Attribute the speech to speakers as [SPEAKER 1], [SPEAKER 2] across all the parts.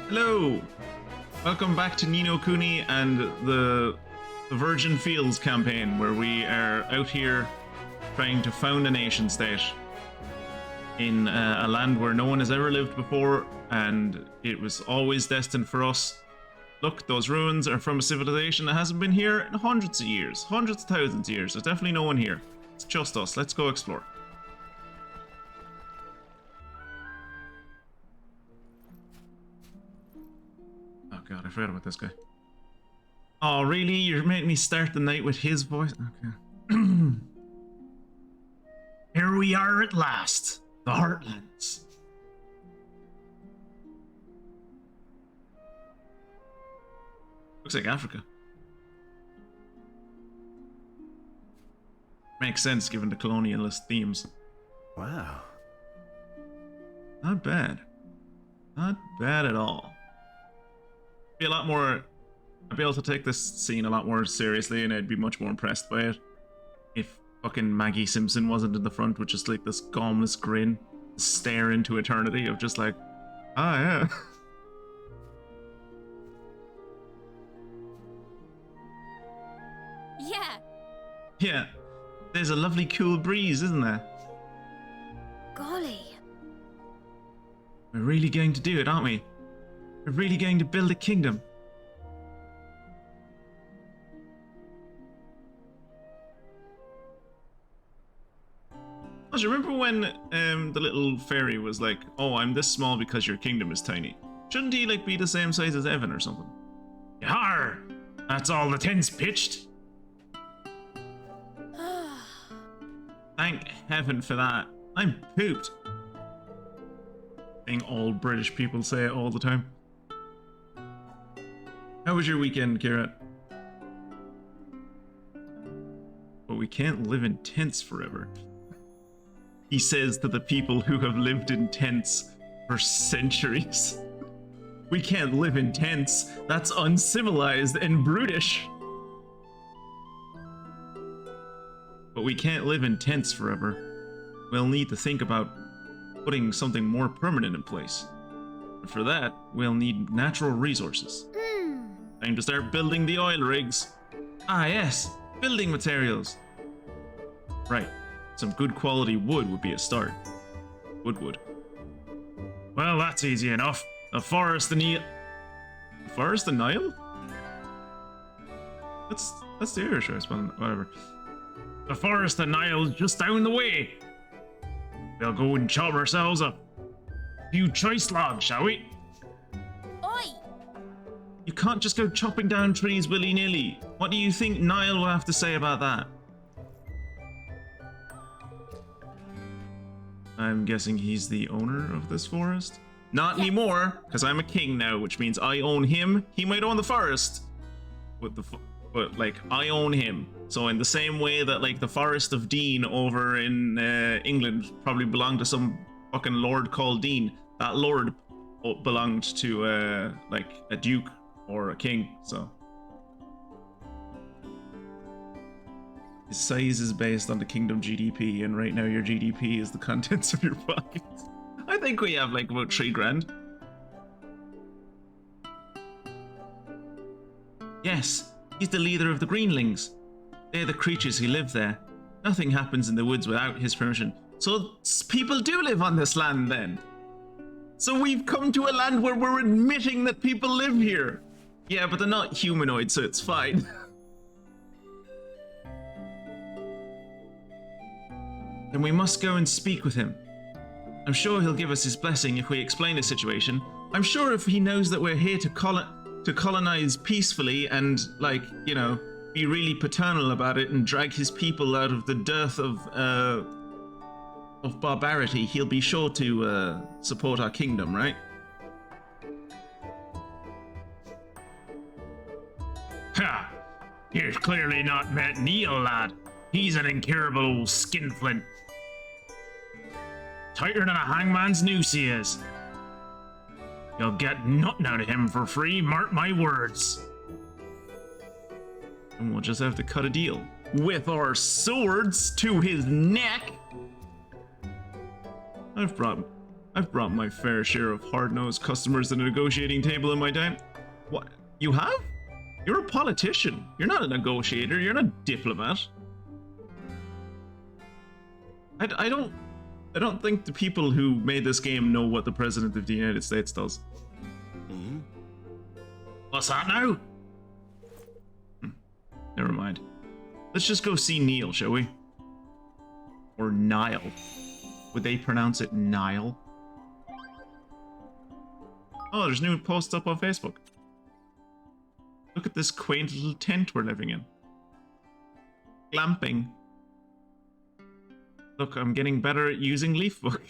[SPEAKER 1] Hello! Welcome back to Ni no Kuni and the Virgin Fields campaign, where we are out here trying to found a nation state in a land where no one has ever lived before, and it was always destined for us. Look, those ruins are from a civilization that hasn't been here in hundreds of years, hundreds of thousands of years. There's definitely no one here. It's just us. Let's go explore. Oh god, I forgot about this guy. Oh really? You're making me start the night with his voice? Okay. Here we are at last. The Heartlands. Looks like Africa. Makes sense given the colonialist themes.
[SPEAKER 2] Wow.
[SPEAKER 1] Not bad. Not bad at all. Be a lot more... I'd be able to take this scene a lot more seriously, and I'd be much more impressed by it if fucking Maggie Simpson wasn't in the front with just like this gomless grin, stare into eternity of just like, ah yeah.
[SPEAKER 3] Yeah.
[SPEAKER 1] Yeah. There's a lovely cool breeze, isn't there?
[SPEAKER 3] Golly.
[SPEAKER 1] We're really going to do it, aren't we? We're really going to build a kingdom. Do you remember when the little fairy was like, oh, I'm this small because your kingdom is tiny? Shouldn't he like be the same size as Evan or something? Yar! That's all the tents pitched. Thank heaven for that. I'm pooped. Thing all British people say it all the time. How was your weekend, Kira? But we can't live in tents forever. He says to the people who have lived in tents for centuries. We can't live in tents. That's uncivilized and brutish. But we can't live in tents forever. We'll need to think about putting something more permanent in place. And for that, we'll need natural resources. Time to start building the oil rigs. Ah yes, building materials. Right. Some good quality wood would be a start. Wood. Well, that's easy enough. The forest and the... Forest and Nile? That's the Irish, I suppose. Whatever. The forest and Nile's just down the way. We'll go and chop ourselves a few choice logs, shall we?
[SPEAKER 3] Oi!
[SPEAKER 1] You can't just go chopping down trees willy-nilly. What do you think Niall will have to say about that? I'm guessing he's the owner of this forest? Not anymore, because I'm a king now, which means I own him. He might own the forest. But like, I own him. So in the same way that like the Forest of Dean over in England probably belonged to some fucking lord called Dean, that lord belonged to like a duke or a king, so. His size is based on the kingdom GDP, and right now your GDP is the contents of your pockets. I think we have like about 3 grand. Yes, he's the leader of the Greenlings. They're the creatures who live there. Nothing happens in the woods without his permission. So people do live on this land then. So we've come to a land where we're admitting that people live here. Yeah, but they're not humanoid, so it's fine. Then we must go and speak with him. I'm sure he'll give us his blessing if we explain the situation. I'm sure if he knows that we're here to colonize peacefully and, like, you know, be really paternal about it and drag his people out of the dearth of barbarity, he'll be sure to support our kingdom, right? Ha! You've clearly not met Neil, lad. He's an incurable old skinflint. Tighter than a hangman's noose he is. You'll get nothing out of him for free, mark my words. And we'll just have to cut a deal. With our swords to his neck. I've brought I've brought my fair share of hard-nosed customers to the negotiating table in my time. What? You have? You're a politician. You're not a negotiator. You're not a diplomat. I don't think the people who made this game know what the President of the United States does.
[SPEAKER 2] Hmm?
[SPEAKER 1] What's that now? Never mind. Let's just go see Neil, shall we? Or Nile. Would they pronounce it Nile? Oh, there's new posts up on Facebook. Look at this quaint little tent we're living in. Glamping. Look, I'm getting better at using Leafbook.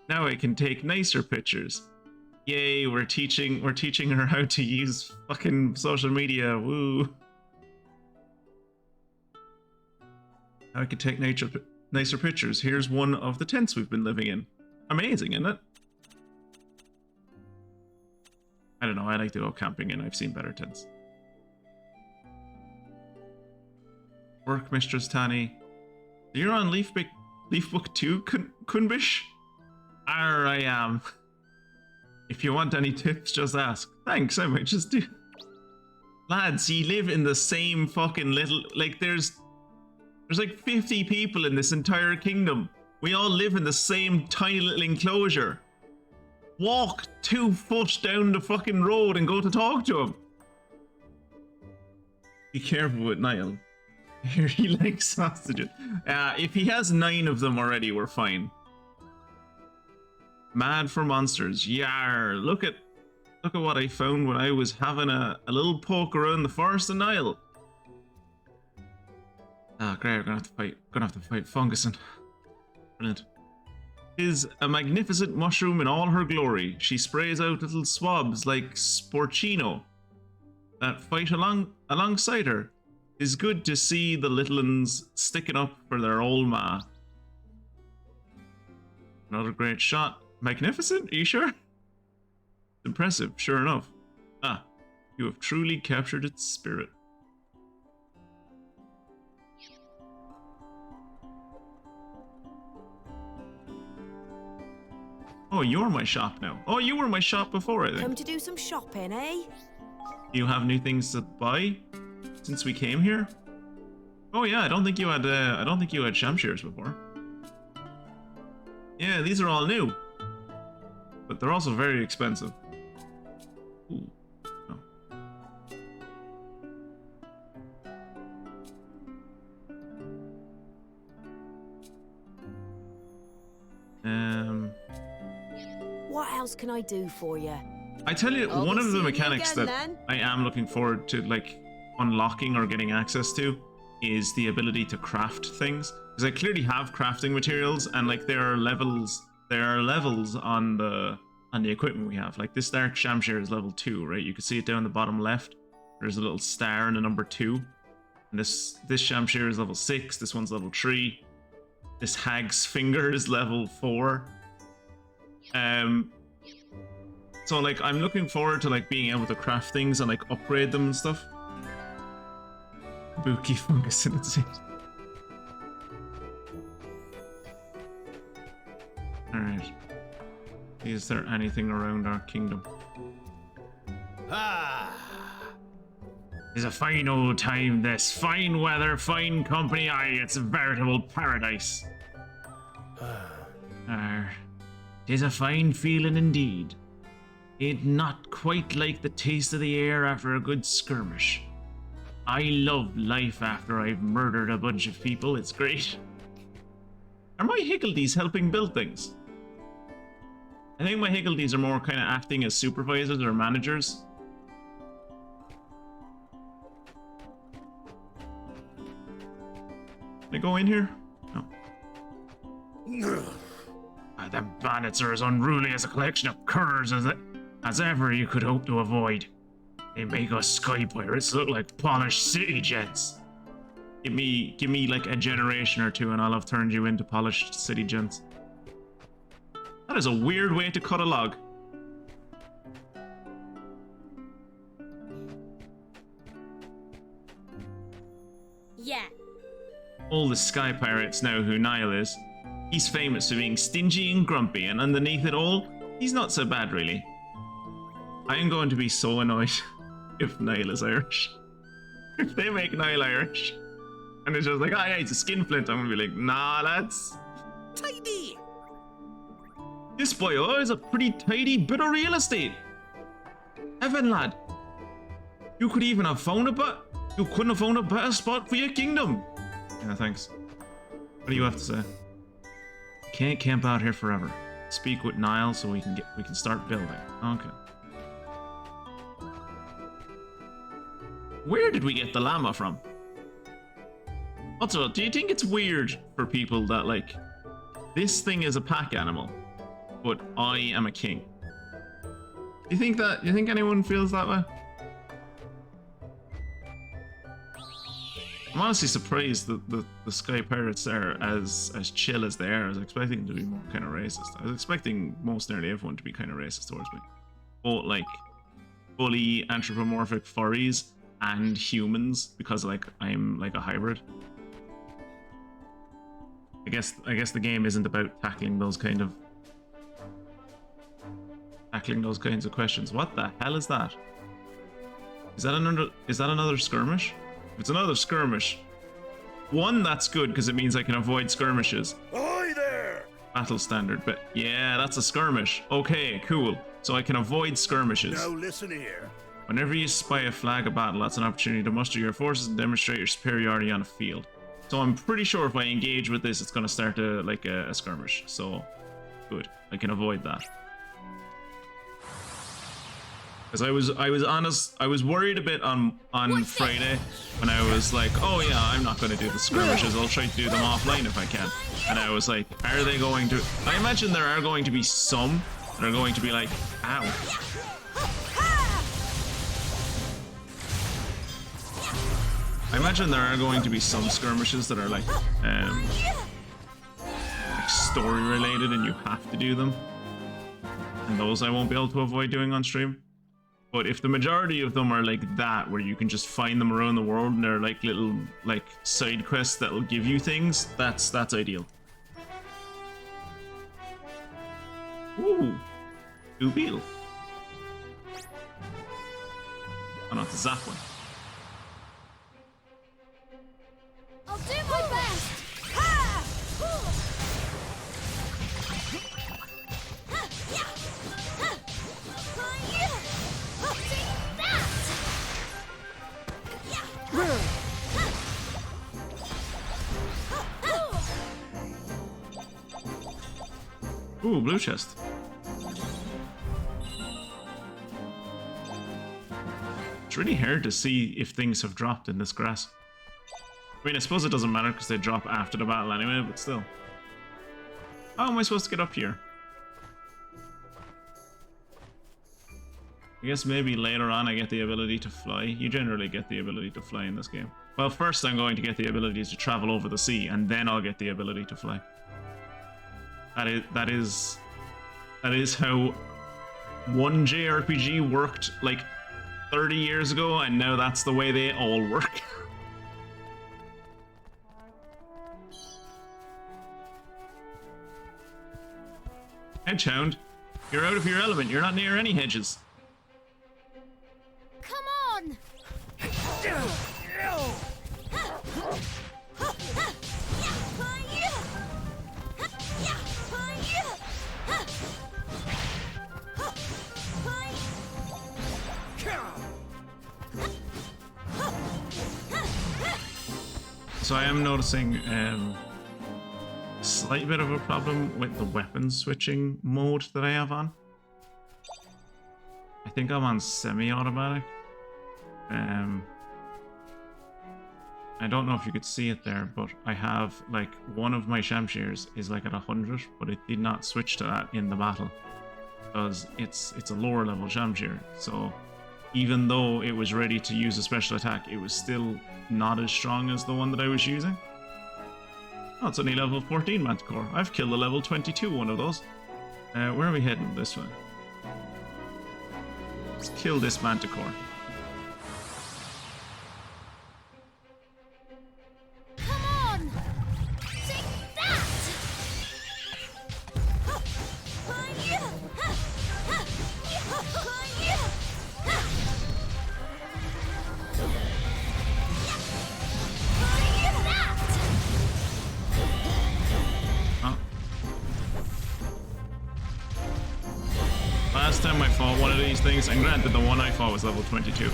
[SPEAKER 1] Now I can take nicer pictures. Yay, we're teaching her how to use fucking social media. Woo. Now I can take nicer pictures. Here's one of the tents we've been living in. Amazing, isn't it? I don't know, I like to go camping and I've seen better tents. Work, Mistress Tani. You're on Leafbook 2, Kunbish? Arr, I am. If you want any tips, just ask. Thanks, I might just do. Lads, you live in the same fucking little... Like, there's like 50 people in this entire kingdom. We all live in the same tiny little enclosure. Walk 2 foot down the fucking road and go to talk to him. Be careful with Niall. He likes sausages. If he has 9 of them already, we're fine. Mad for monsters. Yar, look at what I found when I was having a little poke around the forest of Nile. Ah, great, we're gonna have to fight Funguson. Brilliant. Is a magnificent mushroom in all her glory. She sprays out little swabs like Sporcino that fight alongside her. It's good to see the little uns sticking up for their old ma. Another great shot. Magnificent? Are you sure? Impressive, sure enough. Ah, you have truly captured its spirit. Oh, you're my shop now. Oh, you were my shop before, I think.
[SPEAKER 3] Come to do some shopping, eh?
[SPEAKER 1] You have new things to buy since we came here? Oh yeah, I don't think you had Shamshears before. Yeah, these are all new. But they're also very expensive. Ooh. Oh.
[SPEAKER 3] What else can I do for you?
[SPEAKER 1] I tell you,
[SPEAKER 3] I'll
[SPEAKER 1] one
[SPEAKER 3] be
[SPEAKER 1] of the
[SPEAKER 3] seeing you
[SPEAKER 1] mechanics
[SPEAKER 3] again,
[SPEAKER 1] that
[SPEAKER 3] then.
[SPEAKER 1] I am looking forward to, like, unlocking or getting access to is the ability to craft things. Because I clearly have crafting materials, and like there are levels on the equipment we have. Like this Dark Shamshir is level 2, right? You can see it down the bottom left. There's a little star and a number 2. And this Shamshir is level 6. This one's level 3. This Hag's Finger is level 4. So like I'm looking forward to like being able to craft things and like upgrade them and stuff. Bookie fungus in its seat. Alright. Is there anything around our kingdom?
[SPEAKER 2] Ah!
[SPEAKER 1] It's a fine old time, this. Fine weather, fine company. Aye, it's a veritable paradise. Tis a fine feeling indeed. Ain't not quite like the taste of the air after a good skirmish. I love life after I've murdered a bunch of people. It's great. Are my Higgledies helping build things? I think my Higgledies are more kind of acting as supervisors or managers. Can I go in here? No. The bandits are as unruly as a collection of curs as ever you could hope to avoid. They make us sky pirates look like polished city gents. Give me like a generation or two and I'll have turned you into polished city gents. That is a weird way to cut a log.
[SPEAKER 3] Yeah.
[SPEAKER 1] All the sky pirates know who Niall is. He's famous for being stingy and grumpy, and underneath it all, he's not so bad, really. I am going to be so annoyed if Niall is Irish. If they make Niall Irish, and it's just like, oh yeah, he's a skinflint, I'm gonna be like, nah, lads.
[SPEAKER 2] Tidy!
[SPEAKER 1] This boy is a pretty tidy bit of real estate. Heaven, lad. You could even have found you couldn't have found a better spot for your kingdom. Yeah, thanks. What do you have to say? Can't camp out here forever. Speak with Niall so we can start building. Okay. Where did we get the llama from? Also, do you think it's weird for people that, like, this thing is a pack animal, but I am a king? Do you think anyone feels that way? I'm honestly surprised that the Sky Pirates are as chill as they are. I was expecting them to be more kind of racist. I was expecting most nearly everyone to be kind of racist towards me. Both, like, fully anthropomorphic furries and humans, because, like, I'm like a hybrid. I guess the game isn't about tackling those kinds of questions. What the hell is that? Is that another skirmish? If it's another skirmish, one, that's good because it means I can avoid skirmishes.
[SPEAKER 2] Hi there!
[SPEAKER 1] Battle standard, but yeah, that's a skirmish. Okay, cool. So I can avoid skirmishes.
[SPEAKER 2] Now listen here.
[SPEAKER 1] Whenever you spy a flag of battle, that's an opportunity to muster your forces and demonstrate your superiority on a field. So I'm pretty sure if I engage with this, it's going to start a skirmish. So, good. I can avoid that. Because I was worried a bit on Friday when I was like, oh yeah, I'm not going to do the skirmishes. I'll try to do them offline if I can. And I was like, are they going to? I imagine there are going to be some that are going to be like, ow. I imagine there are going to be some skirmishes that are like story related and you have to do them. And those I won't be able to avoid doing on stream. But if the majority of them are like that, where you can just find them around the world and they're like little like side quests that will give you things, that's ideal. Ooh, new beetle. Oh, not the zap one.
[SPEAKER 4] I'll do my best! Ha!
[SPEAKER 1] Ooh, blue chest. It's really hard to see if things have dropped in this grass. I mean, I suppose it doesn't matter because they drop after the battle anyway, but still. How am I supposed to get up here? I guess maybe later on I get the ability to fly. You generally get the ability to fly in this game. Well, first I'm going to get the ability to travel over the sea, and then I'll get the ability to fly. That is how one JRPG worked like 30 years ago, and now that's the way they all work. Hedgehound, you're out of your element. You're not near any hedges.
[SPEAKER 4] Come on!
[SPEAKER 1] So I am noticing a slight bit of a problem with the weapon switching mode that I have on. I think I'm on semi-automatic. I don't know if you could see it there, but I have like one of my shamshears is like at 100, but it did not switch to that in the battle because it's a lower level shamshear. So even though it was ready to use a special attack, it was still not as strong as the one that I was using. Oh, it's only level 14 Manticore. I've killed a level 22 one of those. Where are we heading? This way. Let's kill this Manticore.
[SPEAKER 4] Come on! Take that!
[SPEAKER 1] of these things, and granted, the one I fought was level 22.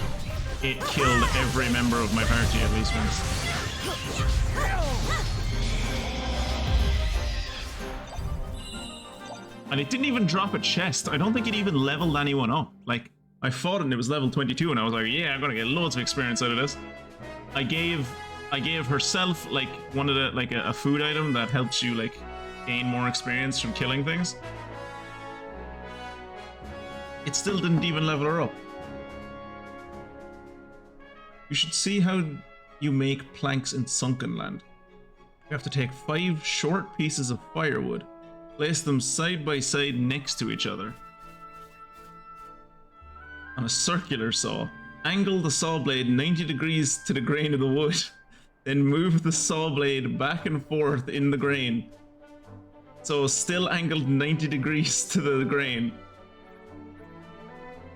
[SPEAKER 1] It killed every member of my party at least once. And it didn't even drop a chest. I don't think it even leveled anyone up. Like, I fought it and it was level 22, and I was like, yeah, I'm gonna get loads of experience out of this. I gave herself like one of the like a food item that helps you like gain more experience from killing things. It still didn't even level her up. You should see how you make planks in sunken land. You have to take 5 short pieces of firewood, place them side by side next to each other on a circular saw. Angle the saw blade 90 degrees to the grain of the wood, then move the saw blade back and forth in the grain. So still angled 90 degrees to the grain.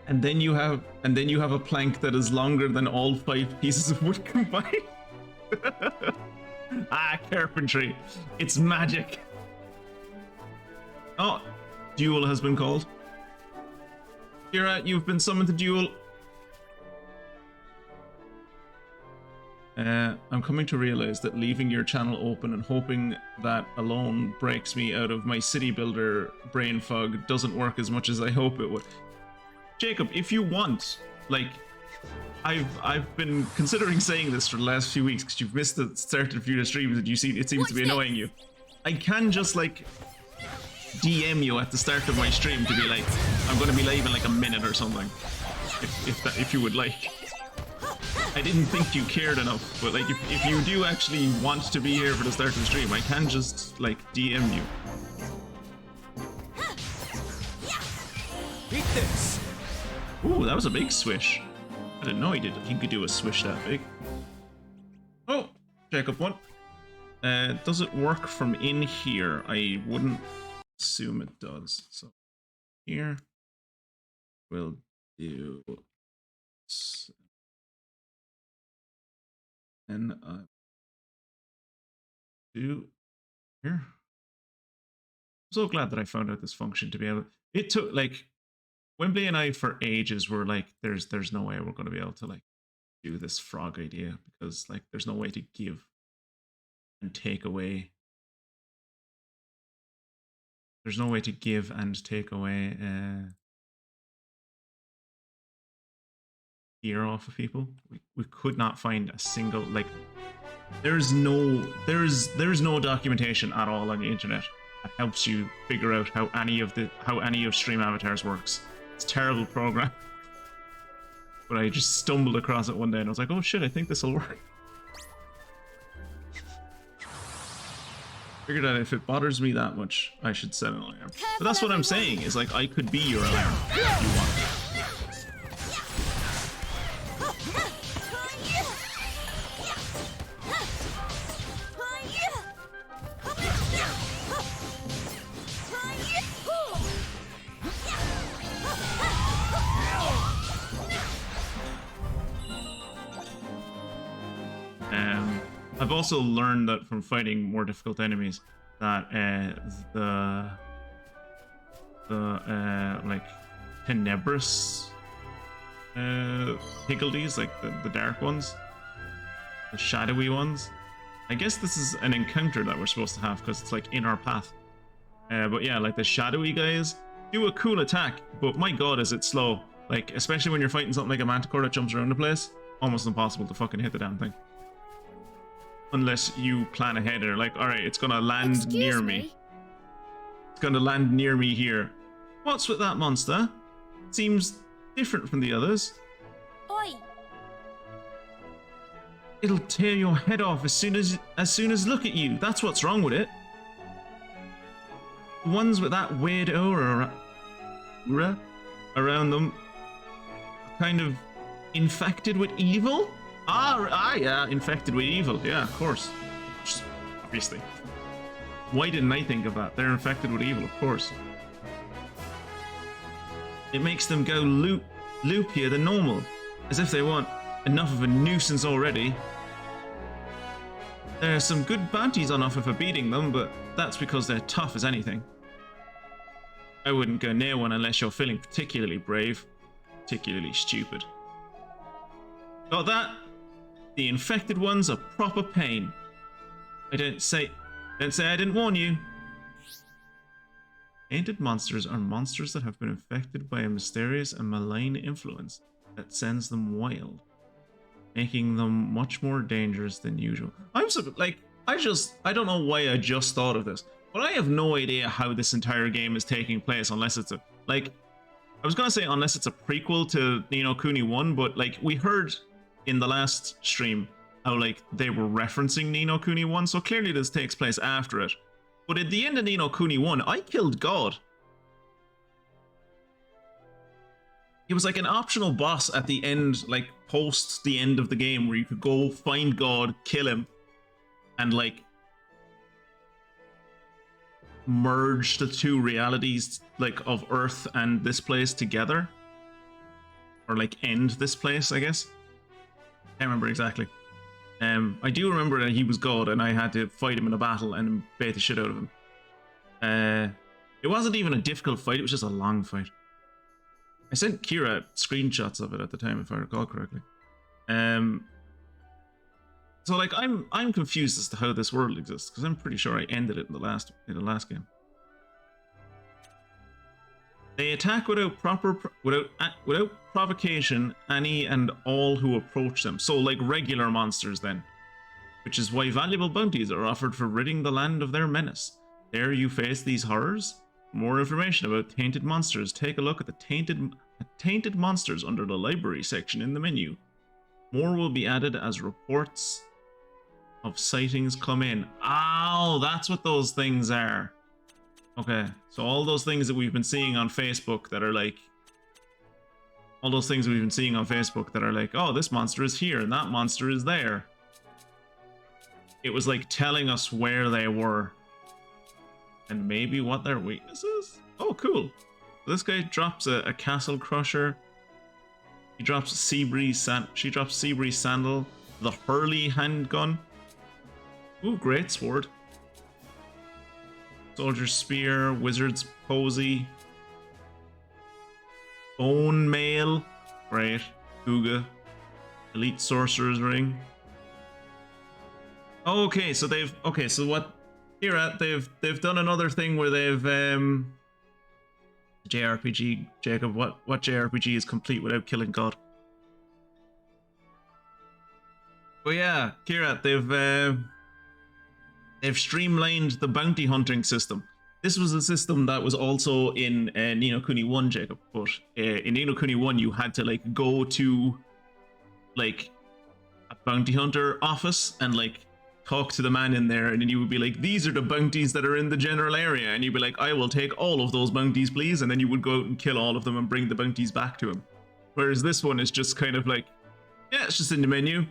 [SPEAKER 1] And then you have a plank that is longer than all 5 pieces of wood combined. Ah, carpentry. It's magic. Oh, duel has been called. Kira, you've been summoned to duel. I'm coming to realize that leaving your channel open and hoping that alone breaks me out of my city builder brain fog doesn't work as much as I hope it would. Jacob, if you want, like, I've been considering saying this for the last few weeks because you've missed the start of a few of the streams and you see it seems to be annoying you. I can just like DM you at the start of my stream to be like, I'm going to be live in like a minute or something, if you would like. I didn't think you cared enough, but like if you do actually want to be here for the start of the stream, I can just like DM you.
[SPEAKER 2] Eat this.
[SPEAKER 1] Ooh, that was a big swish. I didn't know he could do a swish that big. Oh, Jacob, what? Does it work from in here? I wouldn't assume it does. So here we'll do and do here. I'm so glad that I found out this function to be able. It took like Wembley and I for ages were like, there's no way we're going to be able to like do this frog idea because like there's no way to give and take away. There's no way to give and take away gear off of people. We could not find a single like. There's no documentation at all on the internet that helps you figure out how any of stream avatars works. It's a terrible program. But I just stumbled across it one day and I was like, oh shit, I think this will work. Figured out if it bothers me that much, I should set an alarm. But that's what I'm saying, is like I could be your alarm if you want. I've also learned that from fighting more difficult enemies that the like tenebrous higgledies, like the dark ones, the shadowy ones. I guess this is an encounter that we're supposed to have because it's like in our path. But yeah, like the shadowy guys do a cool attack, but my god is it slow. Like, especially when you're fighting something like a manticore that jumps around the place, almost impossible to fucking hit the damn thing. Unless you plan ahead and are like, alright, it's gonna land near me. It's gonna land near me here. What's with that monster? Seems different from the others.
[SPEAKER 4] Oi!
[SPEAKER 1] It'll tear your head off as soon as look at you. That's what's wrong with it. The ones with that weird aura around them are kind of infected with evil? Yeah, infected with evil. Yeah, of course. Obviously. Why didn't I think of that? They're infected with evil, of course. It makes them go loopier than normal, as if they want enough of a nuisance already. There are some good bounties on offer for beating them, but that's because they're tough as anything. I wouldn't go near one unless you're feeling particularly brave. particularly stupid. Got that? The infected ones are proper pain. I didn't say I didn't warn you. Tainted monsters are monsters that have been infected by a mysterious and malign influence that sends them wild, making them much more dangerous than usual. I'm so, like, I don't know why I just thought of this, but I have no idea how this entire game is taking place unless it's a, like, I was gonna say unless it's a prequel to Ni no Kuni 1, but like we heard in the last stream how like they were referencing Ni no Kuni 1, so clearly this takes place after it. But at the end of Ni no Kuni 1, I killed God. He was like an optional boss at the end, like post the end of the game, where you could go find God, kill him, and like merge the two realities like of Earth and this place together. Or like end this place, I guess. Can't remember exactly. I do remember that he was God and I had to fight him in a battle and bait the shit out of him. It wasn't even a difficult fight, it was just a long fight. I sent Kira screenshots of it at the time, if I recall correctly. So like I'm confused as to how this world exists, because I'm pretty sure I ended it in the last game. They attack without provocation any and all who approach them. So like regular monsters then. Which is why valuable bounties are offered for ridding the land of their menace. There you face these horrors. For more information about tainted monsters, take a look at the tainted monsters under the library section in the menu. More will be added as reports of sightings come in. Oh, that's what those things are. Okay, so all those things that we've been seeing on Facebook that are like... All those things we've been seeing on Facebook that are like, oh, this monster is here and that monster is there. It was like telling us where they were. And maybe what their weakness is? Oh, cool. This guy drops a castle crusher. He drops she drops sea breeze sandal. The Hurley handgun. Ooh, great sword. Soldier's spear, wizard's posy. Bone mail. Great. Kuga. Elite sorcerer's ring. Okay, so what here they've done another thing where they've JRPG, Jacob, what JRPG is complete without killing God? But yeah, Kira, they've streamlined the bounty hunting system. This was a system that was also in Ni no Kuni 1, Jacob, but in Ni no Kuni 1 you had to like go to like a bounty hunter office and like talk to the man in there, and then you would be like, these are the bounties that are in the general area, and you'd be like, I will take all of those bounties please, and then you would go out and kill all of them and bring the bounties back to him. Whereas this one is just kind of like, yeah, it's just in the menu.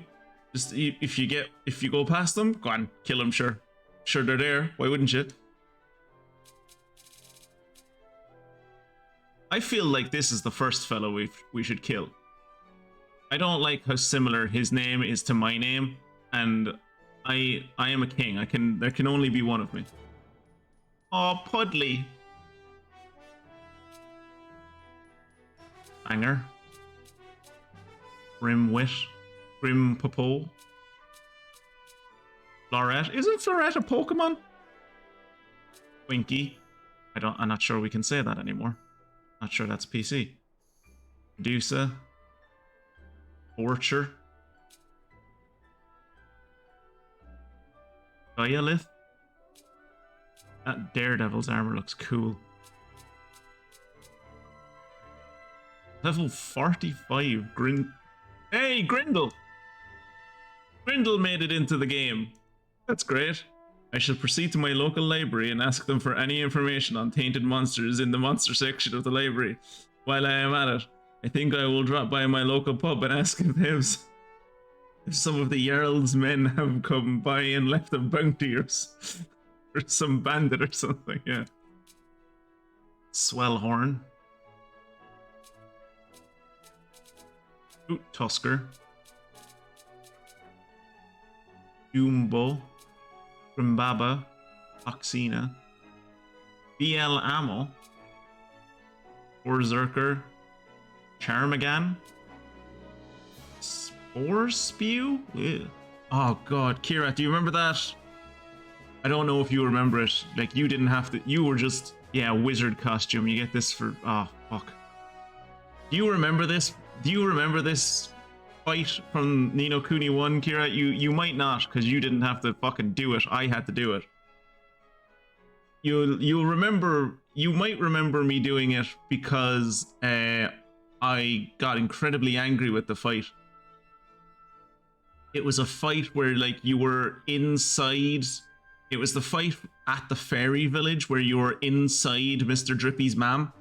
[SPEAKER 1] Just if you go past them, go on, kill them. Sure they're there, why wouldn't you? I feel like this is the first fellow we should kill. I don't like how similar his name is to my name, and I am a king. There can only be one of me. Oh, Pudley. Banger. Grimwit. Grim Popo. Florette. Isn't Florette a Pokemon? Winky. I'm not sure we can say that anymore. Not sure that's PC. Medusa. Orcher. Dialith. That Daredevil's armor looks cool. Level 45. Hey, Grindel! Grindel made it into the game. That's great. I shall proceed to my local library and ask them for any information on tainted monsters in the monster section of the library. While I am at it, I think I will drop by my local pub and ask if some of the Jarl's men have come by and left a bounty or some bandit or something, yeah. Swellhorn. Ooh, Tusker. Doombo. Grimbaba. Oxina. BL Ammo. Berserker. Charmagan. Spore Spew? Ew. Oh god, Kira, do you remember that? I don't know if you remember it. Like, you didn't have to... You were just... Yeah, wizard costume. You get this for... Oh, fuck. Do you remember this? Do you remember this fight from Ni no Kuni 1, Kira? You might not, because you didn't have to fucking do it. I had to do it. You'll remember... You might remember me doing it because I got incredibly angry with the fight. It was a fight where, like, you were inside... It was the fight at the fairy village where you were inside Mr. Drippy's mom.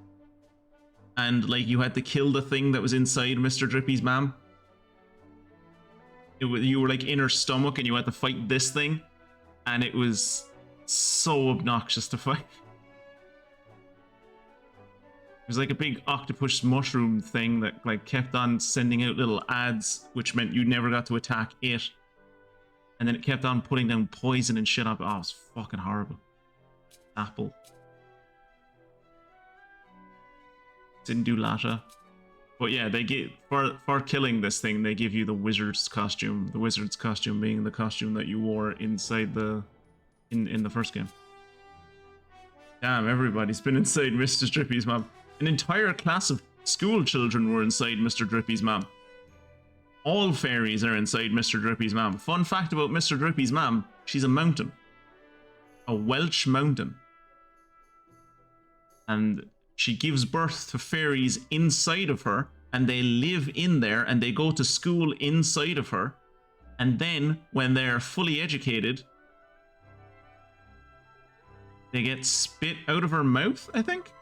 [SPEAKER 1] And, like, you had to kill the thing that was inside Mr. Drippy's mom. You were, like, in her stomach and you had to fight this thing. And it was so obnoxious to fight. It was like a big octopus mushroom thing that, like, kept on sending out little ads, which meant you never got to attack it. And then it kept on putting down poison and shit up. Oh, it was fucking horrible. Apple. Sindulata. But yeah, they give for killing this thing, they give you the wizard's costume. The wizard's costume being the costume that you wore inside the in the first game. Damn, everybody's been inside Mr. Drippy's mom. An entire class of school children were inside Mr. Drippy's mom. All fairies are inside Mr. Drippy's mom. Fun fact about Mr. Drippy's mom, she's a mountain. A Welsh mountain. And she gives birth to fairies inside of her, and they live in there, and they go to school inside of her. And then, when they're fully educated, they get spit out of her mouth, I think?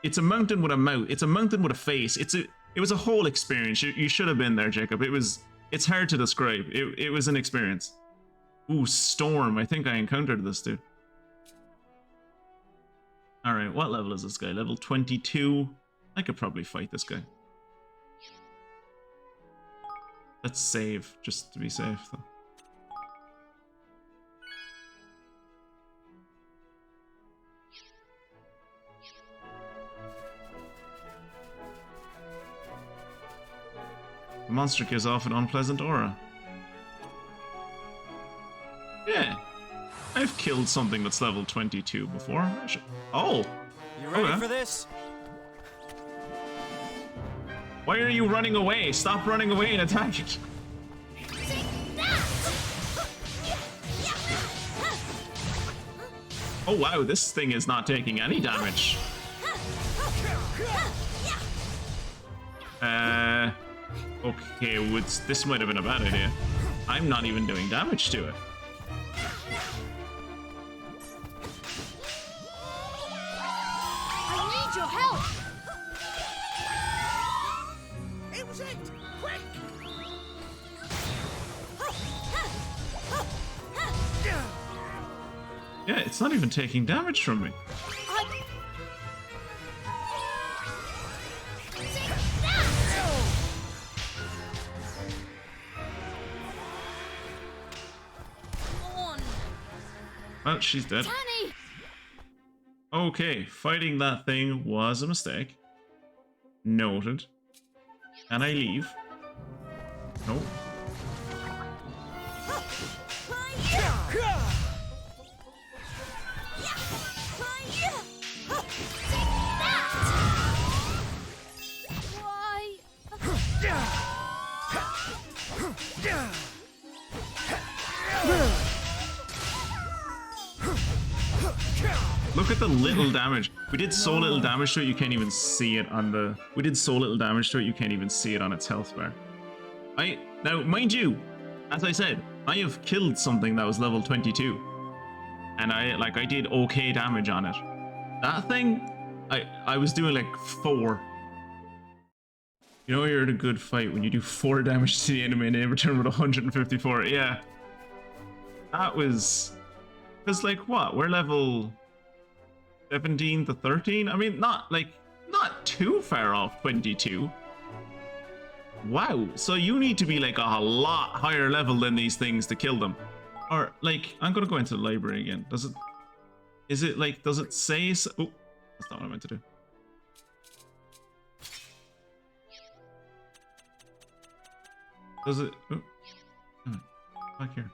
[SPEAKER 1] It's a mountain with a mouth. It's a mountain with a face. It was a whole experience. You should have been there, Jacob. It's hard to describe. It was an experience. Ooh, Storm. I think I encountered this dude. Alright, what level is this guy? Level 22. I could probably fight this guy. Let's save, just to be safe, though. The monster gives off an unpleasant aura. Yeah. I've killed something that's level 22 before. Oh!
[SPEAKER 5] You ready
[SPEAKER 1] Okay.
[SPEAKER 5] for this?
[SPEAKER 1] Why are you running away? Stop running away and attack it. Oh wow, this thing is not taking any damage. Okay, this might have been a bad idea. I'm not even doing damage to it.
[SPEAKER 4] I need your help.
[SPEAKER 2] It was it! Quick!
[SPEAKER 1] Yeah, it's not even taking damage from me. Well, she's dead.
[SPEAKER 4] Tanny!
[SPEAKER 1] Okay, fighting that thing was a mistake. Noted. Can I leave? No.
[SPEAKER 4] Why?
[SPEAKER 1] Look at the little damage. We did so little damage to it, you can't even see it on the... We did so little damage to it, you can't even see it on its health bar. Now, mind you, as I said, I have killed something that was level 22. And I did okay damage on it. That thing, I was doing like 4. You know you're in a good fight when you do 4 damage to the enemy and in return with 154. Yeah. That was... Because, like, what? We're level 17 to 13? I mean, not too far off 22. Wow. So you need to be, like, a lot higher level than these things to kill them. Or, like, I'm going to go into the library again. Does it say... So oh, that's not what I meant to do. Does it? Oh, back here.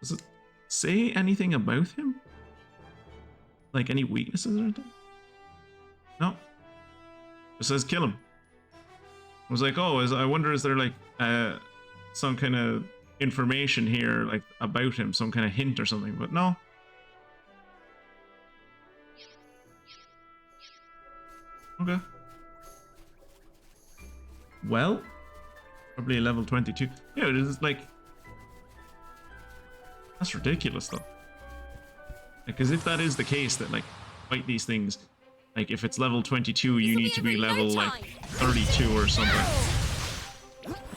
[SPEAKER 1] Does it say anything about him? Like any weaknesses or anything? No. It says kill him. I was like, oh, I wonder, is there like some kind of information here, like about him, some kind of hint or something? But no. Okay. Well, probably level 22. Yeah, it is like, that's ridiculous though. Because if that is the case, that like fight these things, like if it's level 22, you need to be level like 32 or something.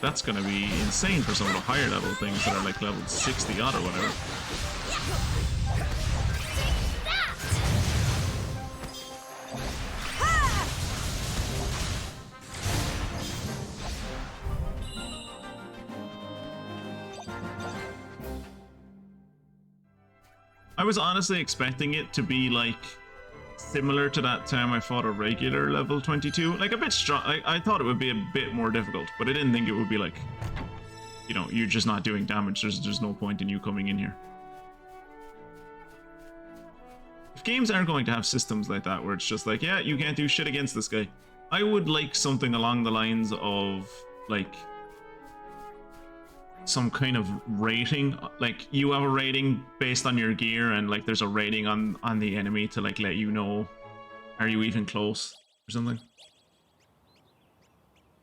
[SPEAKER 1] That's gonna be insane for some of the higher level things that are like level 60 odd or whatever. I was honestly expecting it to be like similar to that time I fought a regular level 22, like a bit strong. I thought it would be a bit more difficult, but I didn't think it would be like, you know, you're just not doing damage. There's no point in you coming in here. If games are going to have systems like that where it's just like, yeah, you can't do shit against this guy, I would like something along the lines of like some kind of rating, like you have a rating based on your gear, and like there's a rating on the enemy to like let you know, are you even close or something.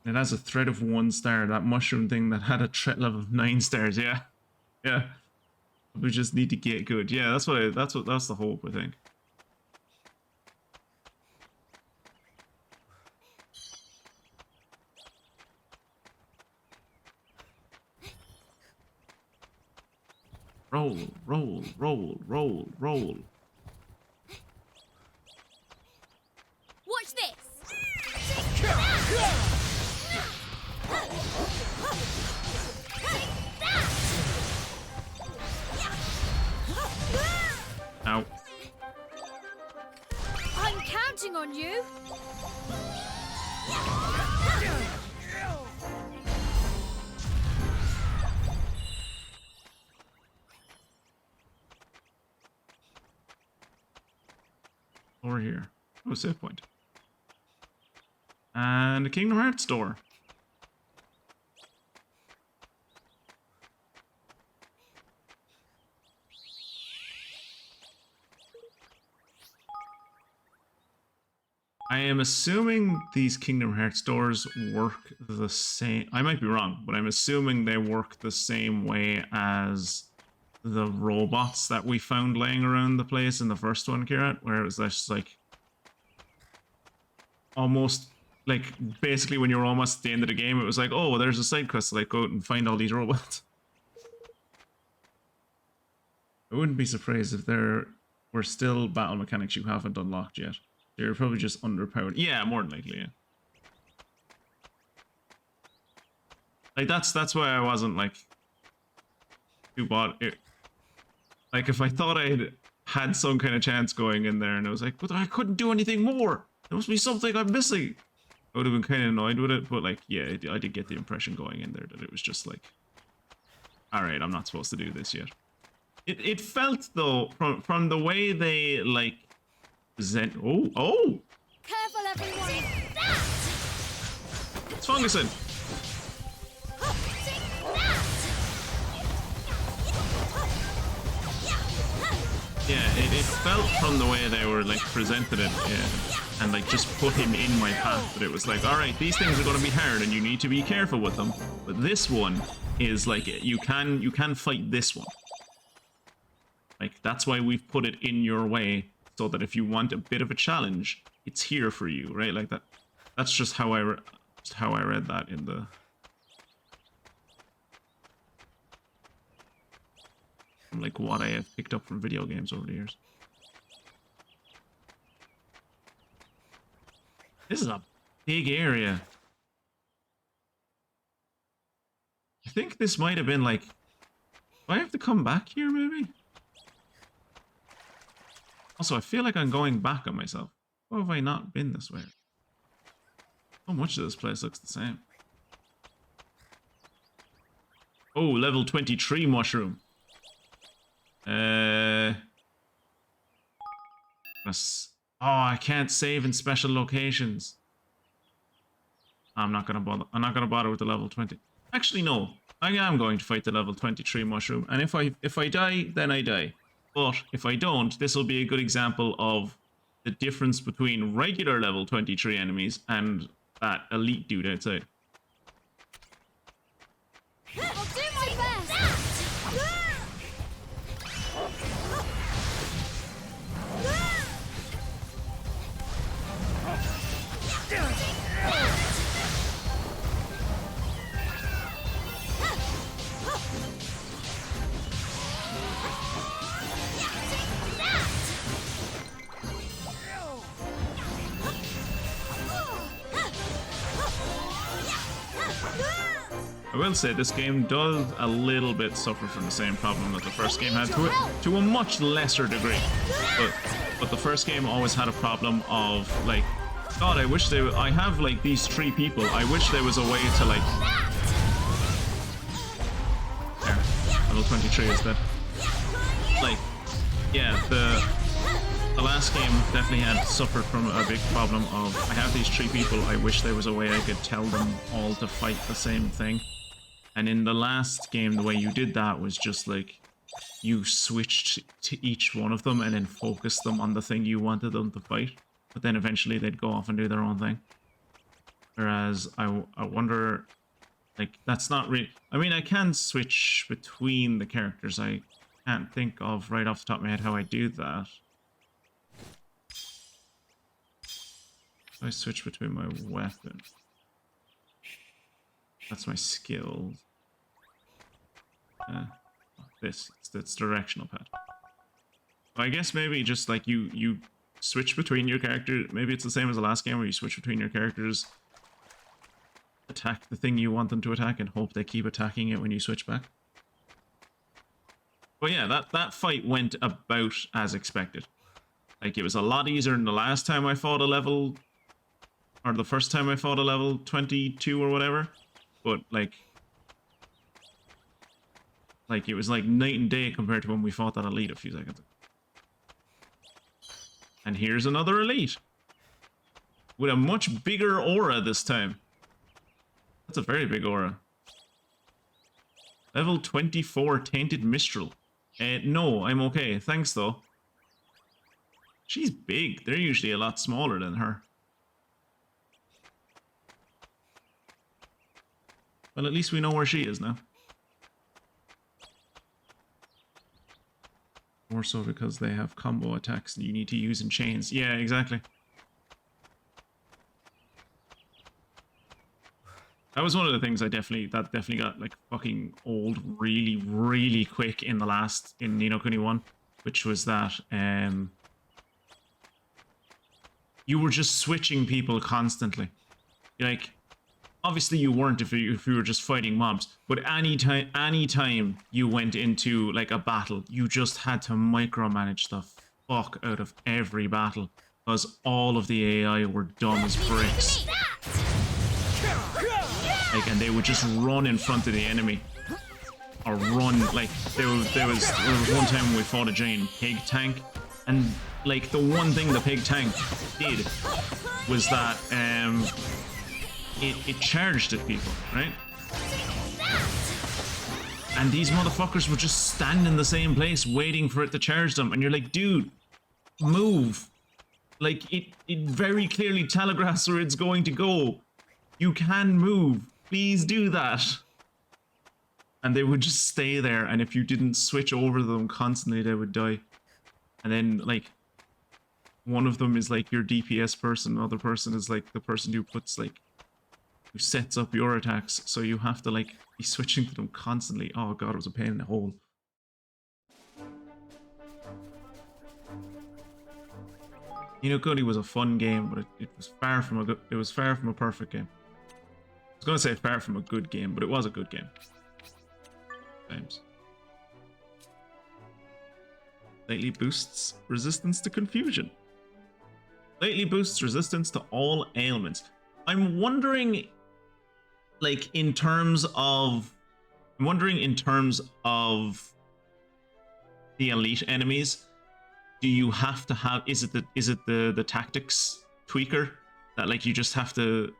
[SPEAKER 1] It has a threat of 1 star. That mushroom thing that had a threat level of 9 stars. Yeah, we just need to get good. Yeah, that's the hope, I think. Roll, roll, roll, roll, roll.
[SPEAKER 4] Watch this.
[SPEAKER 1] Ow.
[SPEAKER 4] I'm counting on you.
[SPEAKER 1] Over here. Oh, save point. And a Kingdom Hearts door. I am assuming these Kingdom Hearts doors work the same. I might be wrong, but I'm assuming they work the same way as the robots that we found laying around the place in the first one, Kirat, where it was just like almost like basically when you were almost at the end of the game, it was like, oh, there's a side quest, like go out and find all these robots. I wouldn't be surprised if there were still battle mechanics you haven't unlocked yet. They're probably just underpowered. Yeah, more than likely, yeah. Like that's why I wasn't like too bought it. Like if I thought I had some kind of chance going in there and I was like, but I couldn't do anything more. There must be something I'm missing. I would have been kind of annoyed with it, but like, yeah, I did get the impression going in there that it was just like, all right, I'm not supposed to do this yet. It felt though from the way they like oh.
[SPEAKER 4] Careful, everyone.
[SPEAKER 1] It's Fungusin. Yeah, it felt from the way they were like presented it and like just put him in my path that it was like, all right, these things are going to be hard and you need to be careful with them. But this one is like you can fight this one. Like that's why we've put it in your way so that if you want a bit of a challenge, it's here for you, right? Like that. That's just how I read that in the. Like what I have picked up from video games over the years. This is a big area. I think this might have been like, do I have to come back here maybe? Also, I feel like I'm going back on myself. Why have I not been this way? So much of this place looks the same. Oh, level 23 mushroom. Oh, I can't save in special locations. I'm not gonna bother. I'm not gonna bother with the level 20. Actually, no. I am going to fight the level 23 mushroom, and if I die, then I die. But if I don't, this will be a good example of the difference between regular level 23 enemies and that elite dude outside.
[SPEAKER 4] I'll do my best.
[SPEAKER 1] I will say this game does a little bit suffer from the same problem that the first game had, to a much lesser degree. But the first game always had a problem of like, God, I wish I have like these 3 people. I wish there was a way to like. There, level 23 is dead. Like, yeah, the last game definitely had suffered from a big problem of I have these 3 people. I wish there was a way I could tell them all to fight the same thing. And in the last game, the way you did that was just like you switched to each one of them and then focused them on the thing you wanted them to fight. But then eventually they'd go off and do their own thing. Whereas I wonder, like, that's not really... I mean, I can switch between the characters. I can't think of right off the top of my head how I do that. I switch between my weapon. That's my skills. It's directional pad. I guess maybe just like you switch between your character. Maybe it's the same as the last game where you switch between your characters, attack the thing you want them to attack, and hope they keep attacking it when you switch back. But yeah, that fight went about as expected. Like, it was a lot easier than the last time I fought a level, or the first time I fought a level 22 or whatever. But like it was like night and day compared to when we fought that elite a few seconds ago. And here's another elite with a much bigger aura this time. That's a very big aura. Level 24 Tainted Mistral. No, I'm okay. Thanks, though. She's big. They're usually a lot smaller than her. Well, at least we know where she is now. More so because they have combo attacks and you need to use in chains. Yeah, exactly. That was one of the things that definitely got like fucking old really, really quick in Ni no Kuni 1, which was that you were just switching people constantly. Like, obviously you weren't if you were just fighting mobs, but anytime you went into like a battle, you just had to micromanage the fuck out of every battle because all of the AI were dumb as bricks. Like, and they would just run in front of the enemy, or run like there was one time when we fought a giant pig tank, and like the one thing the pig tank did was that it charged at people, right? And these motherfuckers would just stand in the same place waiting for it to charge them, and you're like, dude, move. Like, it very clearly telegraphs where it's going to go. You can move. Please do that. And they would just stay there, and if you didn't switch over them constantly, they would die. And then, like, one of them is like your DPS person, the other person is like the person who puts like who sets up your attacks, so you have to like be switching to them constantly. Oh god, it was a pain in the hole. Ni no Kuni was a fun game, but it was far from a perfect game. I was gonna say far from a good game, but it was a good game. Times. Slightly boosts resistance to confusion. Slightly boosts resistance to all ailments. I'm wondering, like, in terms of the elite enemies, do you have to have, is it the tactics tweaker that, like, you just have to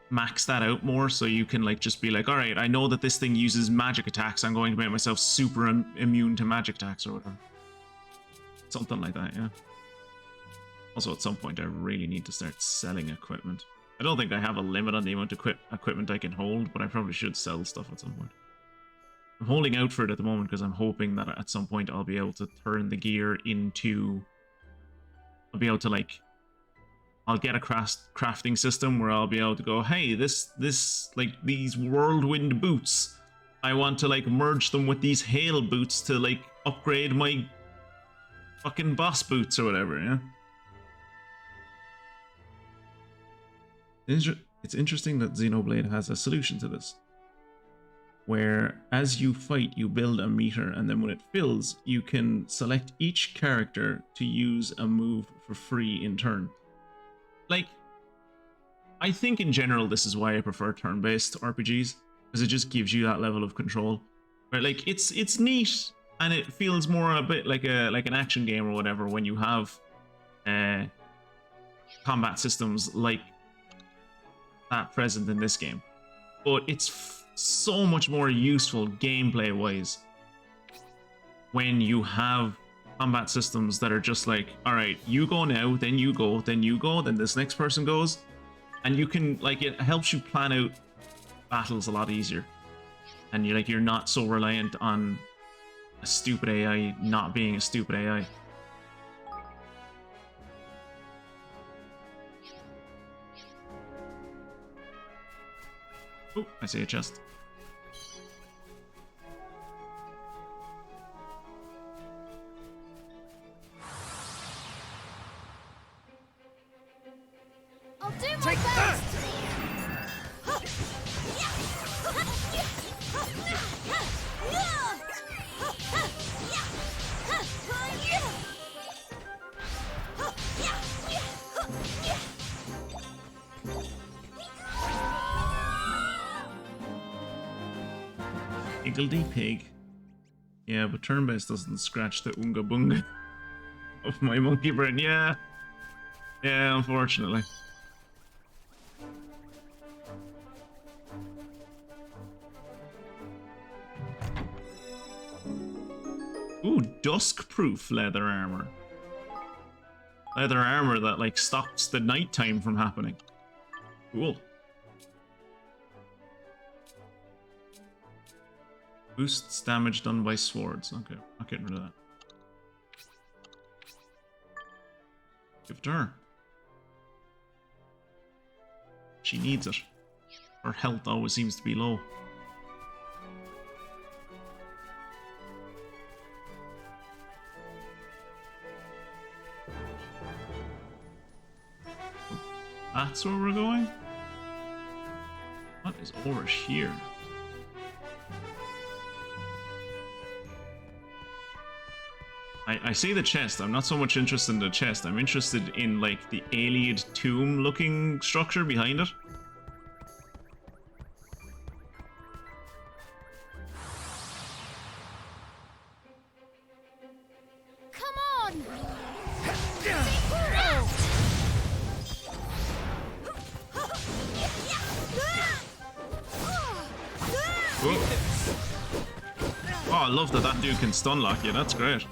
[SPEAKER 1] max that out more so you can, like, just be like, all right, I know that this thing uses magic attacks, I'm going to make myself super immune to magic attacks or whatever. Something like that, yeah. Also, at some point, I really need to start selling equipment. I don't think I have a limit on the amount of equipment I can hold, but I probably should sell stuff at some point. I'm holding out for it at the moment because I'm hoping that at some point I'll be able to turn the gear into... I'll be able to, like... I'll get a crafting system where I'll be able to go, hey, this like, these whirlwind boots, I want to, like, merge them with these hail boots to, like, upgrade my fucking boss boots or whatever, yeah? It's interesting that Xenoblade has a solution to this, where as you fight, you build a meter, and then when it fills, you can select each character to use a move for free in turn. Like, I think in general this is why I prefer turn-based RPGs, because it just gives you that level of control. Right? Like, it's neat, and it feels more a bit like an action game or whatever when you have combat systems like that present in this game. But it's so much more useful gameplay-wise when you have combat systems that are just like, all right, you go now, then you go, then you go, then this next person goes, and you can, like, it helps you plan out battles a lot easier, and you're not so reliant on a stupid AI not being a stupid AI. Oh, I see a chest.
[SPEAKER 4] I'll do my best.
[SPEAKER 1] Higgledy pig. Yeah, but turn-based doesn't scratch the unga bunga of my monkey brain. Yeah, unfortunately. Ooh, dusk-proof leather armor. Leather armor that, like, stops the nighttime from happening. Cool. Boosts damage done by swords. Okay, I'll get rid of that. Give it to her. She needs it. Her health always seems to be low. That's where we're going? What is over here? I see the chest. I'm not so much interested in the chest. I'm interested in, like, the Alien tomb looking structure behind it.
[SPEAKER 4] Come on!
[SPEAKER 1] Oh, I love that that dude can stun lock you. That's great.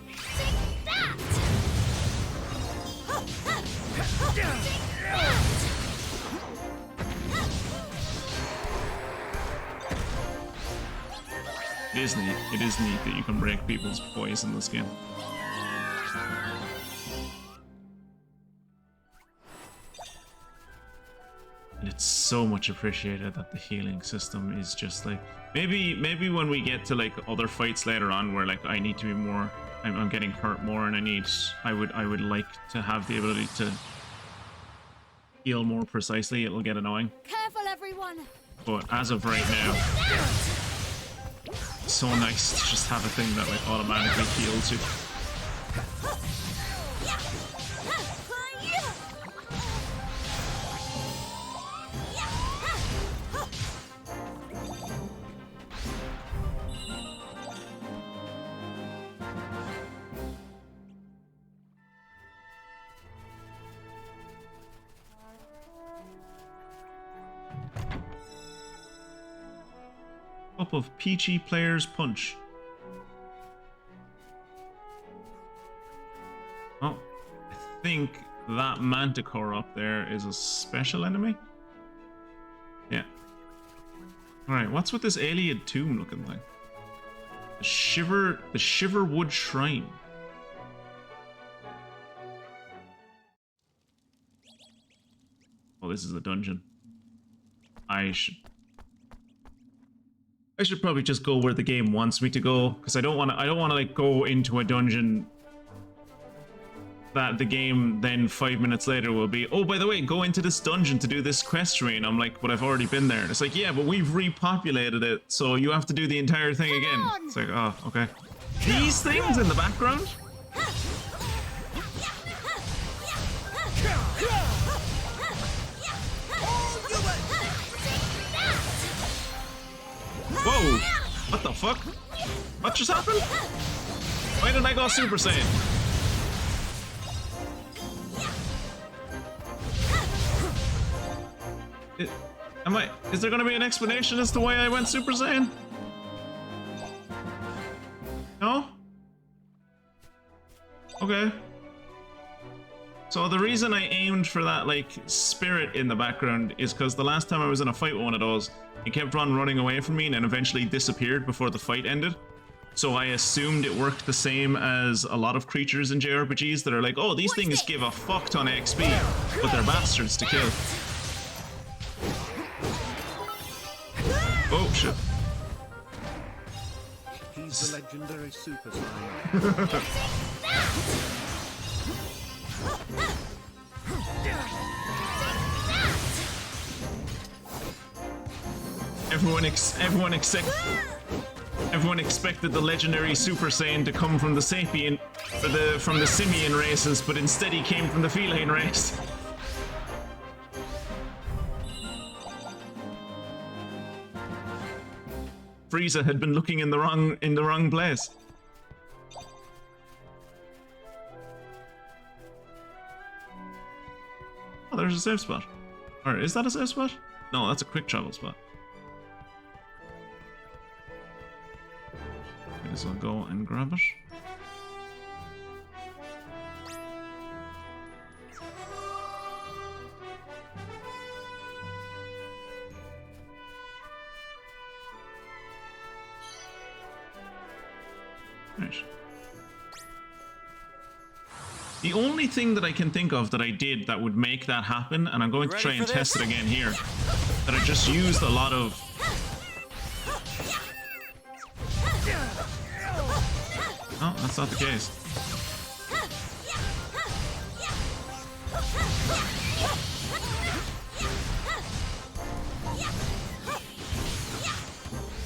[SPEAKER 1] It is neat. It is neat that you can break people's voice in this game. And it's so much appreciated that the healing system is just like, maybe when we get to, like, other fights later on where, like, I need to be more, I'm getting hurt more, and I would like to have the ability to heal more precisely. It'll get annoying.
[SPEAKER 4] Careful, everyone.
[SPEAKER 1] But as of right now, it's so nice to just have a thing that, like, automatically heals you. Cup of peachy player's punch. Oh, I think that manticore up there is a special enemy. Yeah. Alright, what's with this alien tomb looking thing? The Shiverwood Shrine. Oh, this is a dungeon. I should probably just go where the game wants me to go, because I don't want to like go into a dungeon that the game then 5 minutes later will be, oh, by the way, go into this dungeon to do this quest tree, and I'm like, but I've already been there. And it's like, yeah, but we've repopulated it, so you have to do the entire thing again. It's like, oh, okay. These things in the background? Whoa! What the fuck? What just happened? Why did I go Super Saiyan? Is there gonna be an explanation as to why I went Super Saiyan? No? Okay. So the reason I aimed for that, like, spirit in the background is because the last time I was in a fight with one of those, it kept on running away from me and then eventually disappeared before the fight ended. So I assumed it worked the same as a lot of creatures in JRPGs that are like, oh, these things give a fuck ton of XP, but they're bastards to kill. Oh, shit.
[SPEAKER 2] He's the legendary Super Saiyan.
[SPEAKER 1] Everyone expected the legendary Super Saiyan to come from the sapien, from the simian races, but instead he came from the feline race. Frieza had been looking in the wrong place. Oh, there's a safe spot. Or is that a safe spot? No, that's a quick travel spot. I guess I'll go and grab it. Right. The only thing that I can think of that I did that would make that happen, and I'm going to try and test it again here, that I just used a lot of... Oh, that's not the case.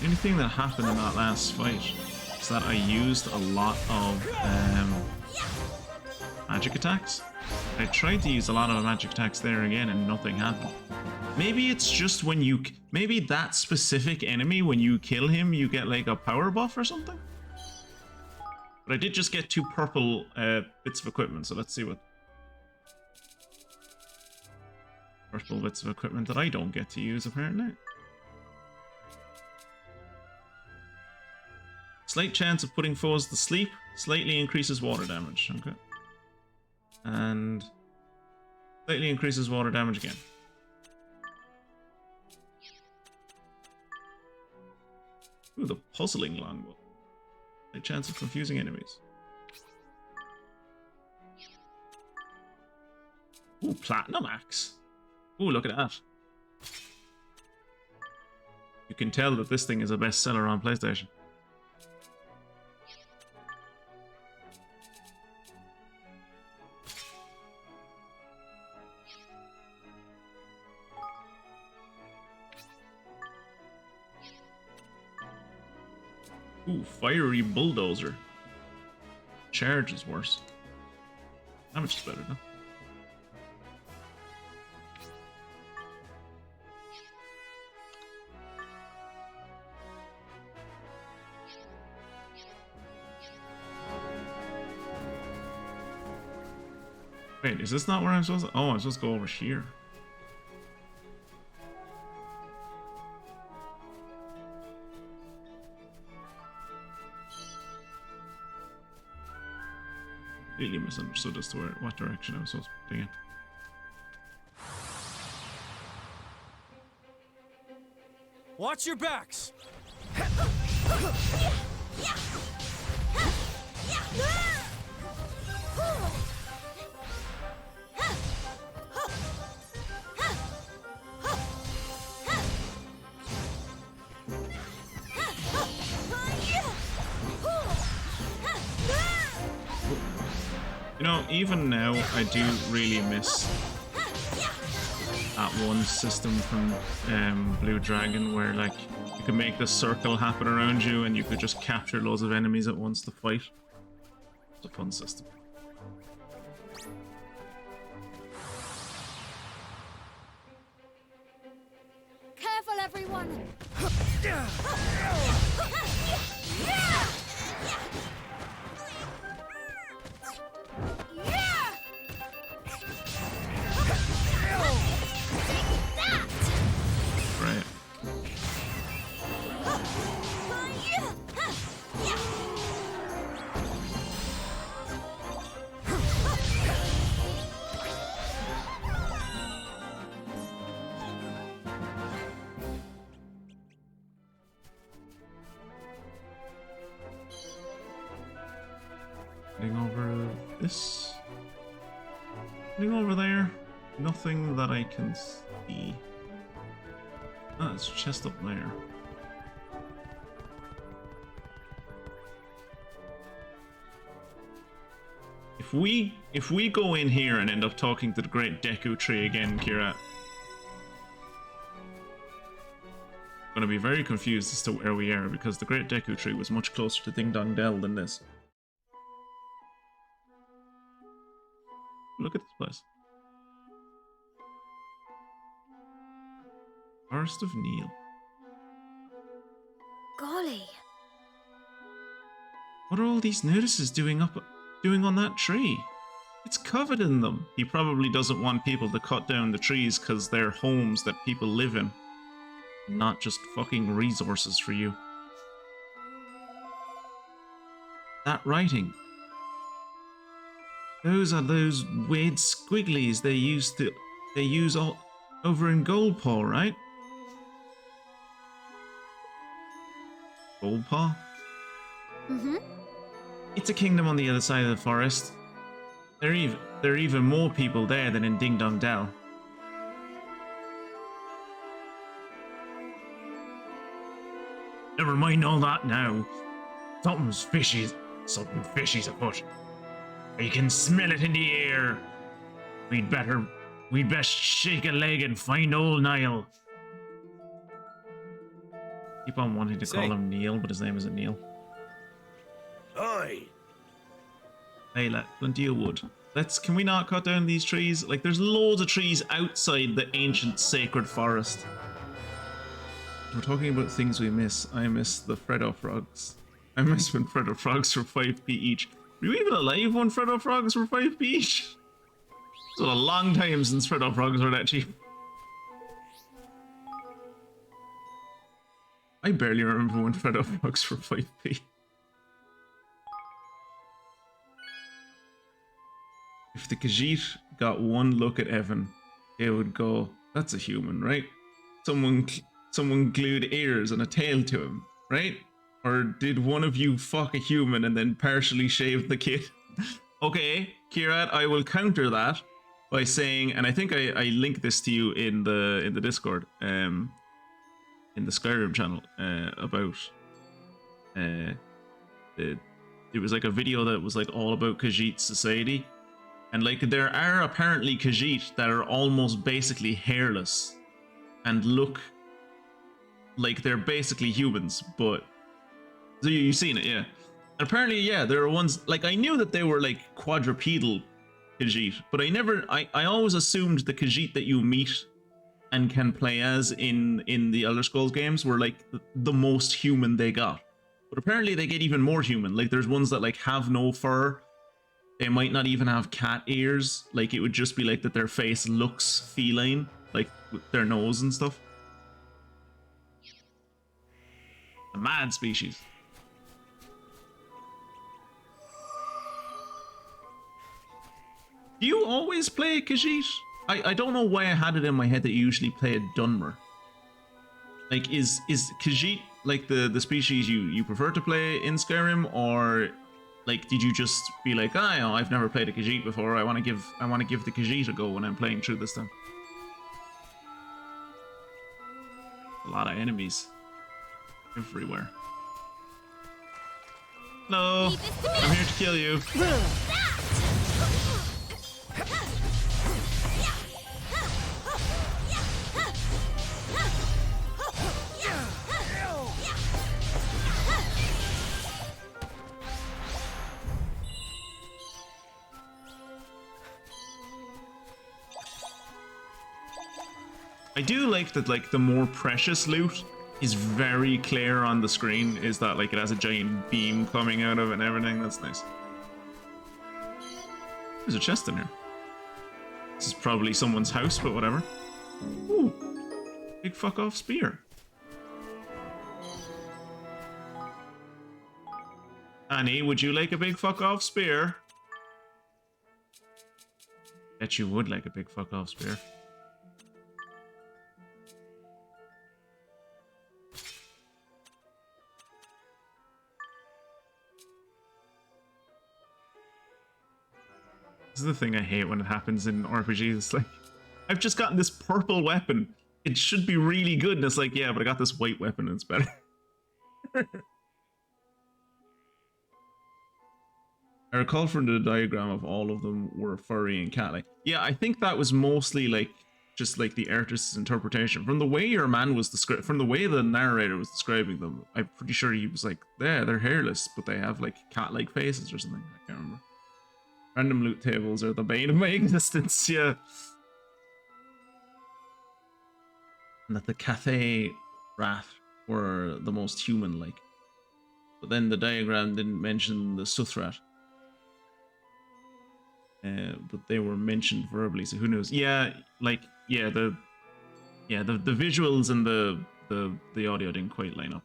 [SPEAKER 1] Anything that happened in that last fight is that I used a lot of magic attacks. I tried to use a lot of magic attacks there again and nothing happened. Maybe it's just when you... Maybe that specific enemy, when you kill him, you get like a power buff or something? But I did just get 2 purple bits of equipment, so let's see what... Purple bits of equipment that I don't get to use, apparently. Slight chance of putting foes to sleep. Slightly increases water damage. Okay. And... Slightly increases water damage again. Ooh, the puzzling longbow. Slight chance of confusing enemies. Ooh, platinum axe. Ooh, look at that. You can tell that this thing is a bestseller on PlayStation. Ooh, fiery bulldozer. Charge is worse. Damage is better though. Wait, is this not where I'm supposed to... Oh, I'm supposed to go over here. completely misunderstood as to what direction I was supposed to be in.
[SPEAKER 5] Watch your backs!
[SPEAKER 1] You know, even now, I do really miss that one system from Blue Dragon where, like, you could make this circle happen around you and you could just capture loads of enemies at once to fight. It's a fun system.
[SPEAKER 4] Careful, everyone!
[SPEAKER 1] Right. Heading over this. Heading over there. Nothing that I can see. Ah, it's a chest up there. If we go in here and end up talking to the Great Deku Tree again, Kira, I'm gonna be very confused as to where we are because the Great Deku Tree was much closer to Ding Dong Dell than this. Look at this place. Forest of Neil.
[SPEAKER 4] Golly.
[SPEAKER 1] What are all these notices doing on that tree? It's covered in them. He probably doesn't want people to cut down the trees because they're homes that people live in. Not just fucking resources for you. That writing. Those are those weird squigglies they use all over in Goldpaw, right? Goldpaw?
[SPEAKER 4] Mm-hmm.
[SPEAKER 1] It's a kingdom on the other side of the forest. There are even more people there than in Ding Dong Dell. Never mind all that now. Something fishy's afoot. I can smell it in the air. We'd best shake a leg and find old Niall. Keep on wanting to call him Neil, but his name isn't Neil.
[SPEAKER 5] Oi!
[SPEAKER 1] Hey, plenty of wood. Can we not cut down these trees? Like, there's loads of trees outside the ancient sacred forest. We're talking about things we miss. I miss the Freddo frogs. I miss when Freddo frogs were 5p each. Were you even alive when Freddo frogs were 5p each? It's been a long time since Freddo frogs were that cheap. I barely remember when Freddo frogs were 5p. If the Khajiit got one look at Evan, they would go, "That's a human, right? Someone glued ears and a tail to him, right? Or did one of you fuck a human and then partially shave the kid?" Okay, Kirat, I will counter that by saying, and I think I linked this to you in the Discord, in the Skyrim channel, about it was like a video that was like all about Khajiit society. And like there are apparently Khajiit that are almost basically hairless and look like they're basically humans, but so you've seen it, yeah. And apparently, yeah, there are ones like I knew that they were like quadrupedal Khajiit, but I always assumed the Khajiit that you meet and can play as in the Elder Scrolls games were like the most human they got. But apparently they get even more human. Like there's ones that like have no fur. They might not even have cat ears. Like it would just be like that their face looks feline, like with their nose and stuff. A mad species. Do you always play Khajiit? I don't know why I had it in my head that you usually play a Dunmer. Like, is Khajiit like the species you prefer to play in Skyrim, or like did you just be like, ah, oh, I've never played a Khajiit before. I want to give the Khajiit a go when I'm playing through this time. A lot of enemies everywhere. Hello, I'm here to kill you. I do like that, like, the more precious loot is very clear on the screen. Is that, like, it has a giant beam coming out of it and everything. That's nice. There's a chest in here. This is probably someone's house, but whatever. Ooh, big fuck off spear. Annie, would you like a big fuck off spear? Bet you would like a big fuck off spear. This is the thing I hate when it happens in RPGs. It's like, I've just gotten this purple weapon. It should be really good. And it's like, yeah, but I got this white weapon and it's better. I recall from the diagram of all of them were furry and cat-like. Yeah, I think that was mostly like, just like the artist's interpretation. From the way your man was described, from the way the narrator was describing them, I'm pretty sure he was like, yeah, they're hairless, but they have like cat-like faces or something. I can't remember. Random loot tables are the bane of my existence, yeah. And that the Cathay rat were the most human-like. But then the diagram didn't mention the Suthrat. But they were mentioned verbally, so who knows? Yeah, like, yeah, the visuals and the audio didn't quite line up.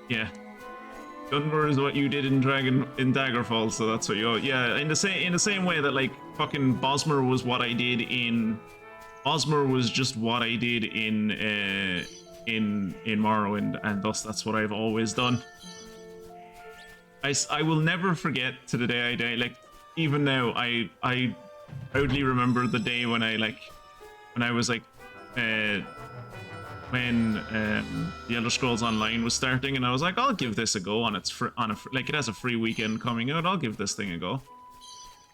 [SPEAKER 1] Yeah, Dunmer is what you did in Daggerfall, so that's what you. Yeah, in the same way that like fucking Bosmer was what I did in. Bosmer was just what I did in Morrowind, and thus that's what I've always done. I will never forget to the day I die. Like even now, I proudly remember the day when I was like. When the Elder Scrolls Online was starting, and I was like, I'll give this a go on its like it has a free weekend coming out. I'll give this thing a go.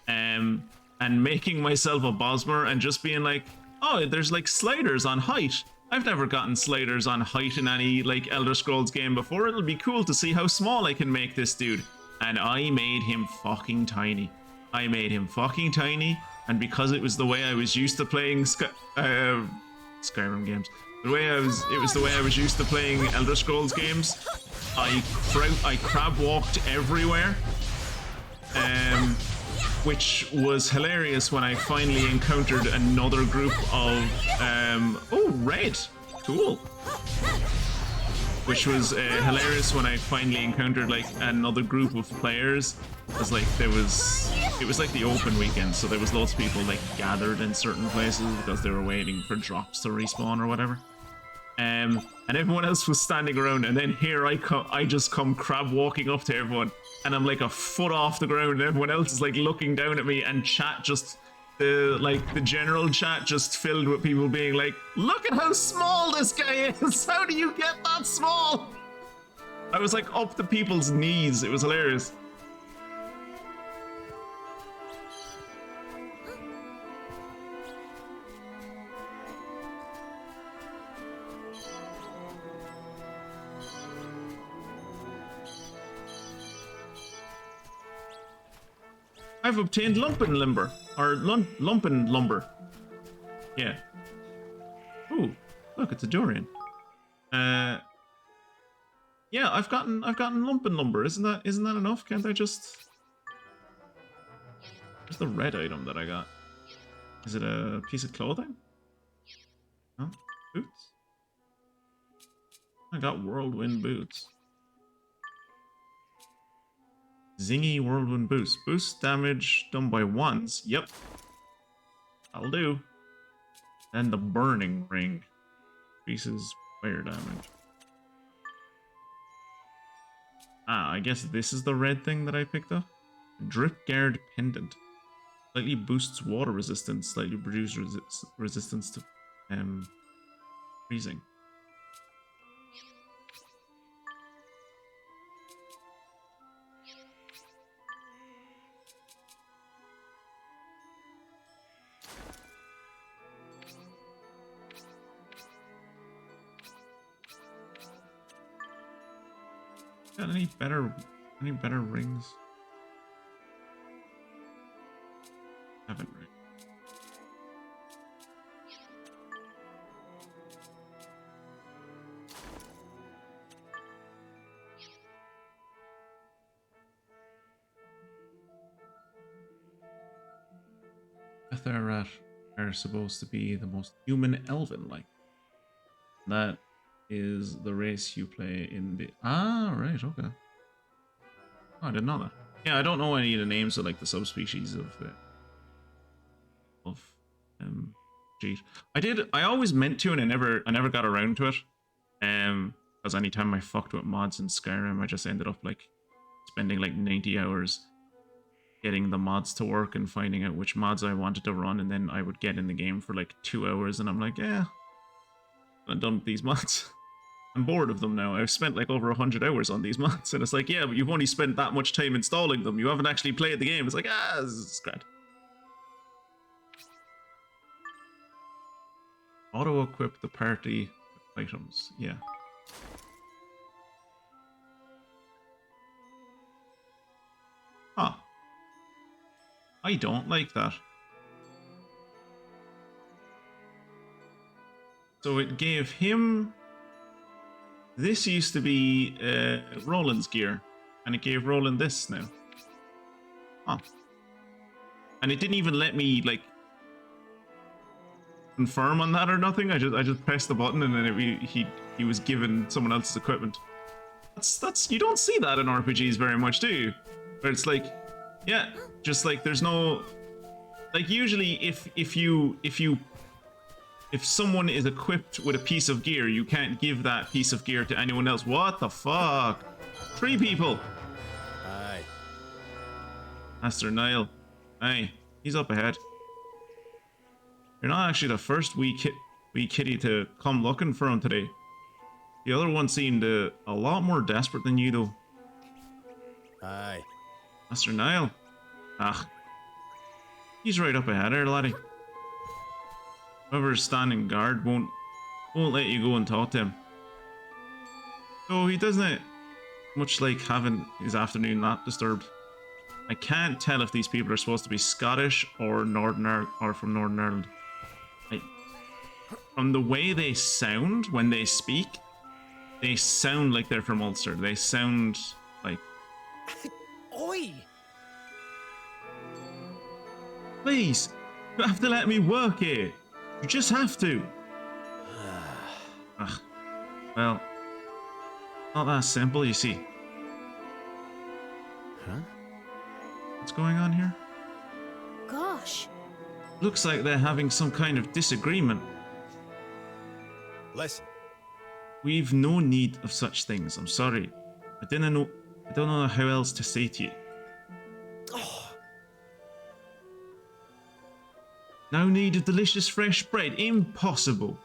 [SPEAKER 1] And making myself a Bosmer and just being like, oh, there's like sliders on height. I've never gotten sliders on height in any like Elder Scrolls game before. It'll be cool to see how small I can make this dude. And I made him fucking tiny. I made him fucking tiny, and because it was the way I was used to playing Skyrim games. It was the way I was used to playing Elder Scrolls games. I crab walked everywhere, which was hilarious when I finally encountered another group of oh, red, cool. Which was hilarious when I finally encountered like another group of players. Because like it was like the open weekend, so there was lots of people like gathered in certain places because they were waiting for drops to respawn or whatever. And everyone else was standing around, and then here I just come crab walking up to everyone, and I'm like a foot off the ground, and everyone else is like looking down at me, and chat just the general chat just filled with people being like, look at how small this guy is. How do you get that small? I was like up to people's knees. It was hilarious. I've obtained lumpen lumber, or lumpen lumber. Yeah. Ooh, look, it's a durian. Yeah, I've gotten lumpen lumber. Isn't that enough? Can't I just? Where's the red item that I got? Is it a piece of clothing? No, boots. I got whirlwind boots. Zingy whirlwind boost. Boost damage done by ones. Yep. I'll do. And the burning ring. Increases fire damage. Ah, I guess this is the red thing that I picked up. Drip guard pendant. Slightly boosts water resistance. Slightly reduces resistance to freezing. Got any better rings? Haven't ring. Therat are supposed to be the most human elven-like. That is the race you play in the... Ah, right, okay. Oh, I didn't know that. Yeah, I don't know any of the names of like the subspecies of the... cheat. I always meant to, and I never got around to it. Because anytime I fucked with mods in Skyrim, I just ended up like spending like 90 hours getting the mods to work and finding out which mods I wanted to run, and then I would get in the game for like 2 hours, and I'm like, yeah, I'm done with these mods. I'm bored of them now. I've spent like over 100 hours on these mods, and it's like, yeah, but you've only spent that much time installing them. You haven't actually played the game. It's like, this is great. Auto-equip the party items. Yeah. Huh. I don't like that. So it gave him... This used to be Roland's gear, and it gave Roland this now. Huh. And it didn't even let me, like, confirm on that or nothing. I just pressed the button, and then he was given someone else's equipment. That's you don't see that in RPGs very much, do you? Where it's like, yeah, just like there's no, like usually if someone is equipped with a piece of gear, you can't give that piece of gear to anyone else. What the fuck? 3 people.
[SPEAKER 5] Aye.
[SPEAKER 1] Master Niall. Hey, he's up ahead. You're not actually the first wee kitty to come looking for him today. The other one seemed a lot more desperate than you, though.
[SPEAKER 5] Aye.
[SPEAKER 1] Master Niall. He's right up ahead there, laddie. Whoever's standing guard won't let you go and talk to him. So he doesn't it, much like having his afternoon nap disturbed. I can't tell if these people are supposed to be Scottish or Northern Ireland or from Northern Ireland. From the way they sound when they speak, they sound like they're from Ulster. They sound like...
[SPEAKER 5] Oi!
[SPEAKER 1] Please, you have to let me work here. You just have to. Well, not that simple, you see.
[SPEAKER 5] Huh?
[SPEAKER 1] What's going on here?
[SPEAKER 3] Gosh.
[SPEAKER 1] Looks like they're having some kind of disagreement.
[SPEAKER 5] Listen.
[SPEAKER 1] We've no need of such things. I'm sorry. I don't know how else to say to you.
[SPEAKER 5] Oh.
[SPEAKER 1] No need of delicious fresh bread. Impossible.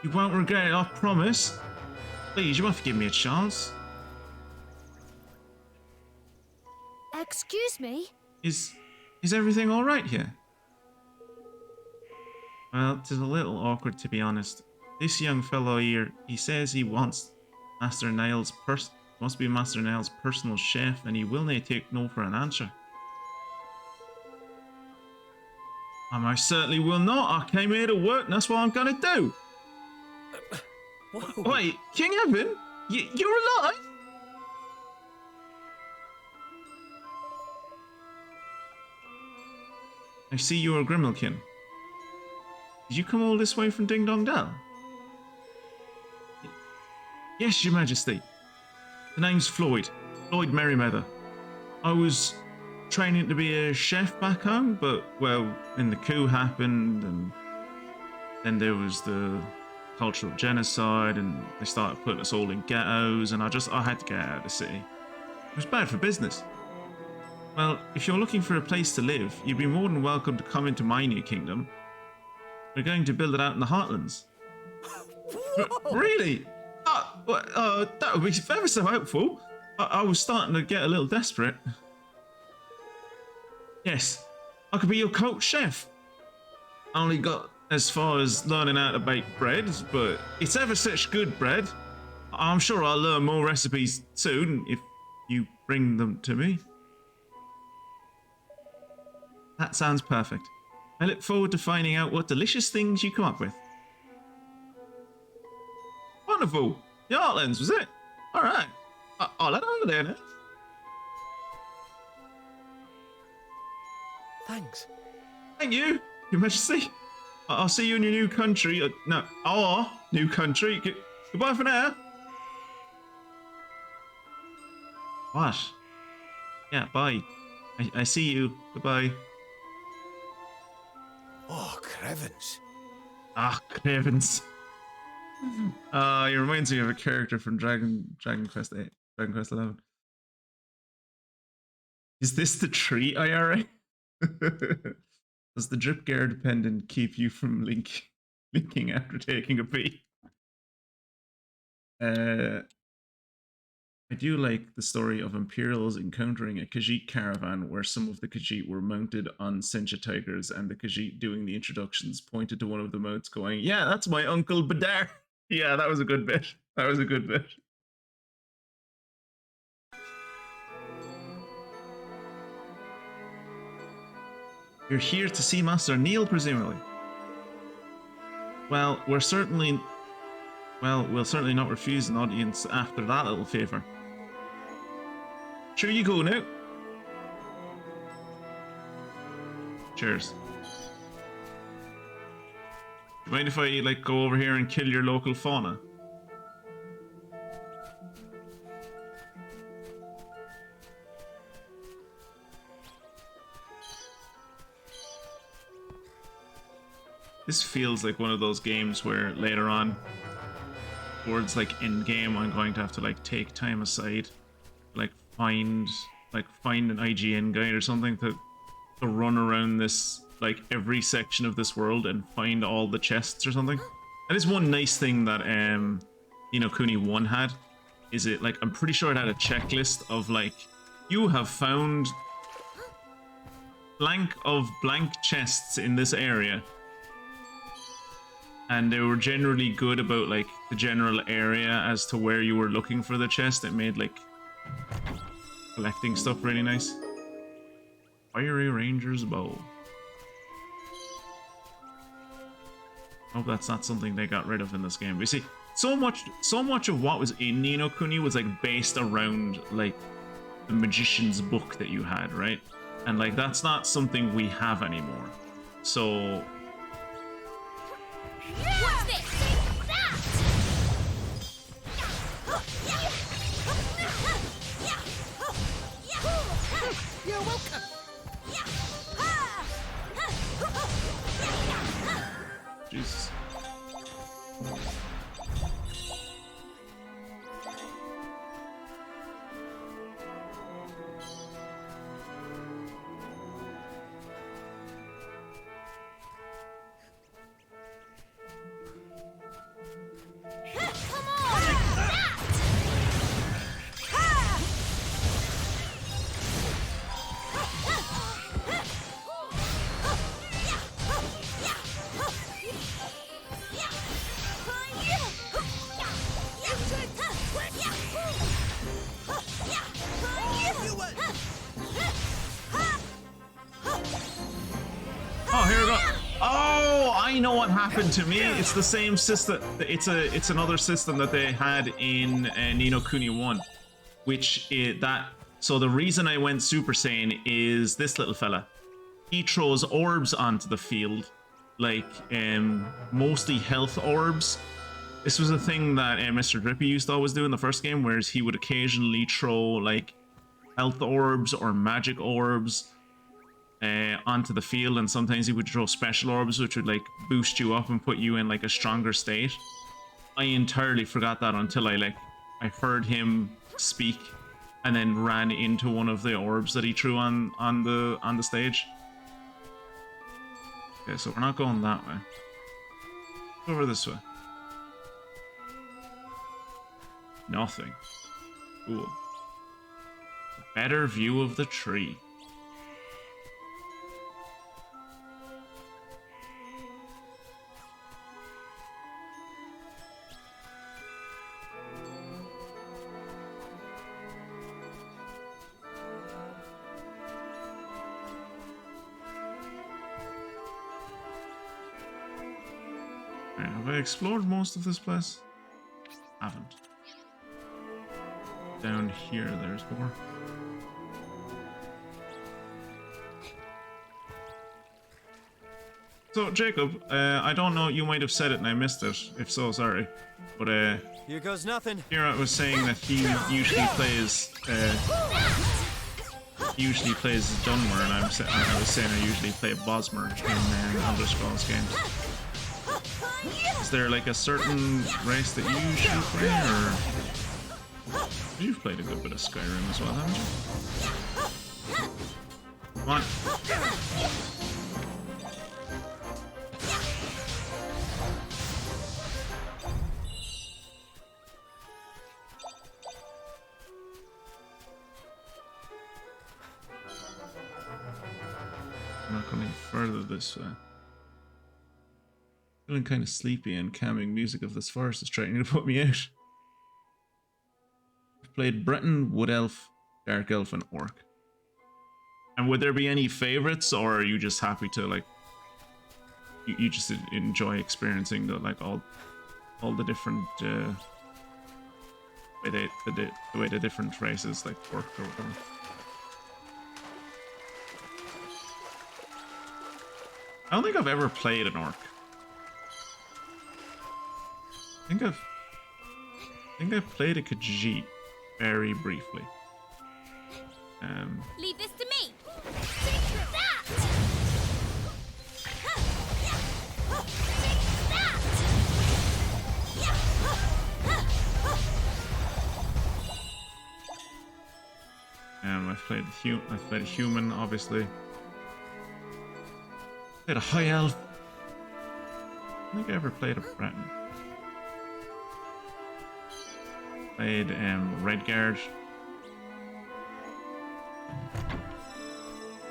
[SPEAKER 1] You won't regret it, I promise. Please, you have to give me a chance.
[SPEAKER 4] Excuse me?
[SPEAKER 1] Is everything alright here? Well, it is a little awkward to be honest. This young fellow here, he says he wants Master Niall's must be Master Niall's personal chef, and he will not take no for an answer. And I certainly will not. I came here to work, and that's what I'm gonna do.
[SPEAKER 5] Whoa.
[SPEAKER 1] Wait, King Evan, you're alive? I see you are Grimmelkin. Did you come all this way from Ding Dong Dell? Yes, Your Majesty. The name's Floyd. Floyd Merryweather. I was training to be a chef back home, but, well, then the coup happened, and then there was the cultural genocide, and they started putting us all in ghettos, and I had to get out of the city. It was bad for business. Well, if you're looking for a place to live, you'd be more than welcome to come into my new kingdom. We're going to build it out in the Heartlands. Really? That would be ever so helpful. I was starting to get a little desperate. Yes, I could be your coach chef. I only got as far as learning how to bake bread, but it's ever such good bread. I'm sure I'll learn more recipes soon if you bring them to me. That sounds perfect. I look forward to finding out what delicious things you come up with. Wonderful. The Heartlands, was it? All right. I'll head over there now.
[SPEAKER 5] Thanks.
[SPEAKER 1] Thank you, Your Majesty. I'll see you in your new country. No, our new country. Goodbye for now. What? Yeah, bye. I see you. Goodbye.
[SPEAKER 5] Oh, Crevens.
[SPEAKER 1] Ah, Cravens. He reminds me of a character from Dragon Quest 8, Dragon Quest 11. Is this the tree IRA? Does the drip guard pendant keep you from linking after taking a pee? I do like the story of Imperials encountering a Khajiit caravan where some of the Khajiit were mounted on Sencha tigers, and the Khajiit doing the introductions pointed to one of the mounts going, "Yeah, that's my Uncle Badar." Yeah, that was a good bit. That was a good bit. You're here to see Master Neil, presumably. Well, we'll certainly not refuse an audience after that little favour. Sure you go now. Cheers. Do you mind if I go over here and kill your local fauna? This feels like one of those games where later on, towards end game, I'm going to have to take time aside, find an IGN guide or something to run around this every section of this world and find all the chests or something. That is one nice thing that Kuni 1 had. Is it I'm pretty sure it had a checklist of you have found blank chests in this area. And they were generally good about the general area as to where you were looking for the chest. It made collecting stuff really nice. Fiery Ranger's bow. Hope that's not something they got rid of in this game. But you see, so much of what was in Ni no Kuni was based around the magician's book that you had, right? And that's not something we have anymore. So
[SPEAKER 4] What's this? That!
[SPEAKER 5] You're welcome.
[SPEAKER 1] Jesus. Oh, here we go. Oh, I know what happened to me. It's the same system. It's another system that they had in Ni no Kuni 1, so the reason I went Super Saiyan is this little fella. He throws orbs onto the field, mostly health orbs, This was a thing that Mr. Drippy used to always do in the first game, whereas he would occasionally throw like health orbs or magic orbs onto the field, and sometimes he would throw special orbs which would like boost you up and put you in like a stronger state. I entirely forgot that until I heard him speak and then ran into one of the orbs that he threw on the stage. Okay, so we're not going that way. Over this way. Nothing. Cool. A better view of the tree. Have I explored most of this place? Haven't. Down here, there's more. So, Jacob, I don't know, you might have said it and I missed it. If so, sorry. But,
[SPEAKER 5] Here goes nothing.
[SPEAKER 1] Kira was saying that he usually plays Dunmer, and I was saying I usually play Bosmer in Elder Scrolls games. Is there like a certain race that you usually play, or you've played a good bit of Skyrim as well, haven't you? Come on. I'm not going any further this way. Feeling kind of sleepy, and calming music of this forest is trying to put me out. I've played Breton, Wood Elf, Dark Elf, and Orc. And would there be any favorites, or are you just happy to like? You just enjoy experiencing the like all the different way the different races like work or whatever. I don't think I've ever played an Orc. I think I've played a Khajiit very briefly.
[SPEAKER 4] Leave this to me. Take that.
[SPEAKER 1] I've played a human, obviously. Played a high elf. I don't think I ever played a Breton. Played Redguard.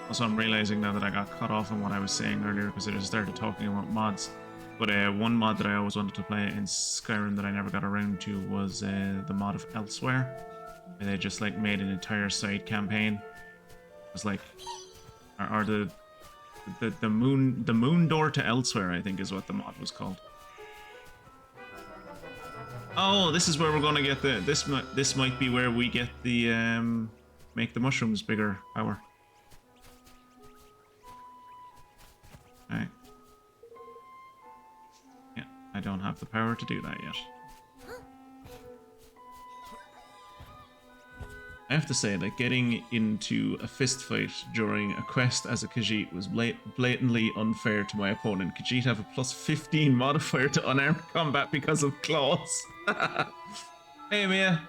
[SPEAKER 1] Also, I'm realizing now that I got cut off on what I was saying earlier because I just started talking about mods. But one mod that I always wanted to play in Skyrim that I never got around to was the mod of Elsewhere. Where they just like made an entire side campaign. It was like, or the moon door to Elsewhere, I think is what the mod was called. Oh, this is where we're gonna get the this might be where we get the make the mushrooms bigger power. Alright. Yeah, I don't have the power to do that yet. I have to say that getting into a fist fight during a quest as a Khajiit was blatantly unfair to my opponent. Khajiit have a plus 15 modifier to unarmed combat because of claws. Hey Mia.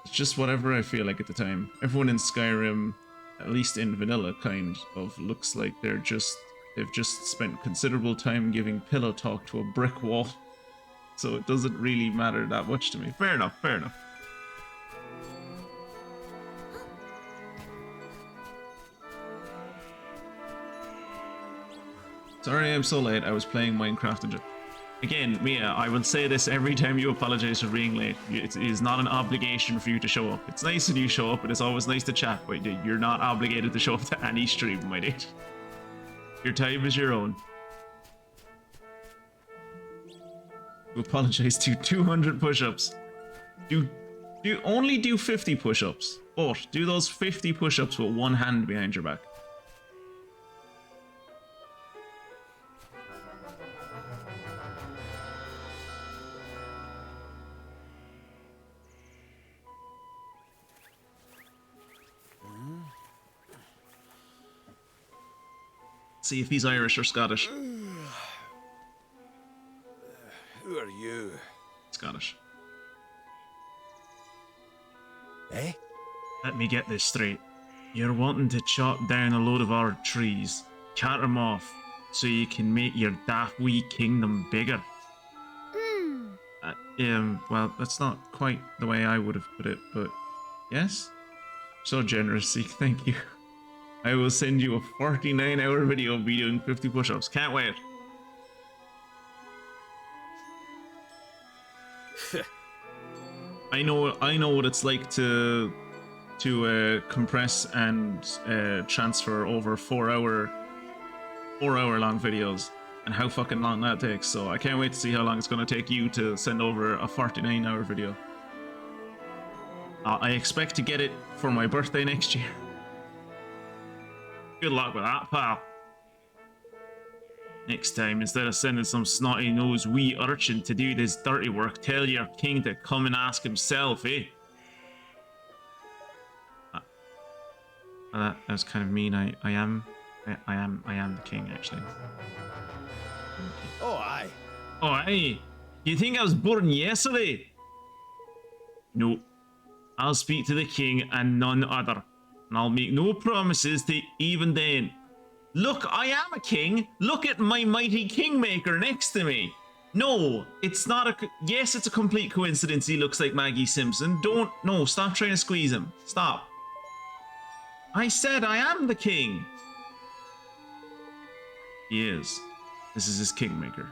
[SPEAKER 1] It's just whatever I feel like at the time. Everyone in Skyrim, at least in vanilla, kind of looks like they've just spent considerable time giving pillow talk to a brick wall. So it doesn't really matter that much to me. Fair enough, fair enough. Sorry I'm so late, I was playing Minecraft and again, Mia, I will say this every time you apologize for being late. It is not an obligation for you to show up. It's nice when you show up, and it's always nice to chat, but you're not obligated to show up to any stream, my dude. Your time is your own. You apologize to 200 push-ups. Only do 50 push-ups, but do those 50 push-ups with one hand behind your back. see if he's Irish or Scottish.
[SPEAKER 5] Who are you?
[SPEAKER 1] Scottish.
[SPEAKER 5] Eh?
[SPEAKER 1] Let me get this straight. You're wanting to chop down a load of our trees, cut them off, so you can make your daft wee kingdom bigger. Well, that's not quite the way I would have put it, but yes? So generous, Zeke, thank you. I will send you a 49-hour video of me doing 50 push-ups. Can't wait. I know what it's like to compress and transfer over 4 hour long videos, and how fucking long that takes. So I can't wait to see how long it's going to take you to send over a 49-hour video. I expect to get it for my birthday next year. Good luck with that, pal. Next time, instead of sending some snotty-nosed wee urchin to do this dirty work, tell your king to come and ask himself, eh? That was kind of mean. I am the king, actually.
[SPEAKER 5] Oh, aye.
[SPEAKER 1] Oh, hey! You think I was born yesterday? No. I'll speak to the king and none other. And I'll make no promises to even then. Look, I am a king. Look at my mighty kingmaker next to me. No, it's not a... Yes, it's a complete coincidence he looks like Maggie Simpson. No, stop trying to squeeze him. Stop. I said I am the king. He is. This is his kingmaker.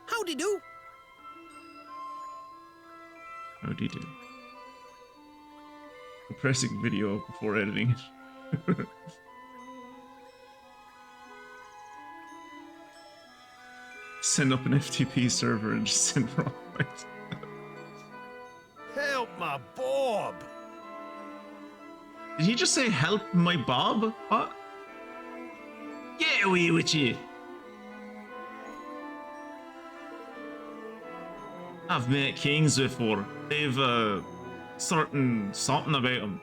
[SPEAKER 5] Howdy do.
[SPEAKER 1] Howdy do. Compressing video before editing it. Send up an FTP server and just send raw files.
[SPEAKER 5] Help my Bob.
[SPEAKER 1] Did he just say help my Bob? What? Get away with you. I've met kings before. They've certain something about them.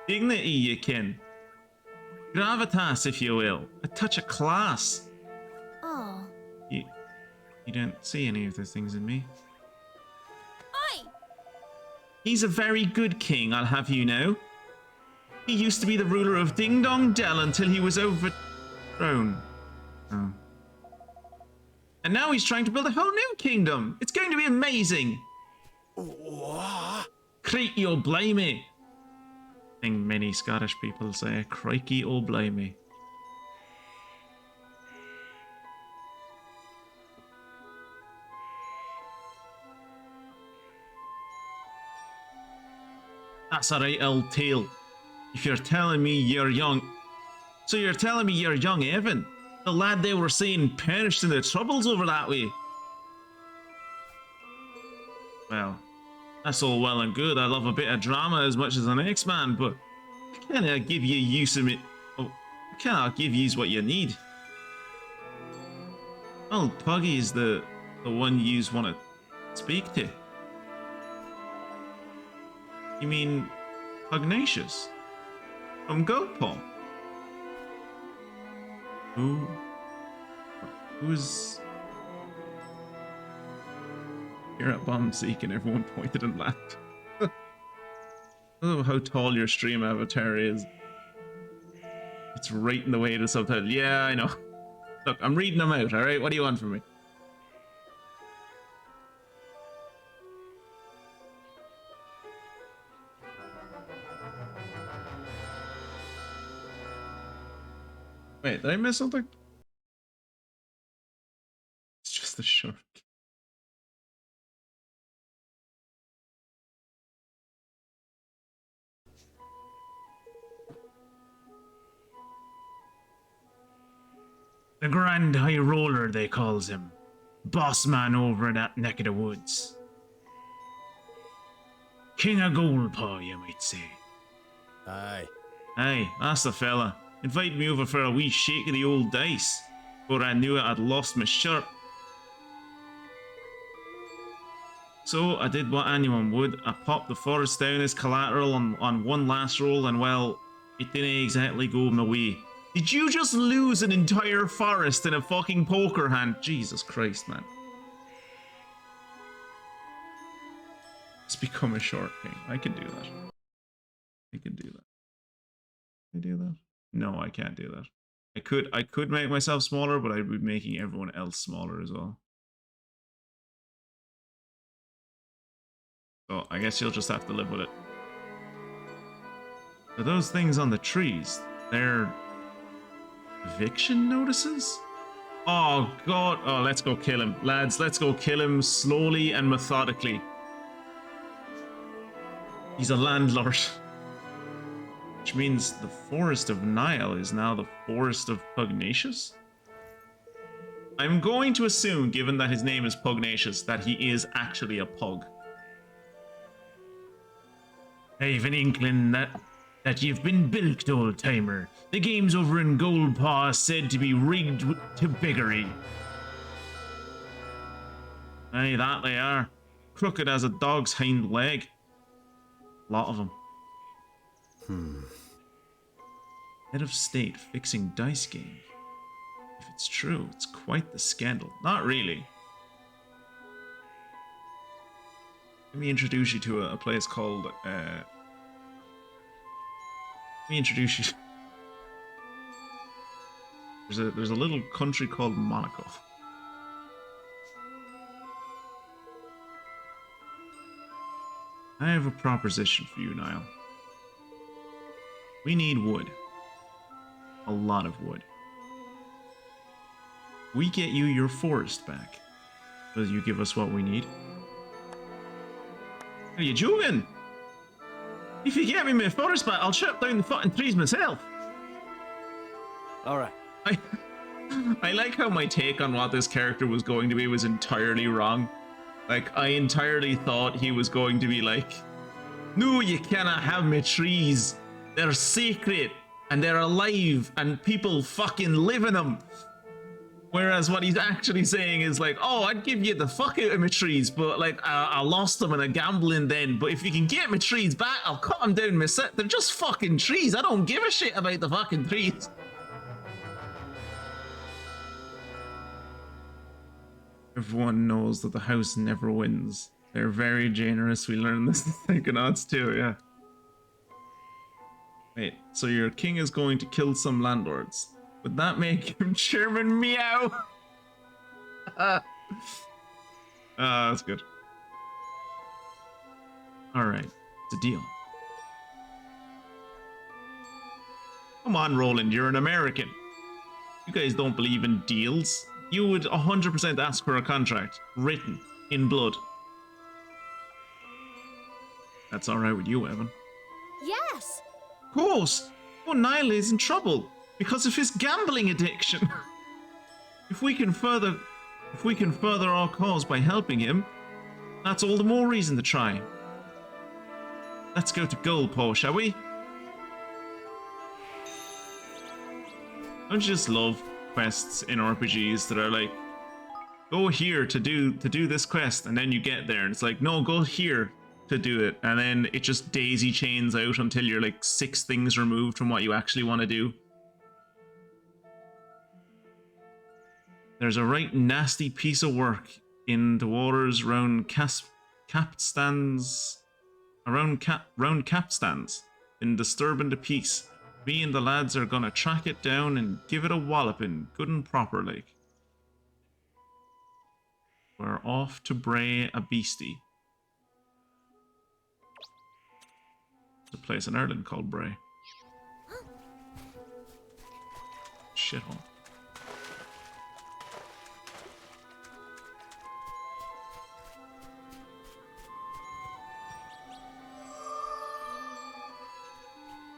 [SPEAKER 1] Dignity, you ken. Gravitas, if you will. A touch of class.
[SPEAKER 3] Oh.
[SPEAKER 1] You don't see any of those things in me.
[SPEAKER 4] Oi!
[SPEAKER 1] He's a very good king, I'll have you know. He used to be the ruler of Ding Dong Dell until he was overthrown. Oh. And now he's trying to build a whole new kingdom. It's going to be amazing.
[SPEAKER 5] What?
[SPEAKER 1] Crikey oh blimey. Thing many Scottish people say. Crikey oh blimey. That's a right old tale. If you're telling me you're young... So you're telling me you're young Evan? The lad they were seeing perished in the troubles over that way? Well, that's all well and good. I love a bit of drama as much as the next man, but I cannot give you use of it. Oh, I cannot give you what you need. Oh, Puggy is the one you want to speak to. You mean Pugnacious? From Goat Paw? Who's... You're at Bombseek and everyone pointed and laughed. Oh, how tall your stream avatar is. It's right in the way of the subtitle. Yeah, I know. Look, I'm reading them out, alright? What do you want from me? Wait, did I miss something? It's just a shark. The Grand High Roller, they calls him. Boss man over that neck of the woods. King of Goldpaw, you might say.
[SPEAKER 5] Aye.
[SPEAKER 1] Aye, that's the fella. Invited me over for a wee shake of the old dice. Before I knew it, I'd lost my shirt. So I did what anyone would. I popped the forest down as collateral on one last roll, and well, it didn't exactly go my way. Did you just lose an entire forest in a fucking poker hand? Jesus Christ, man. Just become a short king. I can do that. I can do that. Can I do that? No, I can't do that. I could make myself smaller, but I'd be making everyone else smaller as well. So I guess you'll just have to live with it. Are those things on the trees? They're eviction notices? Oh god. Oh, let's go kill him. Lads, let's go kill him slowly and methodically. He's a landlord. Which means the Forest of Nile is now the Forest of Pugnacious? I'm going to assume, given that his name is Pugnacious, that he is actually a pug. I've an inkling that you've been bilked, old-timer. The game's over in Goldpaw said to be rigged to biggery. Aye, that they are. Crooked as a dog's hind leg. Lot of them. Head of state fixing dice game. If it's true, it's quite the scandal. Not really. Let me introduce you to a place called, let me introduce you. There's a little country called Monaco. I have a proposition for you, Niall. We need wood. A lot of wood. We get you your forest back. Will you give us what we need? Are you joking? If you get me my forest back, I'll chop down the fucking trees myself.
[SPEAKER 5] Alright.
[SPEAKER 1] I like how my take on what this character was going to be was entirely wrong. Like, I entirely thought he was going to be like, no, you cannot have my trees. They're sacred, and they're alive, and people fucking live in them. Whereas what he's actually saying is like, oh, I'd give you the fuck out of my trees, but like, I lost them in a gambling then. But if you can get my trees back, I'll cut them down myself. They're just fucking trees. I don't give a shit about the fucking trees. Everyone knows that the house never wins. They're very generous. We learned this in Psychonauts too, yeah. Wait, so your king is going to kill some landlords. Would that make him Chairman Meow? That's good. Alright, it's a deal. Come on, Roland, you're an American. You guys don't believe in deals. You would 100% ask for a contract, written, in blood. That's alright with you, Evan.
[SPEAKER 3] Yes.
[SPEAKER 1] Of course! Oh, Niall is in trouble because of his gambling addiction. If we can further our cause by helping him, that's all the more reason to try. Let's go to Goldpaw, shall we? Don't you just love quests in RPGs that are like, go here to do this quest, and then you get there and it's like, no, go here to do it, and then it just daisy chains out until you're like 6 things removed from what you actually want to do. There's a right nasty piece of work in the waters round capstans in disturbing the peace. Me and the lads are gonna track it down and give it a walloping, good and proper like. We're off to bray a beastie. There's a place in Ireland called Bray. Shithole.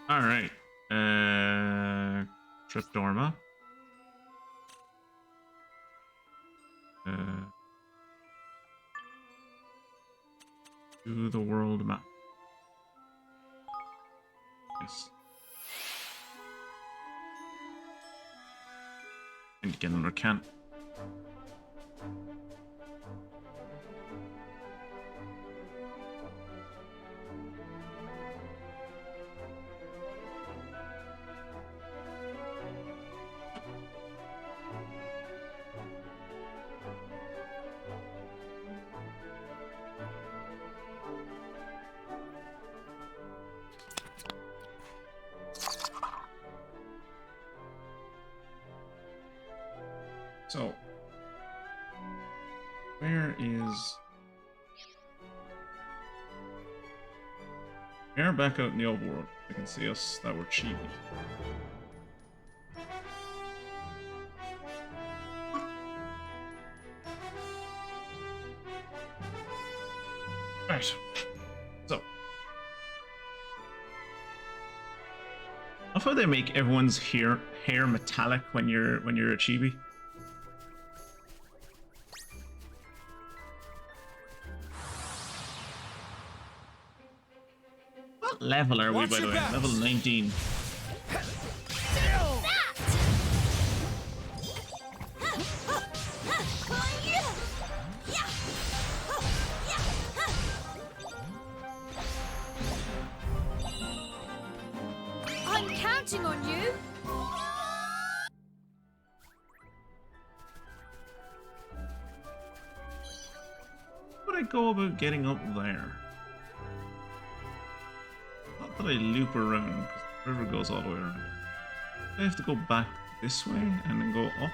[SPEAKER 1] Alright. Trip Dorma. To the world map. Nice. And get another can. Where is... We are back out in the overworld. I can see us that were cheap. Right. So. I love how they make everyone's hair metallic when you're a chibi. What level are we, by the way? Level 19.
[SPEAKER 3] I'm counting on you.
[SPEAKER 1] How would I go about getting up there? Not that I loop around, because the river goes all the way around. I have to go back this way and then go up.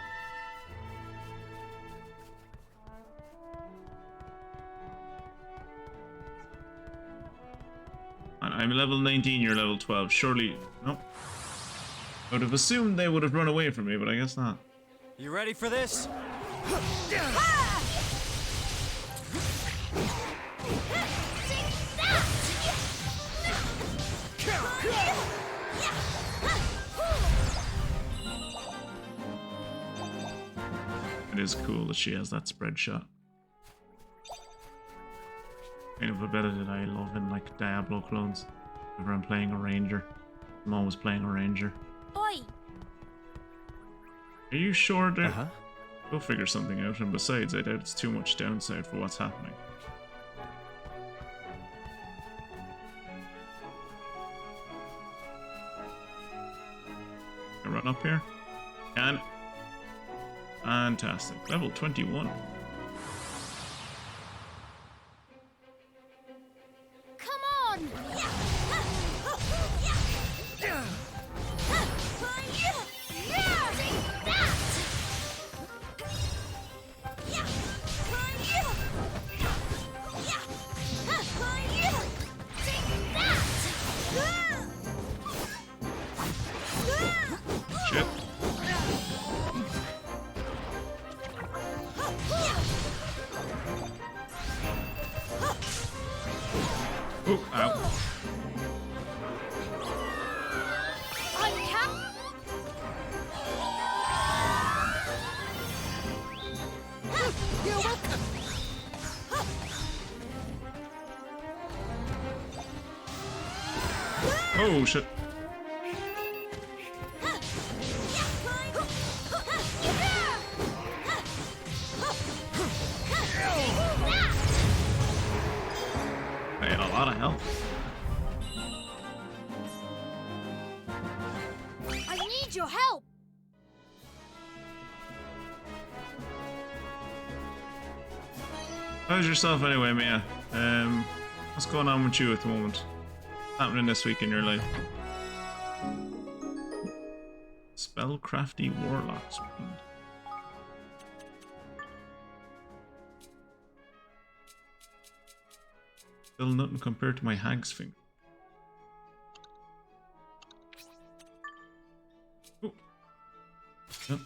[SPEAKER 1] And I'm level 19, you're level 12. Surely, nope. I would have assumed they would have run away from me, but I guess not.
[SPEAKER 5] You ready for this?
[SPEAKER 1] It is cool that she has that spread shot. Kind of a better that I love in like Diablo clones. Whenever I'm playing a ranger, I'm always playing a ranger.
[SPEAKER 4] Oi!
[SPEAKER 1] Are you sure that we'll figure something out? And besides, I doubt it's too much downside for what's happening. Can I run up here? Can. Fantastic. Level 21.
[SPEAKER 3] Come on.
[SPEAKER 1] Shit. Oh, ow.
[SPEAKER 3] You're welcome.
[SPEAKER 1] Oh, shit. I had a lot of health.
[SPEAKER 3] I need your help.
[SPEAKER 1] How's yourself anyway, Mia? What's going on with you at the moment? What's happening this week in your life? Spellcrafty warlocks. Still nothing compared to my hag's finger. Oh. Yep.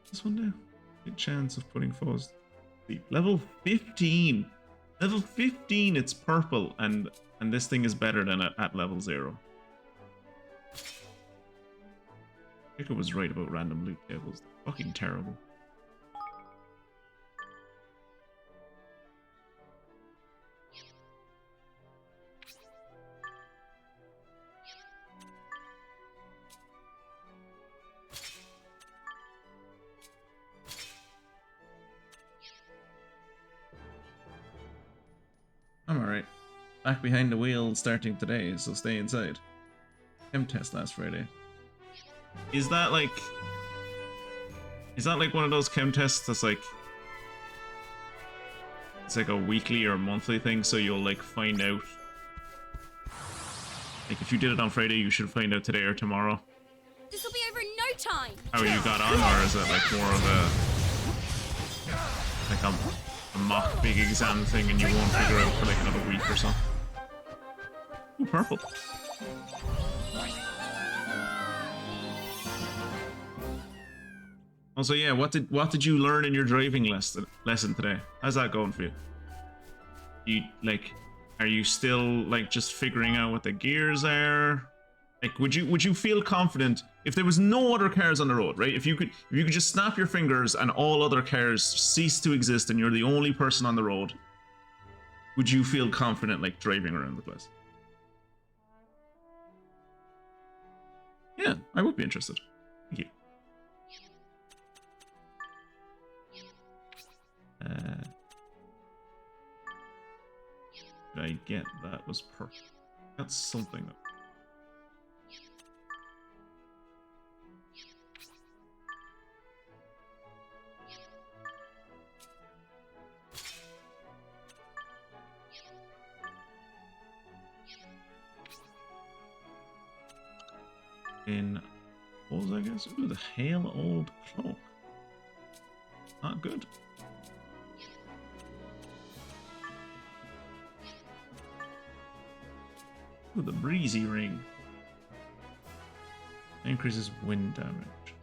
[SPEAKER 1] This one now. Good chance of putting foes to sleep. Level 15. Level 15, it's purple, and this thing is better than at level 0. I think I was right about random loot tables. Fucking terrible. I'm alright. Back behind the wheel starting today, so stay inside. Chem test last Friday. Is that like one of those chem tests that's like It's like a weekly or monthly thing, so you'll like find out. Like if you did it on Friday, you should find out today or tomorrow
[SPEAKER 4] This will be over in no time.
[SPEAKER 1] how you got on, or is it like more of a mock big exam thing and you won't figure out for like another week or so? Ooh, purple. Also, yeah, what did you learn in your driving lesson today? How's that going for you? Are you still like just figuring out what the gears are? Like, would you feel confident if there was no other cars on the road, right? If you could just snap your fingers and all other cars cease to exist and you're the only person on the road, would you feel confident like driving around the place? Yeah, I would be interested. Thank you. Did I get that? Was perfect. That's something. In O's, I guess. Ooh, the Hail Old Cloak. Not good. Ooh, the Breezy Ring. Increases wind damage.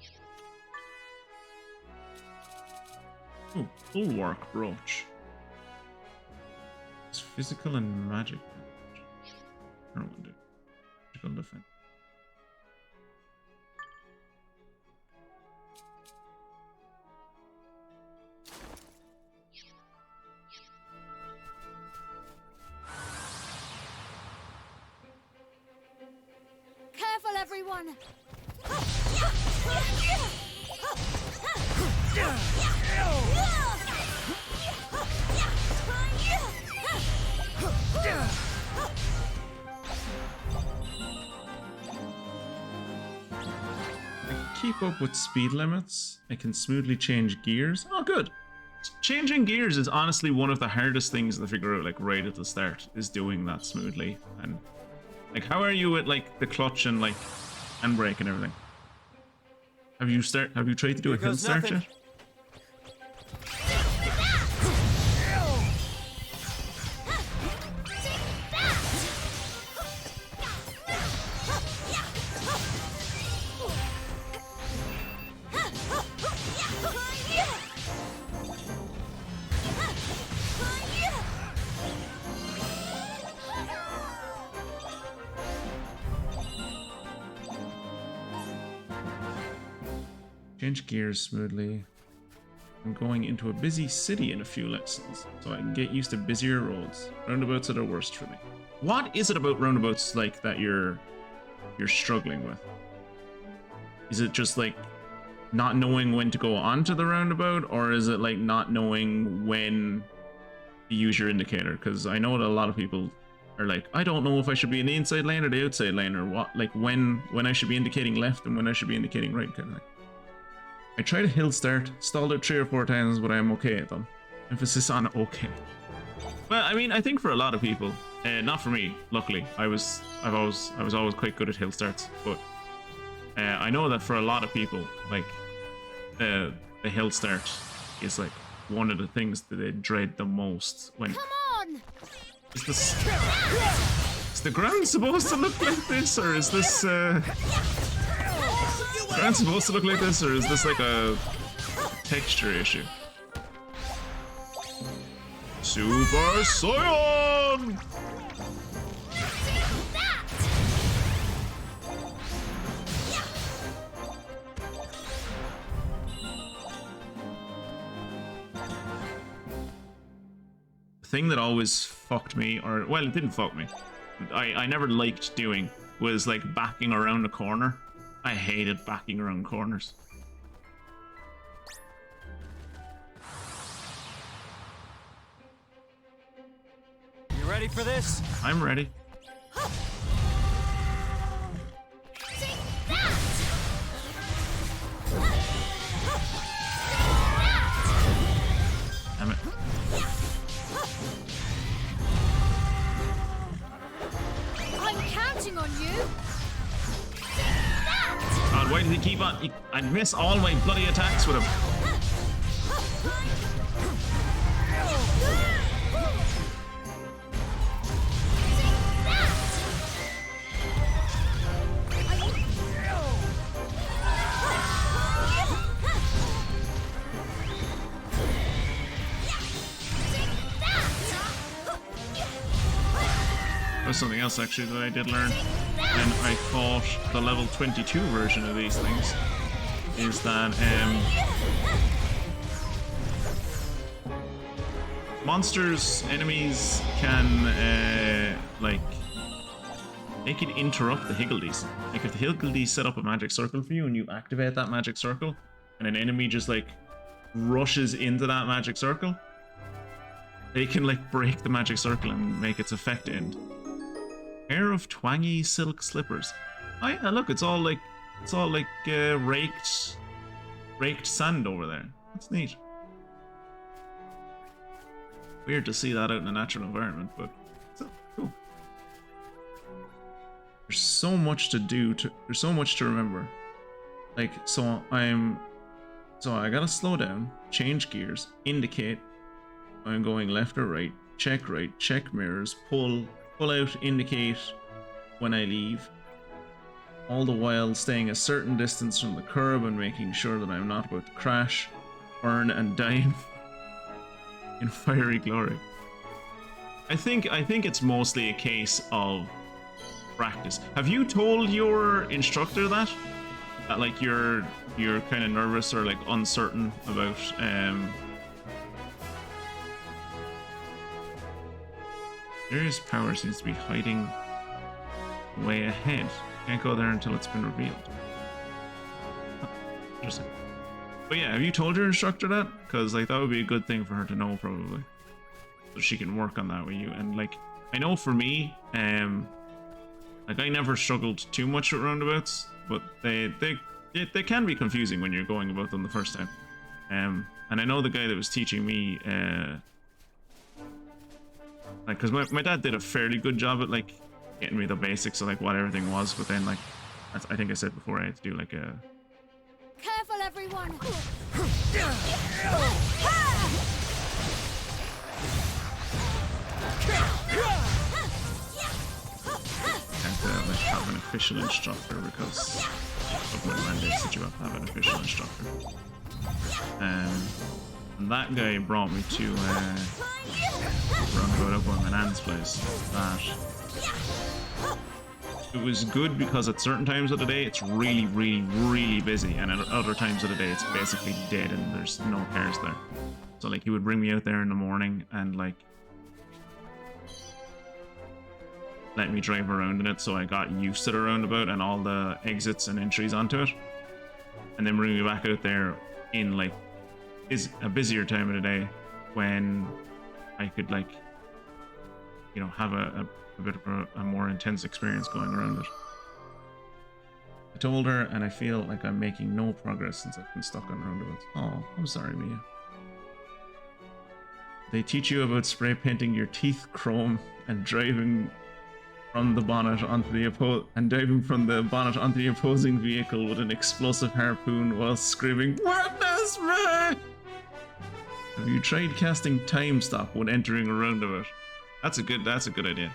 [SPEAKER 1] Ooh, Bulwark Brooch. It's physical and magic damage. I don't want to do physical defense.
[SPEAKER 3] Careful, everyone!
[SPEAKER 1] Keep up with speed limits. I can smoothly change gears. Oh, good. Changing gears is honestly one of the hardest things to figure out, like right at the start, is doing that smoothly. And like, how are you at like the clutch and like handbrake and everything? Have you tried to do a hill
[SPEAKER 5] goes
[SPEAKER 1] start
[SPEAKER 5] nothing.
[SPEAKER 1] yet? Change gears smoothly. I'm going into a busy city in a few lessons, so I can get used to busier roads. Roundabouts are the worst for me. What is it about roundabouts like that you're struggling with? Is it just like not knowing when to go onto the roundabout, or is it like not knowing when to use your indicator? Because I know that a lot of people are like, I don't know if I should be in the inside lane or the outside lane, or what, like when I should be indicating left and when I should be indicating right, kind of thing. I tried a hill start, stalled it 3 or 4 times, but I'm okay at them. Emphasis on okay. Well, I mean, I think for a lot of people, not for me, luckily. I was always quite good at hill starts, but I know that for a lot of people, like the hill start is like one of the things that they dread the most. When
[SPEAKER 3] Come on!
[SPEAKER 1] is the ground supposed to look like this, or is this ground supposed to look like this, or is this like a texture issue? Super Saiyan! The thing that always fucked me, or well, it didn't fuck me, I never liked doing, was like backing around a corner. I hated backing around corners.
[SPEAKER 5] You ready for this?
[SPEAKER 1] I'm ready. Damn it. Why did he keep on? I miss all my bloody attacks with him. There's something else actually that I did learn when I fought the level 22 version of these things, is that monsters, enemies can like, they can interrupt the higgledies. Like if the higgledies set up a magic circle for you and you activate that magic circle and an enemy just like rushes into that magic circle, they can like break the magic circle and make its effect end. Pair of twangy silk slippers. Oh yeah, look, it's all like raked sand over there. That's neat. Weird to see that out in a natural environment, but it's cool. There's so much to do. There's so much to remember. Like, so I gotta slow down, change gears, indicate I'm going left or right, check mirrors, pull out, indicate when I leave, all the while staying a certain distance from the curb and making sure that I'm not about to crash, burn, and die in fiery glory. I think it's mostly a case of practice. Have you told your instructor that like you're kind of nervous or like uncertain about Serious power seems to be hiding way ahead. Can't go there until it's been revealed. Huh, interesting. But yeah, have you told your instructor that? Because like that would be a good thing for her to know probably, so she can work on that with you. And like I know for me, like I never struggled too much with roundabouts, but they can be confusing when you're going about them the first time. And I know the guy that was teaching me, like, because my dad did a fairly good job at like getting me the basics of like what everything was, but then like I think I said before I had to do like a
[SPEAKER 3] Careful, everyone!
[SPEAKER 1] like have an official instructor because of my mandates that you have to have an official instructor. And that guy brought me to roundabout up on my nan's place. That it was good because at certain times of the day it's really, really, really busy, and at other times of the day it's basically dead and there's no cars there. So like he would bring me out there in the morning and like let me drive around in it, so I got used to the roundabout and all the exits and entries onto it, and then bring me back out there in like is a busier time of the day when I could like, you know, have a bit of a more intense experience going around it. I told her, and I feel like I'm making no progress since I've been stuck on roundabouts. Oh, I'm sorry, Mia. They teach you about spray painting your teeth chrome and driving from the bonnet onto the opposing vehicle with an explosive harpoon while screaming, "Witness me!" Have you tried casting time stop when entering a roundabout? That's a good idea.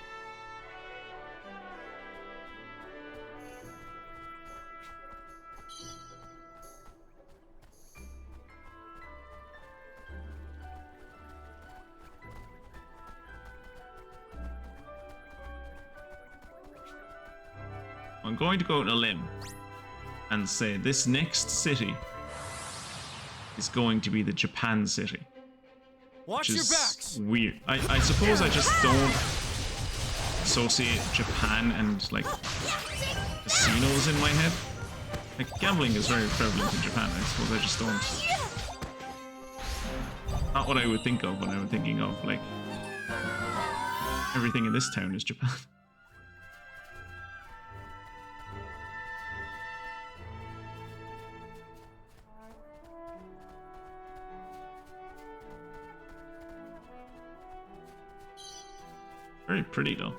[SPEAKER 1] I'm going to go out on a limb and say this next city is going to be the Japan city.
[SPEAKER 5] Watch
[SPEAKER 1] Which
[SPEAKER 5] your
[SPEAKER 1] is
[SPEAKER 5] backs.
[SPEAKER 1] weird. I suppose I just don't associate Japan and like casinos in my head. Like gambling is very prevalent in Japan. I suppose I just don't. Not what I would think of when I'm thinking of like everything in this town is Japan. Very pretty though.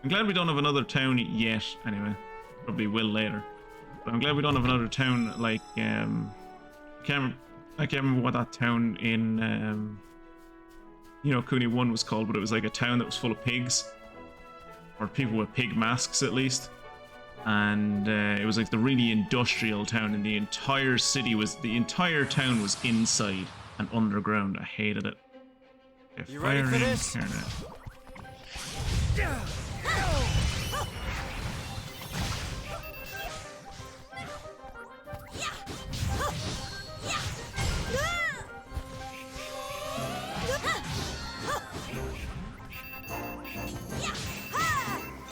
[SPEAKER 1] I'm glad we don't have another town yet, anyway. Probably will later. But I'm glad we don't have another town like I can't remember what that town in Kuni 1 was called, but it was like a town that was full of pigs. Or people with pig masks at least. And it was like the really industrial town, and the entire town was inside and underground. I hated it. Okay,
[SPEAKER 5] You ready for this?
[SPEAKER 1] Internet.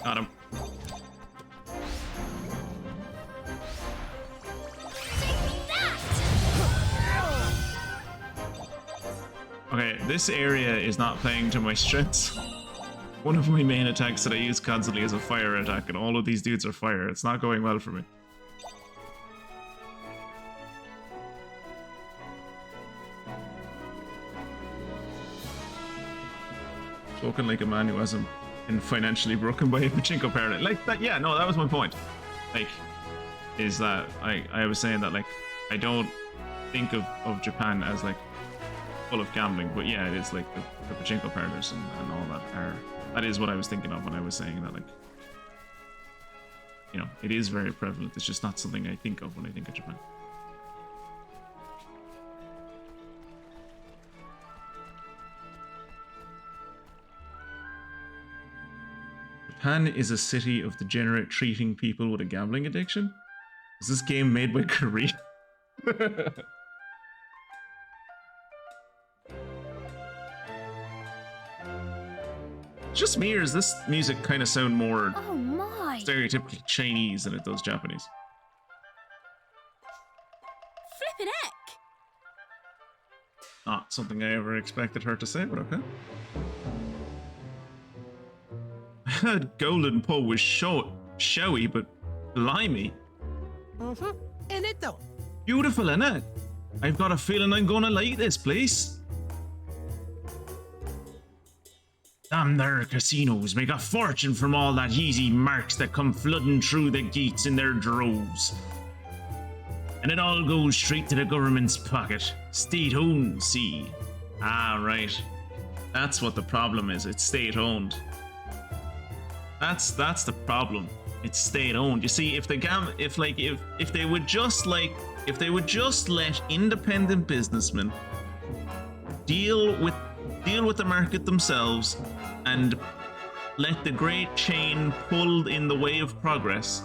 [SPEAKER 1] Got him. Okay, this area is not playing to my strengths. One of my main attacks that I use constantly is a fire attack, and all of these dudes are fire. It's not going well for me. Spoken like a man who hasn't been financially broken by a pachinko parent. Like that, yeah, no, that was my point. Like, is that I was saying that, like, I don't think of Japan as like full of gambling, but yeah, it is like the pachinko parlors and all that are. That is what I was thinking of when I was saying that, like, it is very prevalent. It's just not something I think of when I think of Japan. Japan is a city of degenerate treating people with a gambling addiction? Is this game made by Korea? Just me, or does this music kind of sound more
[SPEAKER 3] Oh my!
[SPEAKER 1] stereotypically Chinese than it does Japanese?
[SPEAKER 4] Flippin' heck!
[SPEAKER 1] Not something I ever expected her to say, but okay. I heard Golden Poe was showy, but blimey.
[SPEAKER 6] In it though.
[SPEAKER 1] Beautiful, innit? I've got a feeling I'm gonna like this place. Damn, their casinos make a fortune from all that easy marks that come flooding through the gates in their droves. And it all goes straight to the government's pocket. State-owned, see? Ah, right. That's what the problem is. It's state-owned. That's the problem. It's state-owned. You see, if they would just let independent businessmen deal with the market themselves and let the great chain pull in the way of progress,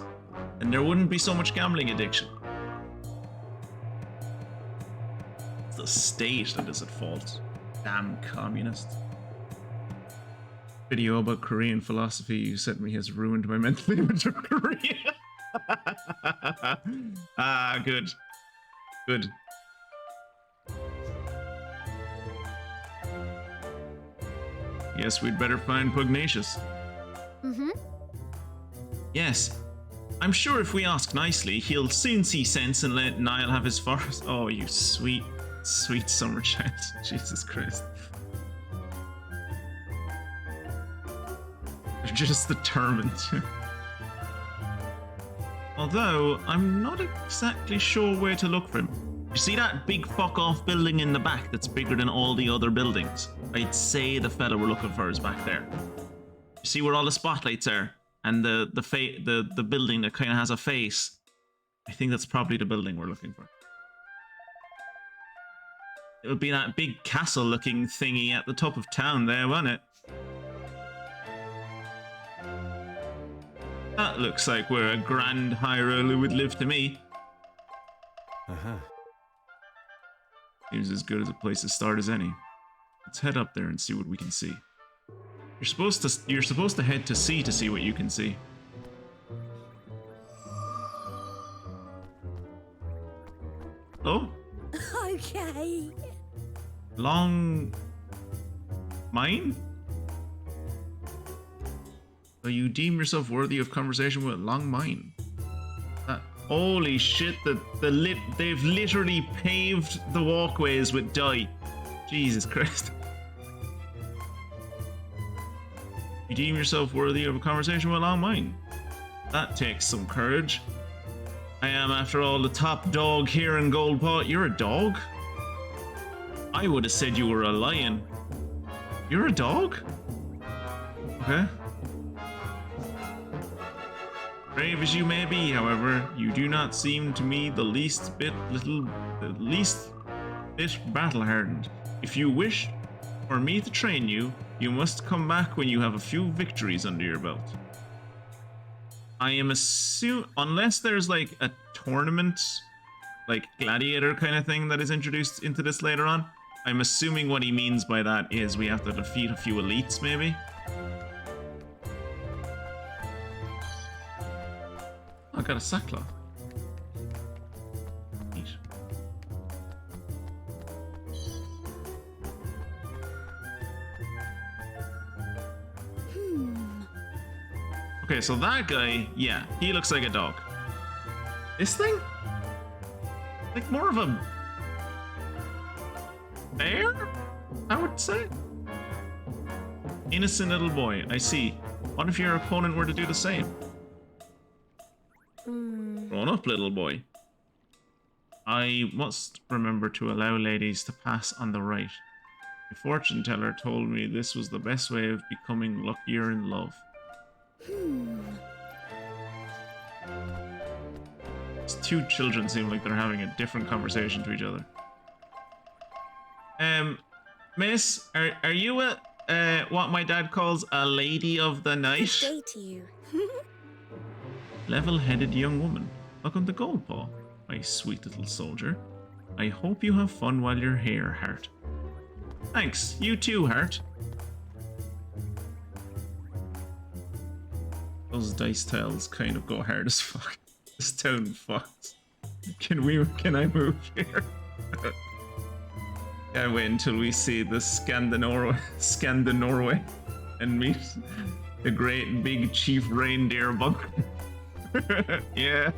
[SPEAKER 1] then there wouldn't be so much gambling addiction. It's the state that is at fault. Damn communists. Video about Korean philosophy you sent me has ruined my mental image of Korea. Ah, good. Good. Yes, we'd better find Pugnacious.
[SPEAKER 3] Mm-hmm.
[SPEAKER 1] Yes. I'm sure if we ask nicely, he'll soon see sense and let Niall have his forest. Oh, you sweet, sweet summer child. Jesus Christ. They're just determined. Although, I'm not exactly sure where to look for him. You see that big fuck-off building in the back that's bigger than all the other buildings? I'd say the fella we're looking for is back there. You see where all the spotlights are? And the building that kind of has a face? I think that's probably the building we're looking for. It would be that big castle-looking thingy at the top of town there, won't it? That looks like where a grand high roller would live to me.
[SPEAKER 5] Uh-huh.
[SPEAKER 1] Seems as good as a place to start as any. Let's head up there and see what we can see. You're supposed to head to see what you can see. Oh?
[SPEAKER 3] Okay.
[SPEAKER 1] Long mine? So you deem yourself worthy of conversation with Long Mine? Holy shit! They've literally paved the walkways with dye. Jesus Christ! You deem yourself worthy of a conversation with Long Mine? That takes some courage. I am, after all, the top dog here in Goldpaw. You're a dog? I would have said you were a lion. You're a dog? Okay. Brave as you may be, however, you do not seem to me the least bit battle-hardened. If you wish for me to train you, you must come back when you have a few victories under your belt. I am unless there's like a tournament, like gladiator kind of thing that is introduced into this later on, I'm assuming what he means by that is we have to defeat a few elites, maybe? Oh, I got a sackcloth. Neat. Okay, so that guy, yeah, he looks like a dog. This thing? Like more of a bear, I would say. Innocent little boy, I see. What if your opponent were to do the same? Grown up little boy. I must remember to allow ladies to pass on the right. The fortune teller told me this was the best way of becoming luckier in love. These two children seem like they're having a different conversation to each other. Miss, are you what my dad calls a lady of the night?
[SPEAKER 3] Good day to you.
[SPEAKER 1] Level-headed young woman. Welcome to Goldpaw, my sweet little soldier. I hope you have fun while you're here, Heart. Thanks, you too, Heart. Those dice tiles kind of go hard as fuck. This town fucks. Can I move here? I wait until we see the Scandinor and meet the great big chief reindeer bug. Yeah.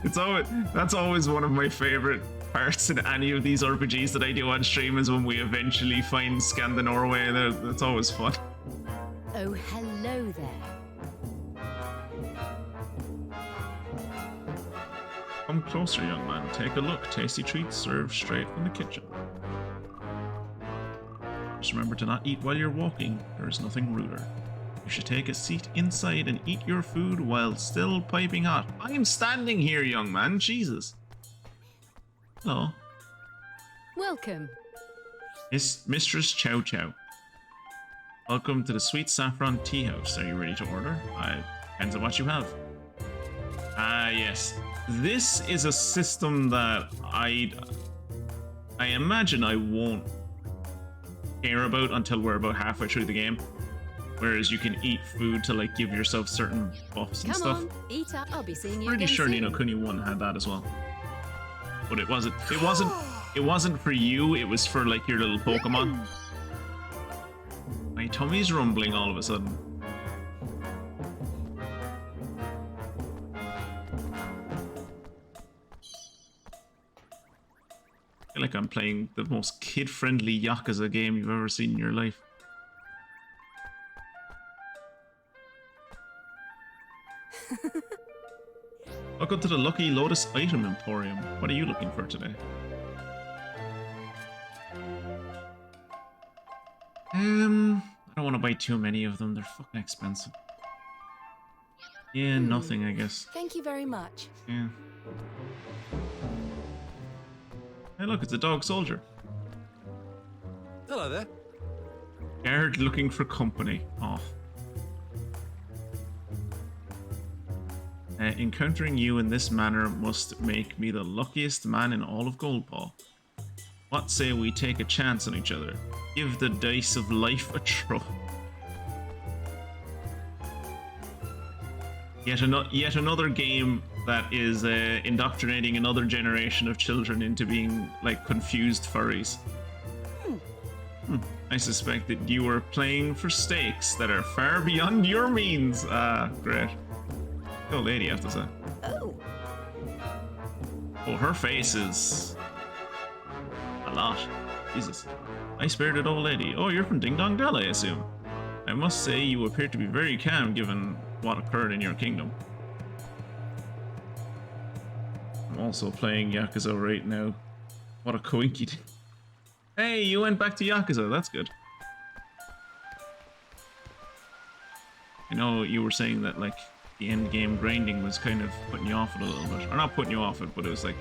[SPEAKER 1] That's always one of my favorite parts in any of these RPGs that I do on stream is when we eventually find Scandinor. That's always fun.
[SPEAKER 3] Oh, hello there.
[SPEAKER 1] Come closer, young man. Take a look. Tasty treats served straight from the kitchen. Just remember to not eat while you're walking. There is nothing ruder. You should take a seat inside and eat your food while still piping hot. I am standing here, young man. Jesus. Hello.
[SPEAKER 3] Welcome.
[SPEAKER 1] Mistress Chow Chow. Welcome to the Sweet Saffron Tea House. Are you ready to order? Depends on what you have. Yes. This is a system that I imagine I won't care about until we're about halfway through the game. Whereas you can eat food to like give yourself certain buffs and stuff.
[SPEAKER 3] Come on, eat up. I'll be seeing you
[SPEAKER 1] Pretty
[SPEAKER 3] again
[SPEAKER 1] sure
[SPEAKER 3] soon.
[SPEAKER 1] Nino Kuni 1 had that as well. But it wasn't for you, it was for like your little Pokemon. My tummy's rumbling all of a sudden. I feel like I'm playing the most kid-friendly Yakuza game you've ever seen in your life. Welcome to the Lucky Lotus Item Emporium. What are you looking for today? I don't want to buy too many of them. They're fucking expensive. Yeah, nothing, I guess.
[SPEAKER 3] Thank you very much.
[SPEAKER 1] Yeah. Hey, look, it's a dog soldier.
[SPEAKER 6] Hello there.
[SPEAKER 1] Guard looking for company. Oh. Encountering you in this manner must make me the luckiest man in all of Goldpaw. What say we take a chance on each other? Give the dice of life a throw. Yet another game that is indoctrinating another generation of children into being like confused furries. I suspect that you are playing for stakes that are far beyond your means. Great. Good old lady, I have to say.
[SPEAKER 3] Oh.
[SPEAKER 1] Oh, her face is a lot. Jesus. High-spirited old lady. Oh, you're from Ding Dong Dell, I assume. I must say you appear to be very calm given what occurred in your kingdom. I'm also playing Yakuza right now. What a coinky. Hey, you went back to Yakuza. That's good. I know you were saying that, like, the end game grinding was kind of putting you off it a little bit. Or not putting you off it, but it was like...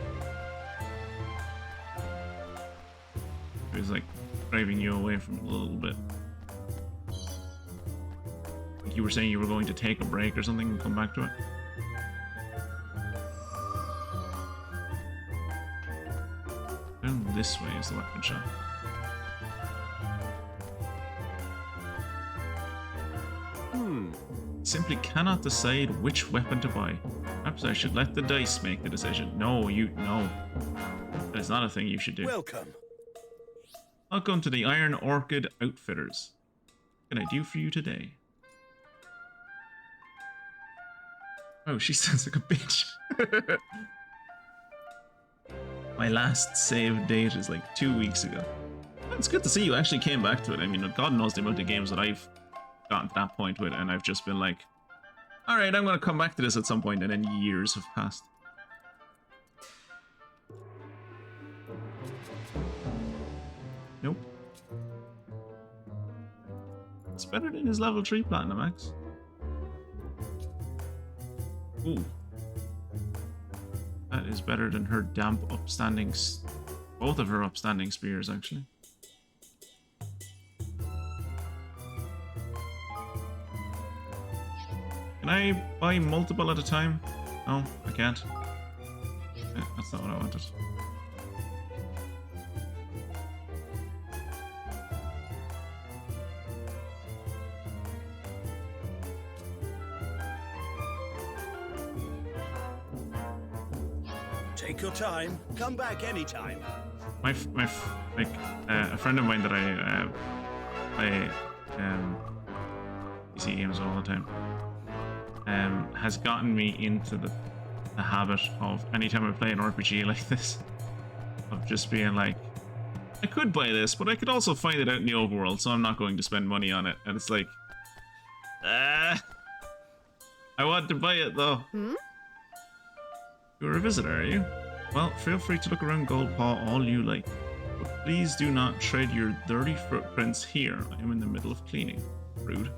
[SPEAKER 1] It was like driving you away from it a little bit. Like you were saying you were going to take a break or something and come back to it. Down this way is the weapon shop. Simply cannot decide which weapon to buy. Perhaps I should let the dice make the decision. No. That is not a thing you should do.
[SPEAKER 5] Welcome.
[SPEAKER 1] Welcome to the Iron Orchid Outfitters. What can I do for you today? Oh, she sounds like a bitch. My last save date is like 2 weeks ago. It's good to see you actually came back to it. I mean, God knows the amount of games that I've gotten to that point with, and I've just been like, alright, I'm going to come back to this at some point, and then years have passed. Nope. It's better than his level 3 Platinum Axe. Ooh. That is better than her damp upstanding... both of her upstanding spears, actually. Can I buy multiple at a time? No, I can't. Yeah, that's not what I wanted.
[SPEAKER 5] Take your time. Come back anytime.
[SPEAKER 1] A friend of mine that I play PC games all the time, has gotten me into the habit of, anytime I play an RPG like this, of just being like, I could buy this, but I could also find it out in the overworld, so I'm not going to spend money on it. And it's like, I want to buy it though. You're a visitor, are you? Well, feel free to look around Goldpaw all you like, but please do not tread your dirty footprints here. I am in the middle of cleaning. Rude.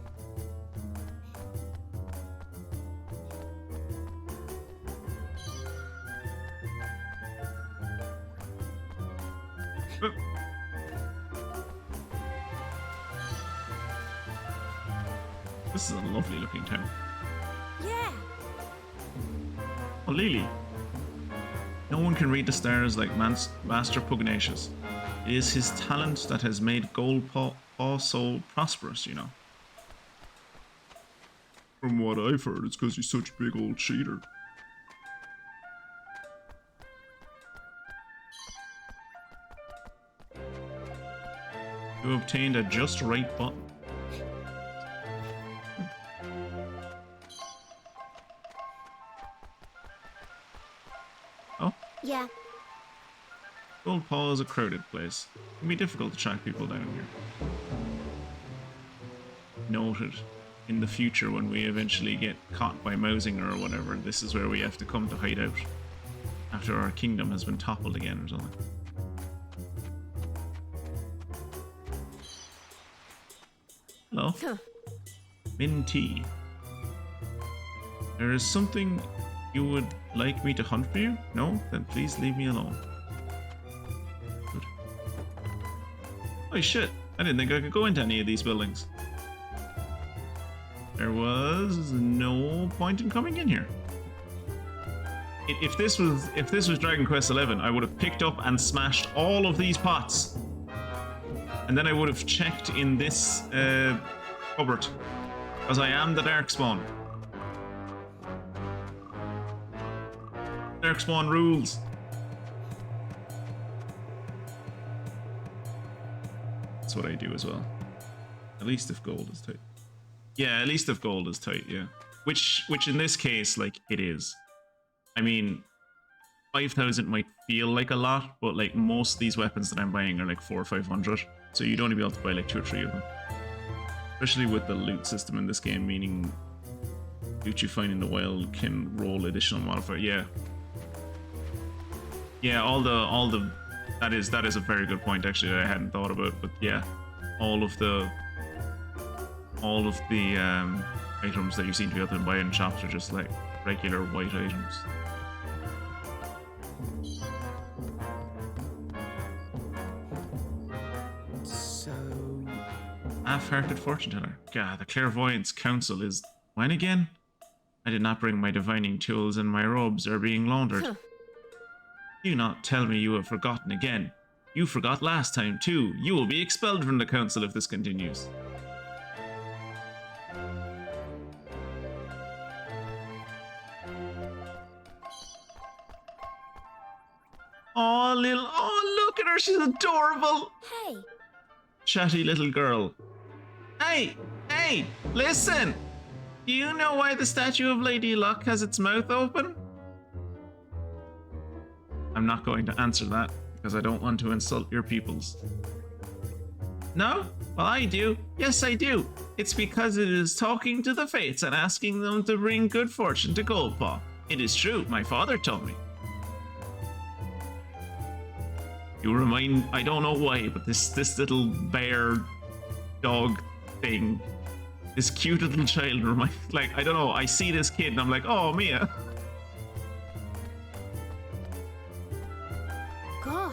[SPEAKER 1] This is a lovely looking town.
[SPEAKER 4] Yeah.
[SPEAKER 1] Oh, Lily. No one can read the stars like Master Pugnacious. It is his talent that has made Goldpaw so prosperous, you know. From what I've heard, it's because he's such a big old cheater. You obtained a just right button. Oh?
[SPEAKER 4] Yeah.
[SPEAKER 1] Goldpaw is a crowded place. It can be difficult to track people down here. Noted. In the future, when we eventually get caught by Mousinger or whatever, this is where we have to come to hide out. After our kingdom has been toppled again or something. Hello. Minty. There is something you would like me to hunt for you? No? Then please leave me alone. Good. Oh shit, I didn't think I could go into any of these buildings. There was no point in coming in here. If this was Dragon Quest XI, I would have picked up and smashed all of these pots. And then I would have checked in this cupboard. Because I am the Darkspawn. Darkspawn rules. That's what I do as well. At least if gold is tight. Yeah, at least if gold is tight, yeah. Which in this case, like, it is. I mean, 5,000 might feel like a lot, but like most of these weapons that I'm buying are like 400 or 500. So you'd only be able to buy like 2 or 3 of them. Especially with the loot system in this game, meaning loot you find in the wild can roll additional modifier. Yeah. Yeah, all the that is a very good point actually that I hadn't thought about. But yeah, all of the items that you seem to be able to buy in shops are just like regular white items.
[SPEAKER 6] So,
[SPEAKER 1] Half-hearted fortune teller. God, the clairvoyance council is when again? I did not bring my divining tools, and my robes are being laundered. Do not tell me you have forgotten again. You forgot last time too. You will be expelled from the council if this continues. Oh, look at her. She's adorable.
[SPEAKER 4] Hey,
[SPEAKER 1] Chatty little girl. Hey, listen. Do you know why the statue of Lady Luck has its mouth open? I'm not going to answer that because I don't want to insult your peoples. No? Well, I do. Yes, I do. It's because it is talking to the fates and asking them to bring good fortune to Goldpaw. It is true. My father told me. You remind, I don't know why, but this little bear dog thing, this cute little child remind, like, I don't know, I see this kid and I'm like, oh, Mia.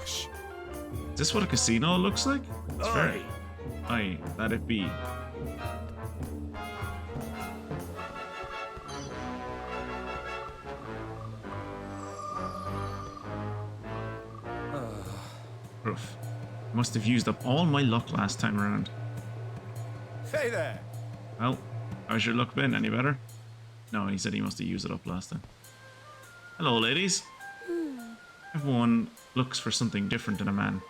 [SPEAKER 4] gosh.
[SPEAKER 1] Is this what a casino looks like? It's very. Aye, that it be. Oof. Must have used up all my luck last time around.
[SPEAKER 5] Hey there.
[SPEAKER 1] Well, how's your luck been? Any better? No, he said he must have used it up last time. Hello, ladies. Everyone looks for something different in a man.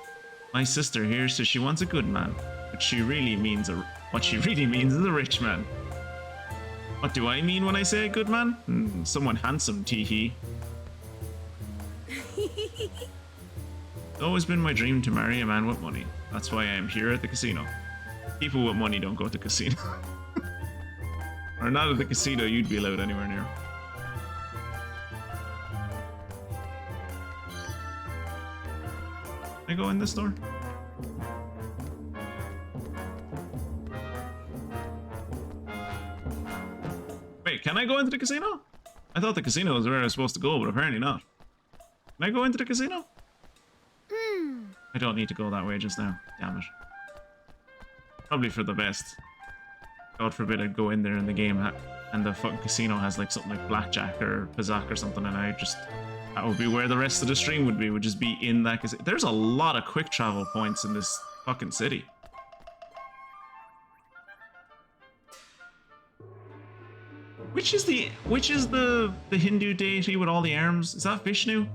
[SPEAKER 1] My sister here says she wants a good man, but what she really means is a rich man. What do I mean when I say a good man? Someone handsome, tee-hee. It's always been my dream to marry a man with money. That's why I am here at the casino. People with money don't go to casino. Or not at the casino you'd be allowed anywhere near. Can I go in this door? Wait, can I go into the casino? I thought the casino was where I was supposed to go, but apparently not. Can I go into the casino? I don't need to go that way just now. Damn it. Probably for the best. God forbid I'd go in there in the game and the fucking casino has like something like blackjack or pizzac or something, and that would be where the rest of the stream would just be in that casino. There's a lot of quick travel points in this fucking city. Which is the Hindu deity with all the arms? Is that Vishnu?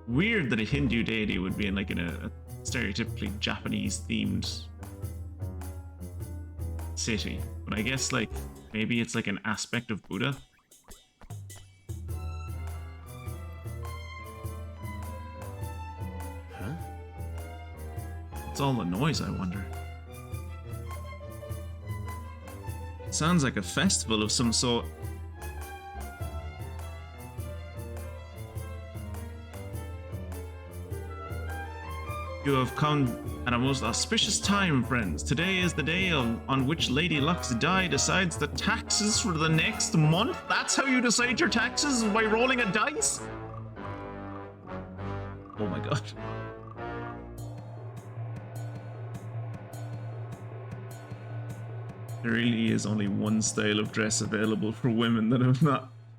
[SPEAKER 1] Weird that a Hindu deity would be in like a stereotypically Japanese themed city, but I guess like maybe it's like an aspect of Buddha.
[SPEAKER 6] huh?
[SPEAKER 1] What's all the noise, I wonder? Sounds like a festival of some sort. You have come at a most auspicious time, friends. Today is the day on which Lady Luck's die decides the taxes for the next month. That's how you decide your taxes? By rolling a dice? Oh my god. There really is only one style of dress available for women that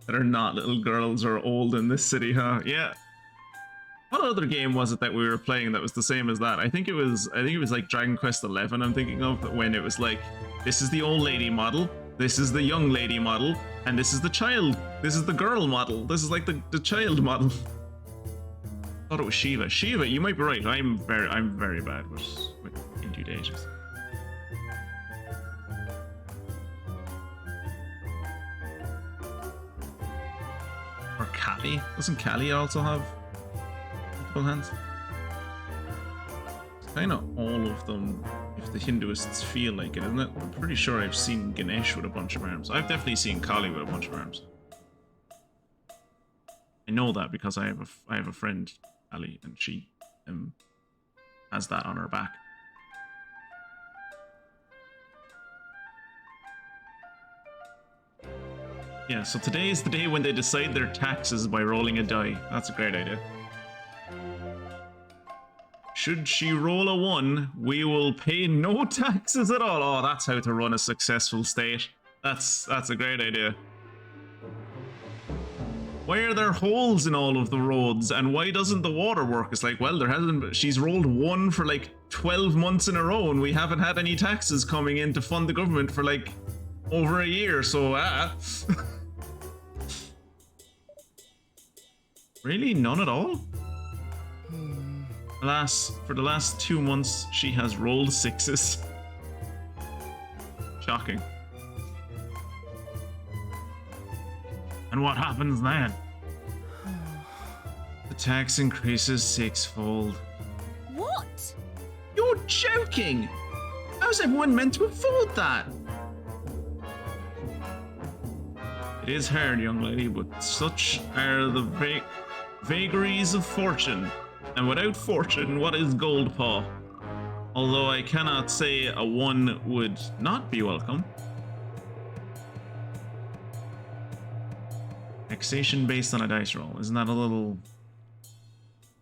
[SPEAKER 1] are not little girls or old in this city, huh? Yeah. What other game was it that we were playing that was the same as that? I think it was like Dragon Quest XI I'm thinking of, when it was like, this is the old lady model, this is the young lady model, and this is the child, this is the girl model, this is like the child model. I thought it was Shiva. Shiva, you might be right. I'm very bad with Hindu deities. Or Kali? Doesn't Kali also have hands? Kind of all of them, if the Hinduists feel like it, isn't it? I'm pretty sure I've seen Ganesh with a bunch of arms. I've definitely seen Kali with a bunch of arms. I know that because I have a friend, Ali, and she has that on her back. Yeah, so today is the day when they decide their taxes by rolling a die. That's a great idea. Should she roll a 1, we will pay no taxes at all. Oh, that's how to run a successful state. That's a great idea. Why are there holes in all of the roads, and why doesn't the water work? It's like, well, there hasn't. She's rolled 1 for like 12 months in a row, and we haven't had any taxes coming in to fund the government for like over a year. So, really, none at all. Alas, for the last 2 months, she has rolled 6s. Shocking. And what happens then? The tax increases 6-fold.
[SPEAKER 4] What?
[SPEAKER 1] You're joking! How's everyone meant to afford that? It is hard, young lady, but such are the vagaries of fortune. And without fortune, what is gold paw? Although I cannot say a 1 would not be welcome. Taxation based on a dice roll. Isn't that a little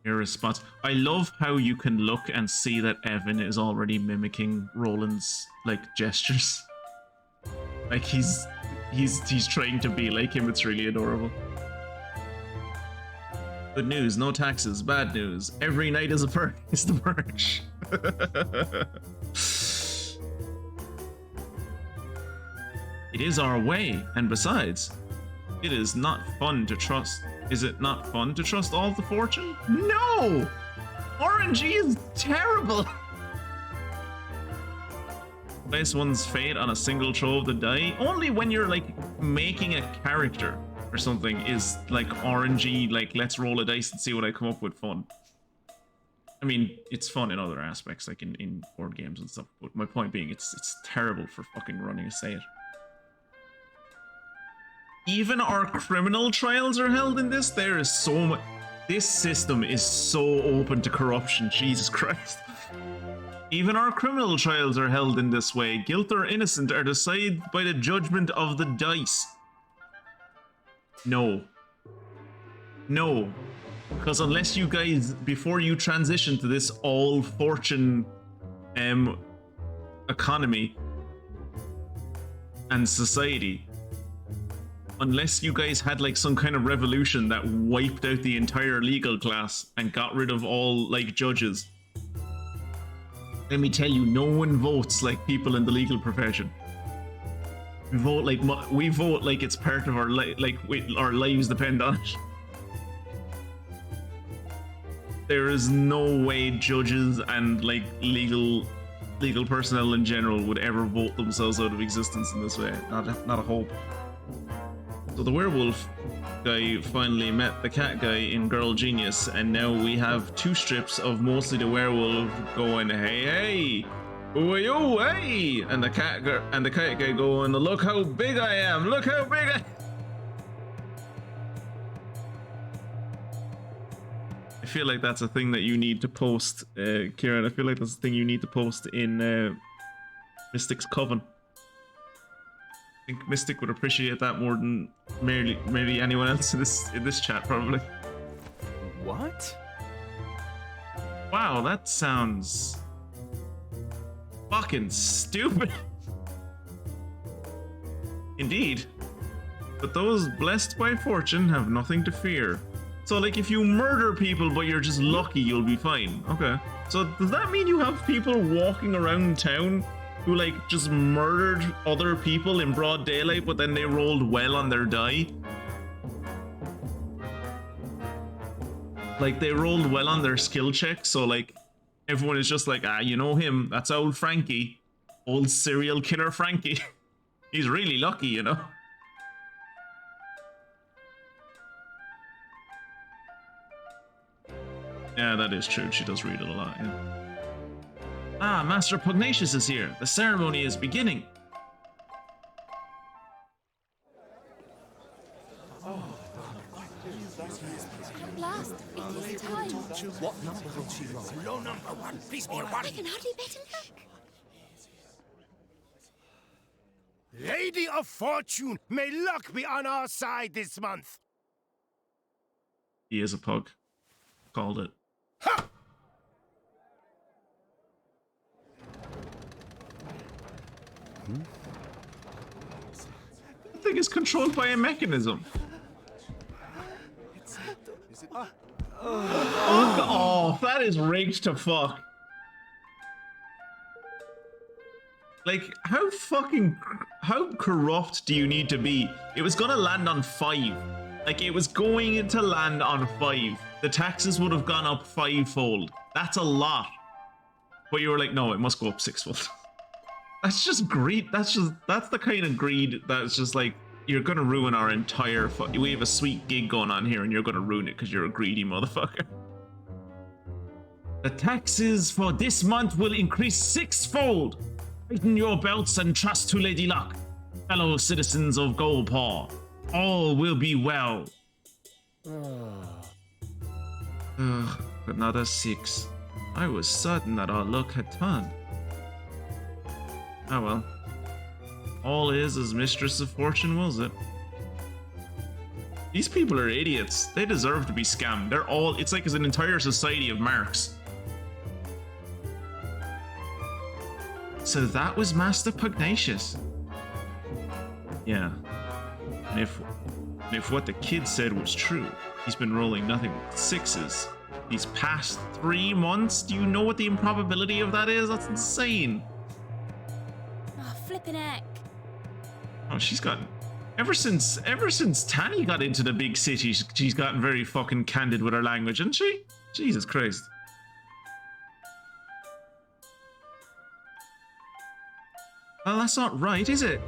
[SPEAKER 1] irresponsible? I love how you can look and see that Evan is already mimicking Roland's like gestures. Like he's trying to be like him. It's really adorable. Good news, no taxes. Bad news, every night is a perk. It's the purge. It is our way, and besides, it is not fun to trust. Is it not fun to trust all the fortune? No! RNG is terrible! Place one's fate on a single throw of the die. Only when you're like making a character or something is like RNG, like let's roll a dice and see what I come up with fun. I mean, it's fun in other aspects, like in board games and stuff, but my point being, it's terrible for fucking running a state. Even our criminal trials are held in this. There is so much. This system is so open to corruption. Jesus Christ. Even our criminal trials are held in this way. Guilt or innocent are decided by the judgment of the dice. No. No. Because unless you guys, before you transition to this all fortune economy and society, unless you guys had like some kind of revolution that wiped out the entire legal class and got rid of all like judges, let me tell you, no one votes like people in the legal profession. We vote like it's part of our our lives depend on it. There is no way judges and like legal personnel in general would ever vote themselves out of existence in this way. Not a hope. So the werewolf guy finally met the cat guy in Girl Genius, and now we have 2 strips of mostly the werewolf going, hey, hey, ooh, yo, hey, and the cat guy going, look how big I am, look how big I feel like that's a thing that you need to post, Kieran. I feel like that's a thing you need to post in Mystic's Coven. I think Mystic would appreciate that more than maybe anyone else in this chat, probably.
[SPEAKER 5] What?
[SPEAKER 1] Wow, that sounds fucking stupid. Indeed. But those blessed by fortune have nothing to fear. So, like, if you murder people but you're just lucky, you'll be fine. Okay. So, does that mean you have people walking around town who, like, just murdered other people in broad daylight, but then they rolled well on their die? Like, they rolled well on their skill check, so, like, everyone is just like, you know him, that's old Frankie. Old serial killer Frankie. He's really lucky, you know? Yeah, that is true. She does read it a lot, yeah. Ah, Master Pugnacious is here. The ceremony is beginning.
[SPEAKER 4] At last, it is time.
[SPEAKER 6] What number will she roll? Low number one. Please be a one.
[SPEAKER 4] I can hardly bet him luck.
[SPEAKER 6] Lady of Fortune, may luck be on our side this month.
[SPEAKER 1] He is a pug. Called it.
[SPEAKER 6] Ha!
[SPEAKER 1] The thing is controlled by a mechanism. Oh, that is rigged to fuck. Like, how corrupt do you need to be? It was gonna land on 5. Like, it was going to land on 5. The taxes would have gone up 5-fold. That's a lot. But you were like, no, it must go up 6-fold. That's just greed. That's the kind of greed that's just like, you're gonna ruin our entire we have a sweet gig going on here and you're gonna ruin it because you're a greedy motherfucker. The taxes for this month will increase 6-fold. Tighten your belts and trust to Lady Luck. Fellow citizens of Goldpaw, all will be well. Another 6. I was certain that our luck had turned. Oh well. All is as Mistress of Fortune wills it. These people are idiots. They deserve to be scammed. They're all, it's like it's an entire society of marks. So that was Master Pugnacious. Yeah. And if what the kid said was true, he's been rolling nothing but 6s these past 3 months. Do you know what the improbability of that is? That's insane.
[SPEAKER 4] Oh, flippin' heck.
[SPEAKER 1] Oh, she's gotten ever since Tanny got into the big city, she's gotten very fucking candid with her language, hasn't she? Jesus Christ. Well, that's not right, is it?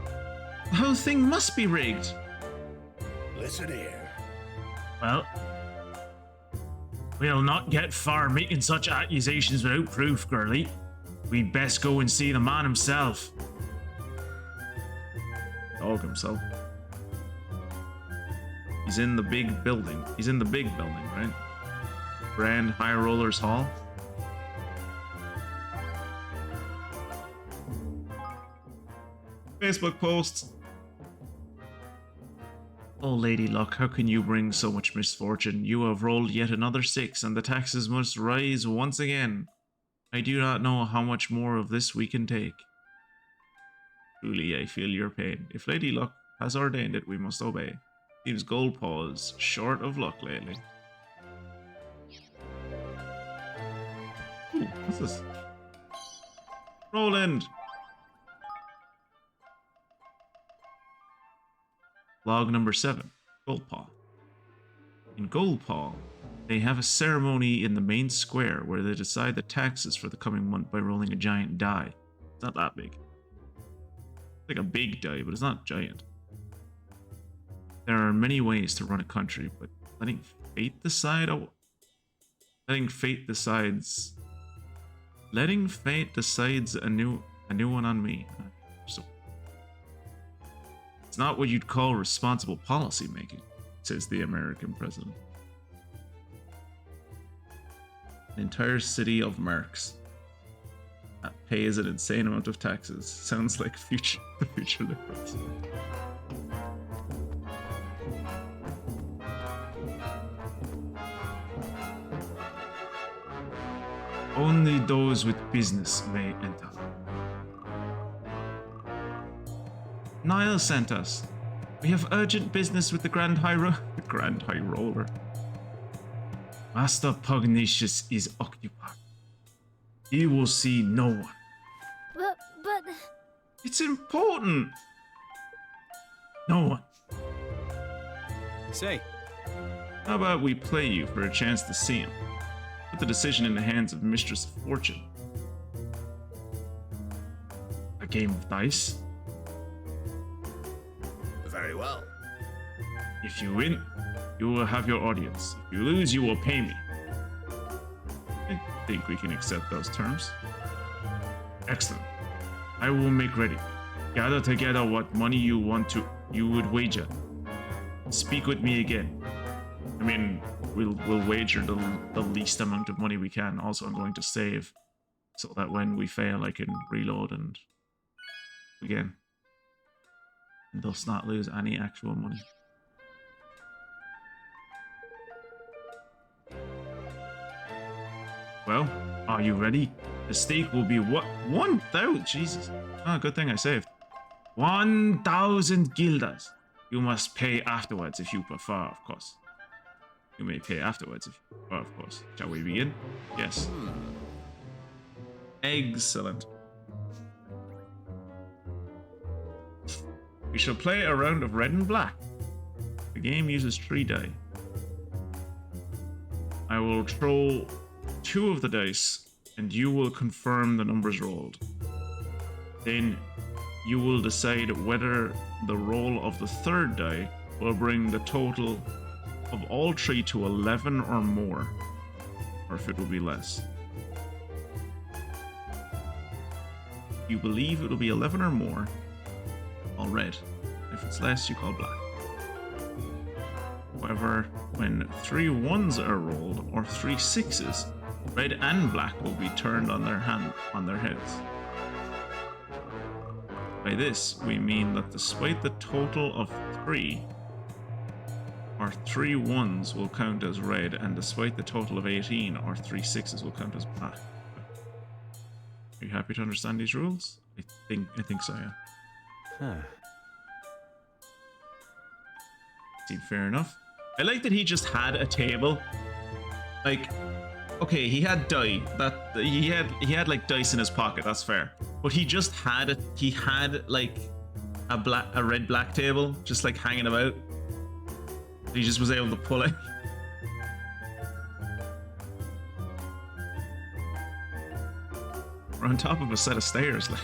[SPEAKER 1] The whole thing must be rigged.
[SPEAKER 6] Listen here.
[SPEAKER 1] Well, we'll not get far making such accusations without proof, girlie. We'd best go and see the man himself. Dog himself. He's in the big building. He's in the big building, right? Grand High Rollers Hall. Facebook post. Oh, Lady Luck, how can you bring so much misfortune? You have rolled yet another 6, and the taxes must rise once again. I do not know how much more of this we can take. Truly, I feel your pain. If Lady Luck has ordained it, we must obey. Seems Goldpaw is short of luck lately. Ooh, what's this? Roland! Log number 7, Goldpaw. In Goldpaw, they have a ceremony in the main square where they decide the taxes for the coming month by rolling a giant die. It's not that big. It's like a big die, but it's not giant. There are many ways to run a country, but letting fate decide a new one on me. So it's not what you'd call responsible policy making, says the American president. An entire city of mercs that pays an insane amount of taxes. Sounds like the future liberals. Only those with business may enter. Niall sent us. We have urgent business with the Grand High Roller. Master Pugnacious is occupied. He will see no one.
[SPEAKER 4] But...
[SPEAKER 1] It's important. No one.
[SPEAKER 5] Say,
[SPEAKER 1] How about we play you for a chance to see him? Put the decision in the hands of Mistress of Fortune. A game of dice.
[SPEAKER 6] Very well.
[SPEAKER 1] If you win, you will have your audience. If you lose, you will pay me. I think we can accept those terms. Excellent. I will make ready. Gather together what money you would wager. Speak with me again. I mean, we'll wager the least amount of money we can. Also, I'm going to save so that when we fail, I can reload and again, and thus not lose any actual money. Well, are you ready? The stake will be what? 1,000? Jesus. Oh, good thing I saved. 1,000 guilders. You must pay afterwards if you prefer, of course. You may pay afterwards if you prefer, of course. Shall we begin? Yes. Excellent. We shall play a round of red and black. The game uses 3 die. I will throw 2 of the dice, and you will confirm the numbers rolled. Then you will decide whether the roll of the 3rd die will bring the total of all 3 to 11 or more, or if it will be less. You believe it will be 11 or more, call red. If it's less, you call black. However, when 3 1s are rolled or 3 6s, red and black will be turned on their heads. By this, we mean that despite the total of 3, our 3 1s will count as red, and despite the total of 18, our 3 6s will count as black. Are you happy to understand these rules? I think so, yeah.
[SPEAKER 5] Huh.
[SPEAKER 1] Seemed fair enough. I like that he just had a table. Like, okay, he had die. That he had like dice in his pocket. That's fair. But he just had it. He had like a red black table, just like hanging about. He just was able to pull it. We're on top of a set of stairs, like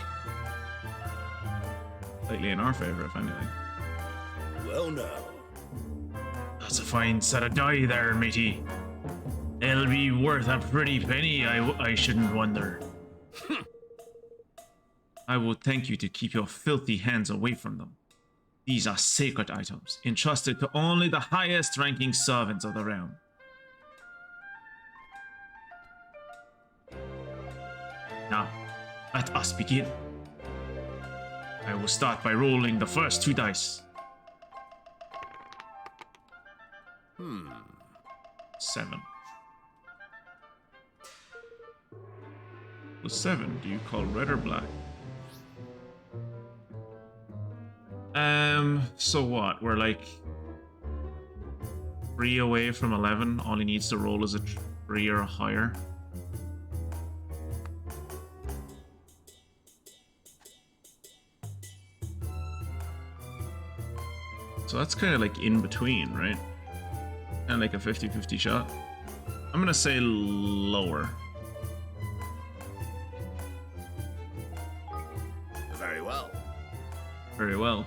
[SPEAKER 1] slightly in our favor, if anything.
[SPEAKER 6] Well, now.
[SPEAKER 1] That's a fine set of die there, matey. They'll be worth a pretty penny, I shouldn't wonder. I would thank you to keep your filthy hands away from them. These are sacred items, entrusted to only the highest ranking servants of the realm. Now, let us begin. I will start by rolling the first 2 dice. 7. The 7, do you call red or black? So what? We're like 3 away from 11. All he needs to roll is a 3 or higher. So that's kind of like in between, right? And like a 50-50 shot. I'm gonna say lower.
[SPEAKER 6] Very well.
[SPEAKER 1] Very well.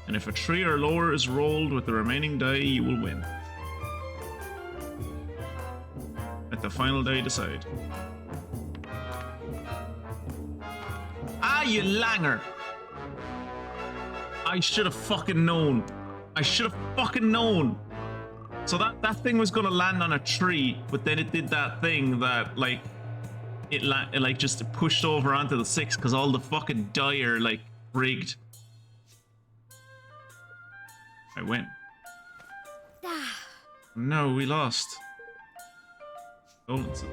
[SPEAKER 1] And if a 3 or lower is rolled with the remaining die, you will win. Let the final die decide. Ah, you langer! I should have fucking known. I should have fucking known. So that thing was gonna land on a tree, but then it did that thing that like it like just pushed over onto the 6 because all the fucking die are like rigged. I win. No, we lost. Condolences.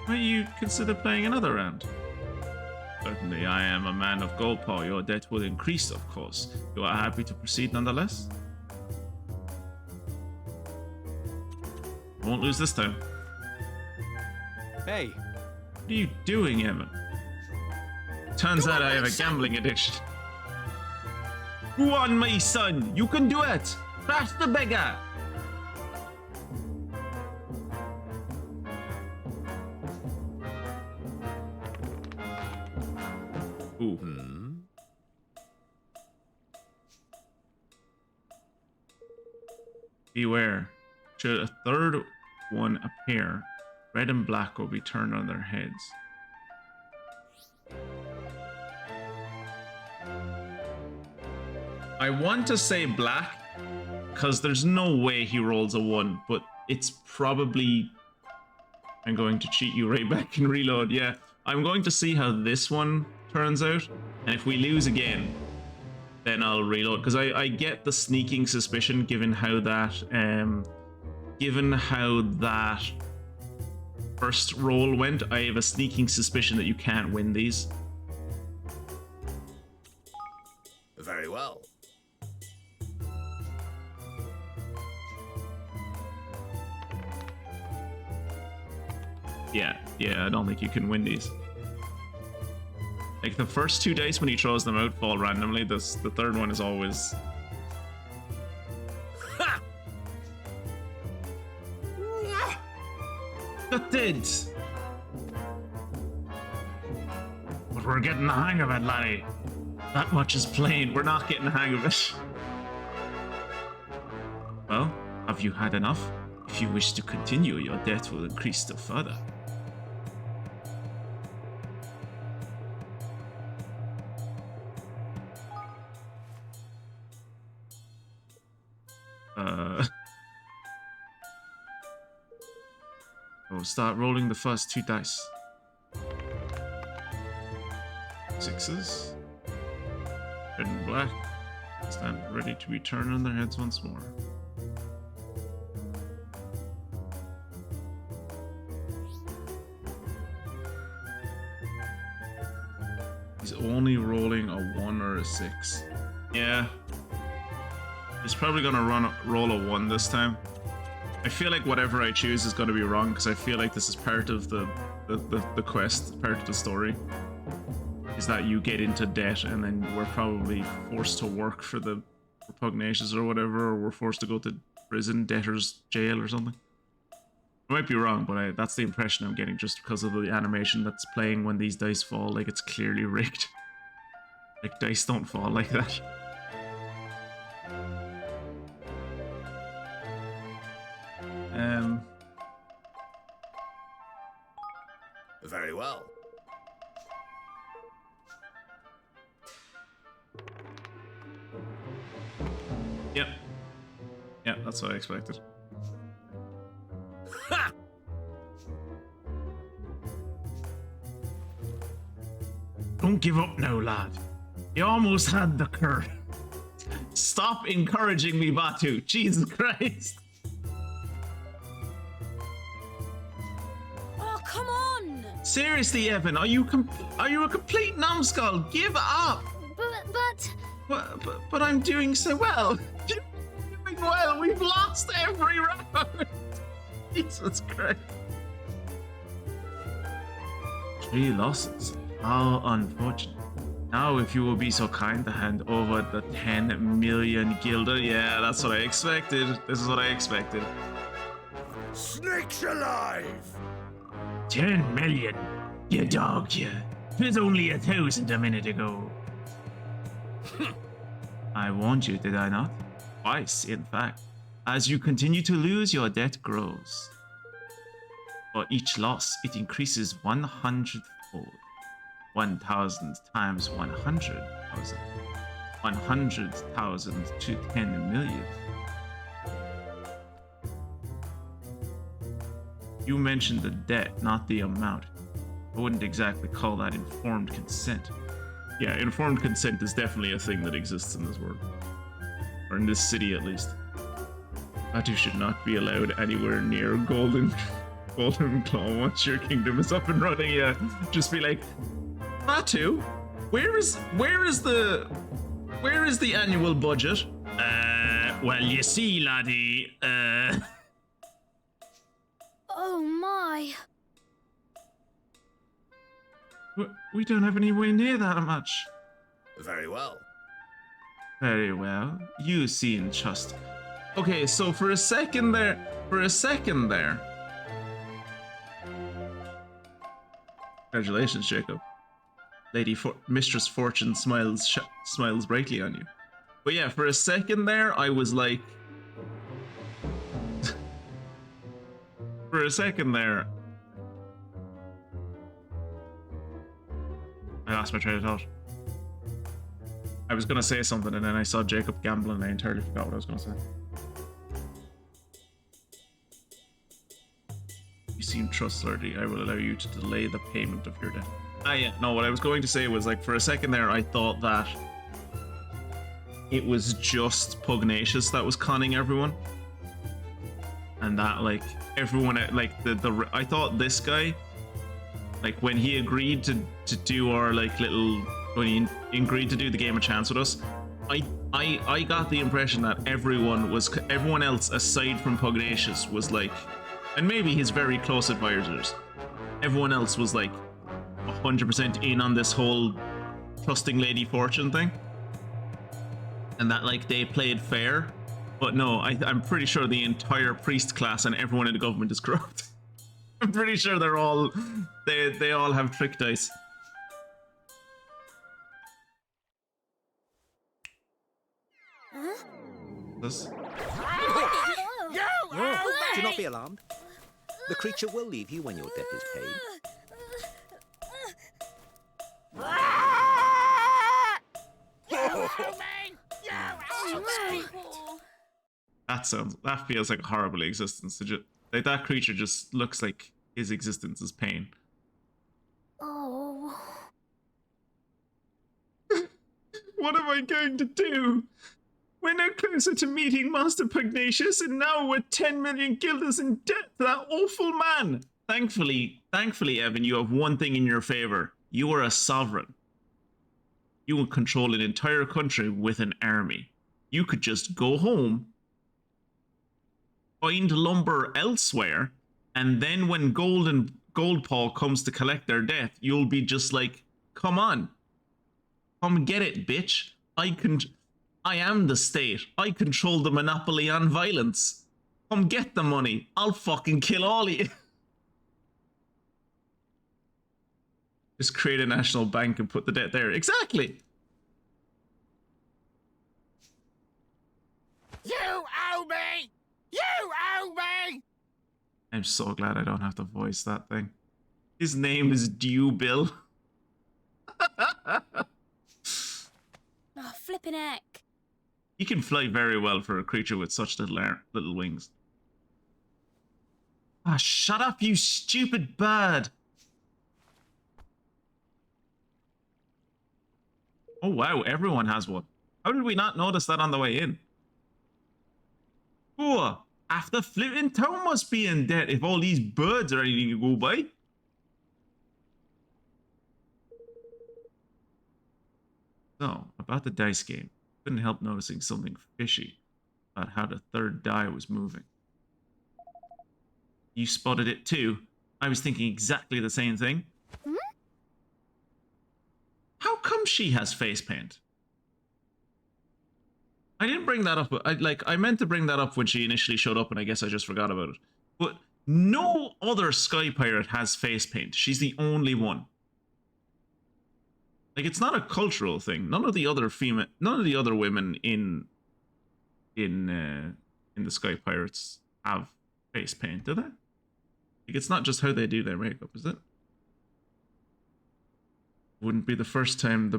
[SPEAKER 1] Might you consider playing another round? Certainly, I am a man of gold power. Your debt will increase, of course. You are happy to proceed nonetheless? Won't lose this time.
[SPEAKER 5] Hey.
[SPEAKER 1] What are you doing, Evan? Turns out I have a gambling addiction. Go on, my son. You can do it. Crash the beggar. Ooh. Beware. Should a 3rd one appear, red and black will be turned on their heads. I want to say black, because there's no way he rolls a 1, but it's probably... I'm going to cheat you right back and reload, yeah. I'm going to see how this one turns out, and if we lose again, then I'll reload, because I get the sneaking suspicion given how that first roll went. I have a sneaking suspicion that you can't win these.
[SPEAKER 6] Very well.
[SPEAKER 1] Yeah, I don't think you can win these. Like, the first 2 dice when he throws them out fall randomly. The third one is always...
[SPEAKER 6] Ha!
[SPEAKER 1] That did! But we're getting the hang of it, laddie. That much is plain. We're not getting the hang of it. Well, have you had enough? If you wish to continue, your debt will increase still further. We'll start rolling the first 2 dice. 6s. Red and black. Stand ready to be turned on their heads once more. He's only rolling a 1 or a 6. Yeah. He's probably gonna roll a 1 this time. I feel like whatever I choose is gonna be wrong, because I feel like this is part of the quest, part of the story. Is that you get into debt and then we're probably forced to work for the repugnations or whatever, or we're forced to go to prison, debtor's jail or something. I might be wrong, but that's the impression I'm getting just because of the animation that's playing when these dice fall. Like, it's clearly rigged. Like, dice don't fall like that.
[SPEAKER 6] Very well.
[SPEAKER 1] Yep. Yeah, that's what I expected.
[SPEAKER 6] Ha!
[SPEAKER 1] Don't give up now, lad. You almost had the curve. Stop encouraging me, Batu. Jesus Christ.
[SPEAKER 4] Oh, come on!
[SPEAKER 1] Seriously, Evan, are you a complete numbskull? Give up. But I'm doing so well. You're doing well. We've lost every round. Jesus Christ. 3 losses. How unfortunate. Now, if you will be so kind to hand over the 10 million guilder. Yeah, that's what I expected. This is what I expected.
[SPEAKER 6] Snakes alive!
[SPEAKER 1] 10 million? You dog, you. It was only 1,000 a minute ago. I warned you, did I not? Twice, in fact. As you continue to lose, your debt grows. For each loss, it increases 100-fold. 1,000 times 100,000. 100,000 to 10 million. You mentioned the debt, not the amount. I wouldn't exactly call that informed consent. Yeah, informed consent is definitely a thing that exists in this world. Or in this city, at least. Batu should not be allowed anywhere near Golden Claw once your kingdom is up and running. Yeah, just be like, Batu, where is the annual budget? Well, you see, laddie,
[SPEAKER 4] Oh my.
[SPEAKER 1] we don't have anywhere near that much.
[SPEAKER 6] Very well.
[SPEAKER 1] Very well. You seem just... Okay, so for a second there... Congratulations, Jacob. Mistress Fortune smiles brightly on you. But yeah, for a second there, I was like... for a second there... I lost my train of thought. I was gonna say something and then I saw Jacob gambling and I entirely forgot what I was gonna say. You seem trustworthy. I will allow you to delay the payment of your debt. Ah, yeah. No, what I was going to say was, like, for a second there, I thought that it was just Pugnacious that was conning everyone. And that, like, everyone, like, I thought this guy, like, when he agreed to do our, like, little, when he agreed to do the game of chance with us, I got the impression that everyone else aside from Pugnacious was, like, and maybe his very close advisors, everyone else was, like, 100% in on this whole trusting Lady Fortune thing. And that, like, they played fair. But no, I'm pretty sure the entire priest class and everyone in the government is corrupt. I'm pretty sure they all have trick dice. This?
[SPEAKER 7] Do not be alarmed. The creature will leave you when your debt is paid.
[SPEAKER 1] That feels like a horrible existence. Like, that creature just looks like his existence is pain.
[SPEAKER 4] Oh.
[SPEAKER 1] What am I going to do? We're now closer to meeting Master Pugnacious, and now we're 10 million guilders in debt to that awful man. Thankfully, Evan, you have one thing in your favor. You are a sovereign. You will control an entire country with an army. You could just go home, find lumber elsewhere, and then when Goldpaw comes to collect their debt, you'll be just like, come on. Come get it, bitch. I am the state. I control the monopoly on violence. Come get the money. I'll fucking kill all of you. Just create a national bank and put the debt there. Exactly.
[SPEAKER 6] You owe me! You owe me!
[SPEAKER 1] I'm so glad I don't have to voice that thing. His name is Dew Bill.
[SPEAKER 4] Oh, flippin' heck.
[SPEAKER 1] He can fly very well for a creature with such little wings. Ah, shut up, you stupid bird! Oh wow, everyone has one. How did we not notice that on the way in? Oh, after flipping town must be in debt if all these birds are anything to go by. So, about the dice game. Couldn't help noticing something fishy about how the third die was moving. You spotted it too. I was thinking exactly the same thing. How come she has face paint? I didn't bring that up. I meant to bring that up when she initially showed up, and I guess I just forgot about it. But no other Sky Pirate has face paint. She's the only one. Like, it's not a cultural thing. None of the other women in the Sky Pirates have face paint, do they? Like, it's not just how they do their makeup, is it? Wouldn't be the first time the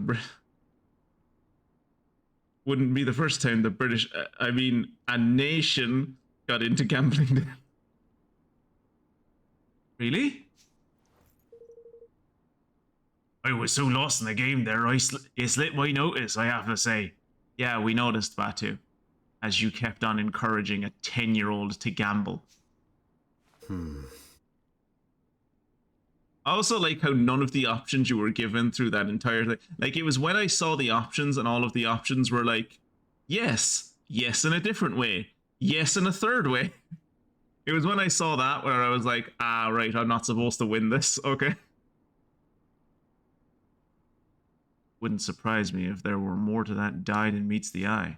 [SPEAKER 1] British, I mean, a nation got into gambling. Really? I was so lost in the game there, it slipped my notice, I have to say. Yeah, we noticed that too, as you kept on encouraging a 10-year-old to gamble. I also like how none of the options you were given through that entire thing, like, it was when I saw the options and all of the options were like, yes, yes in a different way, yes in a third way. It was when I saw that where I was like, ah, right, I'm not supposed to win this, okay. Wouldn't surprise me if there were more to that die than meets the eye.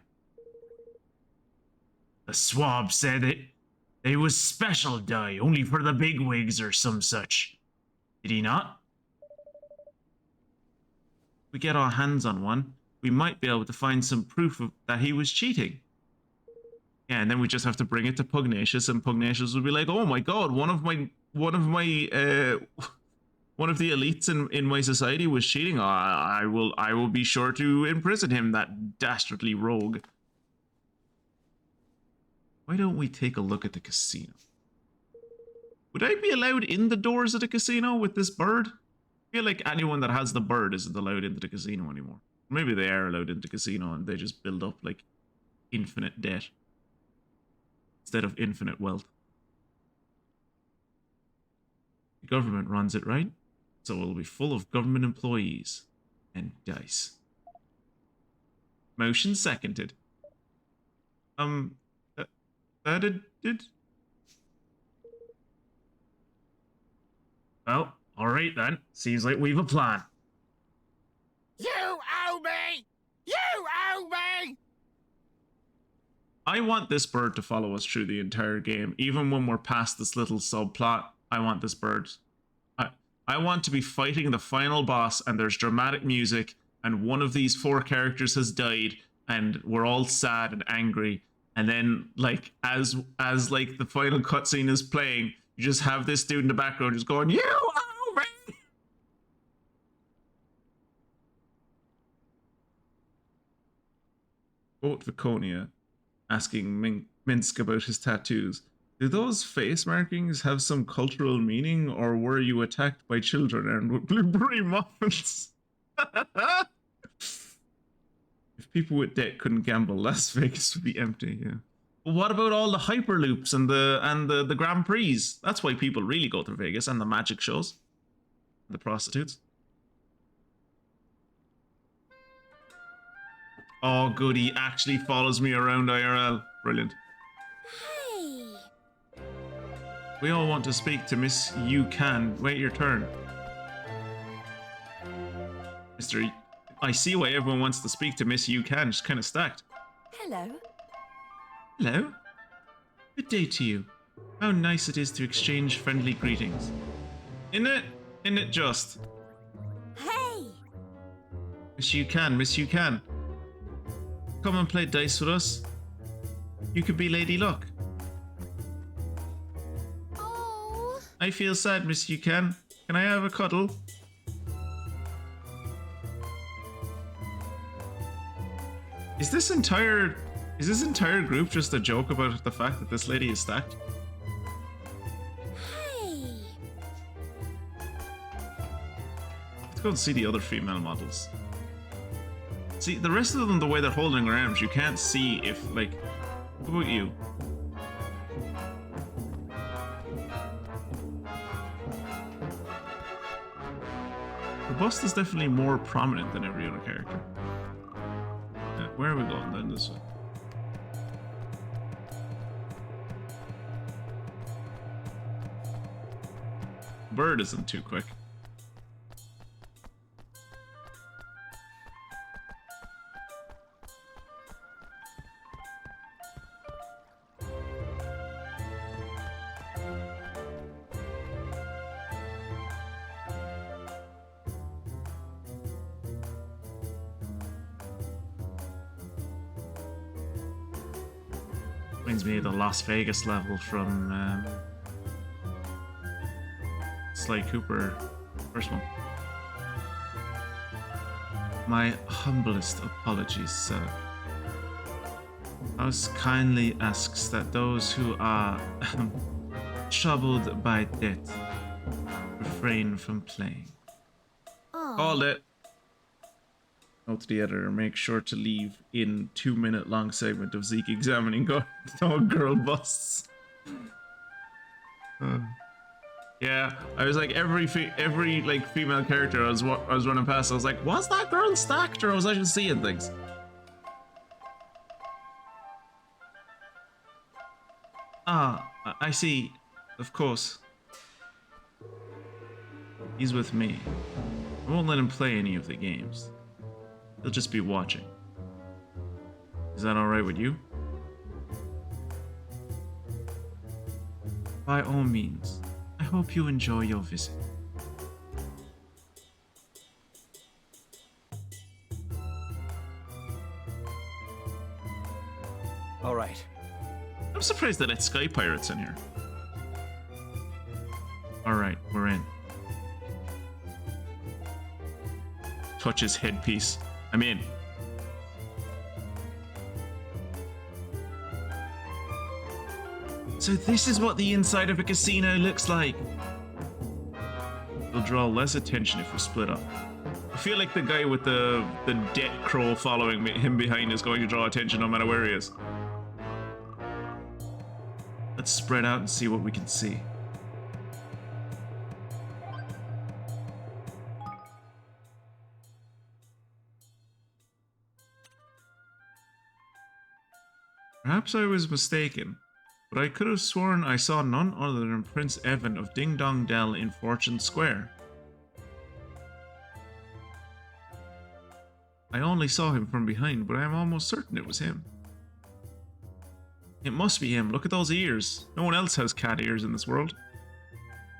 [SPEAKER 1] The swab said it was special die, only for the bigwigs or some such. Did he not? If we get our hands on one, we might be able to find some proof that he was cheating. Yeah, and then we just have to bring it to Pugnacious, and Pugnacious will be like, "Oh my god, one of my one of the elites in my society was cheating, I will be sure to imprison him, that dastardly rogue. Why don't we take a look at the casino? Would I be allowed in the doors of the casino with this bird? I feel like anyone that has the bird isn't allowed into the casino anymore. Maybe they are allowed into the casino and they just build up like infinite debt instead of infinite wealth. The government runs it, right? So it'll be full of government employees and dice. Motion seconded. That did. Well, alright then. Seems like we've a plan.
[SPEAKER 6] You owe me! You owe me!
[SPEAKER 1] I want this bird to follow us through the entire game. Even when we're past this little subplot, I want this bird. I want to be fighting the final boss and there's dramatic music and one of these 4 characters has died and we're all sad and angry. And then, like, as like the final cutscene is playing, you just have this dude in the background just going, "You owe me!" Quote Viconia, asking Minsk about his tattoos. Do those face markings have some cultural meaning, or were you attacked by children and with blueberry muffins? If people with debt couldn't gamble, Las Vegas would be empty, yeah. But what about all the hyperloops and the Grand Prix? That's why people really go to Vegas, and the magic shows. The prostitutes. Oh, good, he actually follows me around IRL. Brilliant.
[SPEAKER 4] Hey.
[SPEAKER 1] We all want to speak to Miss You Can. Wait your turn. Mr. I see why everyone wants to speak to Miss You Can. She's kind of stacked.
[SPEAKER 3] Hello.
[SPEAKER 1] Hello. Good day to you. How nice it is to exchange friendly greetings. Isn't it just?
[SPEAKER 4] Hey.
[SPEAKER 1] Miss You Can, Miss You Can. Come and play dice with us. You could be Lady Luck.
[SPEAKER 4] Oh.
[SPEAKER 1] I feel sad, Miss You Can. Can I have a cuddle? Is this entire group just a joke about the fact that this lady is stacked?
[SPEAKER 4] Hey.
[SPEAKER 1] Let's go and see the other female models. See, the rest of them, the way they're holding their arms, you can't see if, like... What about you? The bust is definitely more prominent than every other character. Where are we going then? This way. Bird isn't too quick. Brings me to the Las Vegas level from Sly Cooper, first one. My humblest apologies, sir. House kindly asks that those who are troubled by debt refrain from playing.
[SPEAKER 4] Oh.
[SPEAKER 1] Called it. Note to the editor, make sure to leave in 2-minute long segment of Zeke examining girl busts. Yeah, I was like every like female character I was running past, I was like, was that girl stacked, or was I just seeing things? Ah, I see. Of course. He's with me. I won't let him play any of the games. He'll just be watching. Is that alright with you? By all means. I hope you enjoy your visit.
[SPEAKER 5] All right.
[SPEAKER 1] I'm surprised that it's Sky Pirates in here. Alright, we're in. touch his headpiece. I'm in. So this is what the inside of a casino looks like. It'll draw less attention if we split up. I feel like the guy with the debt crow following him behind is going to draw attention no matter where he is. Let's spread out and see what we can see. Perhaps I was mistaken, but I could have sworn I saw none other than Prince Evan of Ding Dong Dell in Fortune Square. I only saw him from behind, but I am almost certain it was him. It must be him. Look at those ears. No one else has cat ears in this world.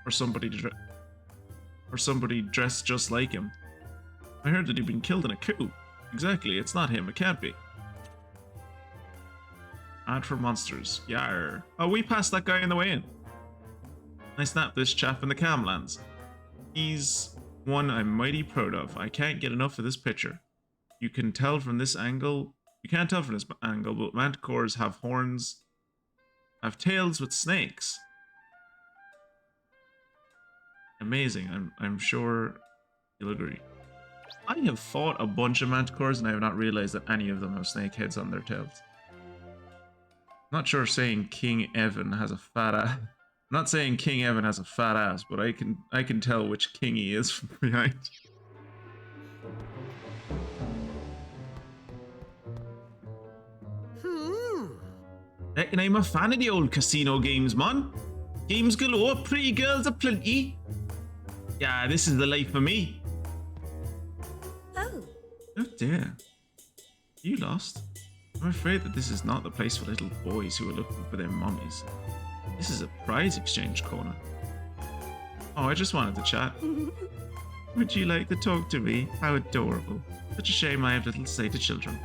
[SPEAKER 1] Or somebody dressed just like him. I heard that he'd been killed in a coup. Exactly, it's not him. It can't be. Ad for monsters. Yarr. Oh, we passed that guy on the way in. I snapped this chap in the Camlands. He's one I'm mighty proud of. I can't get enough of this picture. You can tell from this angle. You can't tell from this angle, but manticores have horns, have tails with snakes. Amazing. I'm sure you'll agree. I have fought a bunch of manticores and I have not realized that any of them have snake heads on their tails. Not sure saying King Evan has a fat ass. I'm not saying King Evan has a fat ass, but I can tell which king he is from behind. Reckon I'm a fan of the old casino games, man. Games galore, pretty girls aplenty. Yeah, this is the life for me.
[SPEAKER 4] Oh.
[SPEAKER 1] Oh dear. You lost? I'm afraid that this is not the place for little boys who are looking for their mummies. This is a prize exchange corner. Oh, I just wanted to chat. Would you like to talk to me? How adorable. Such a shame I have little sighted children.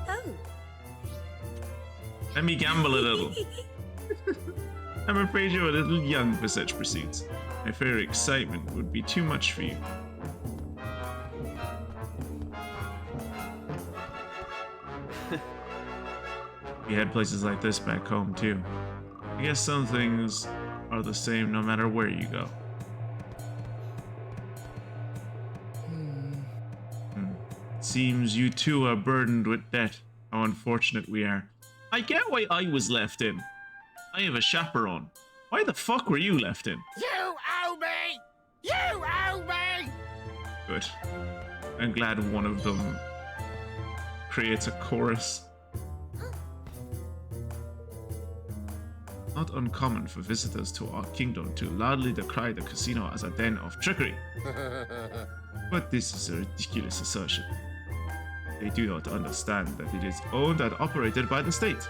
[SPEAKER 4] Oh.
[SPEAKER 1] Let me gamble a little. I'm afraid you're a little young for such pursuits. I fear excitement would be too much for you. We had places like this back home too. I guess some things are the same no matter where you go. Seems you two are burdened with debt. How unfortunate we are. I get why I was left in. I have a chaperone. Why the fuck were you left in?
[SPEAKER 6] You owe me! You owe me!
[SPEAKER 1] Good. I'm glad one of them creates a chorus. Not uncommon for visitors to our kingdom to loudly decry the casino as a den of trickery. But this is a ridiculous assertion. They do not understand that it is owned and operated by the state.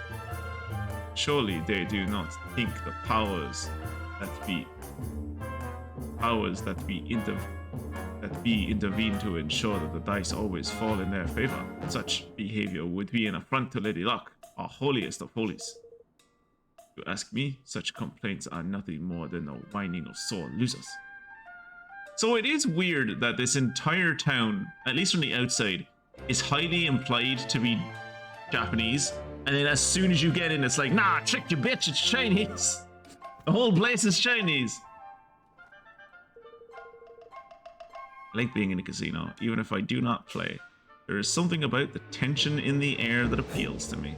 [SPEAKER 1] Surely they do not think the powers that be intervene to ensure that the dice always fall in their favor. Such behavior would be an affront to Lady Luck, our holiest of holies. If you ask me, such complaints are nothing more than the whining of sore losers. So it is weird that this entire town, at least from the outside, is highly implied to be Japanese, and then as soon as you get in, it's like, nah, tricked you bitch, it's Chinese. The whole place is Chinese. I like being in a casino, even if I do not play. There is something about the tension in the air that appeals to me.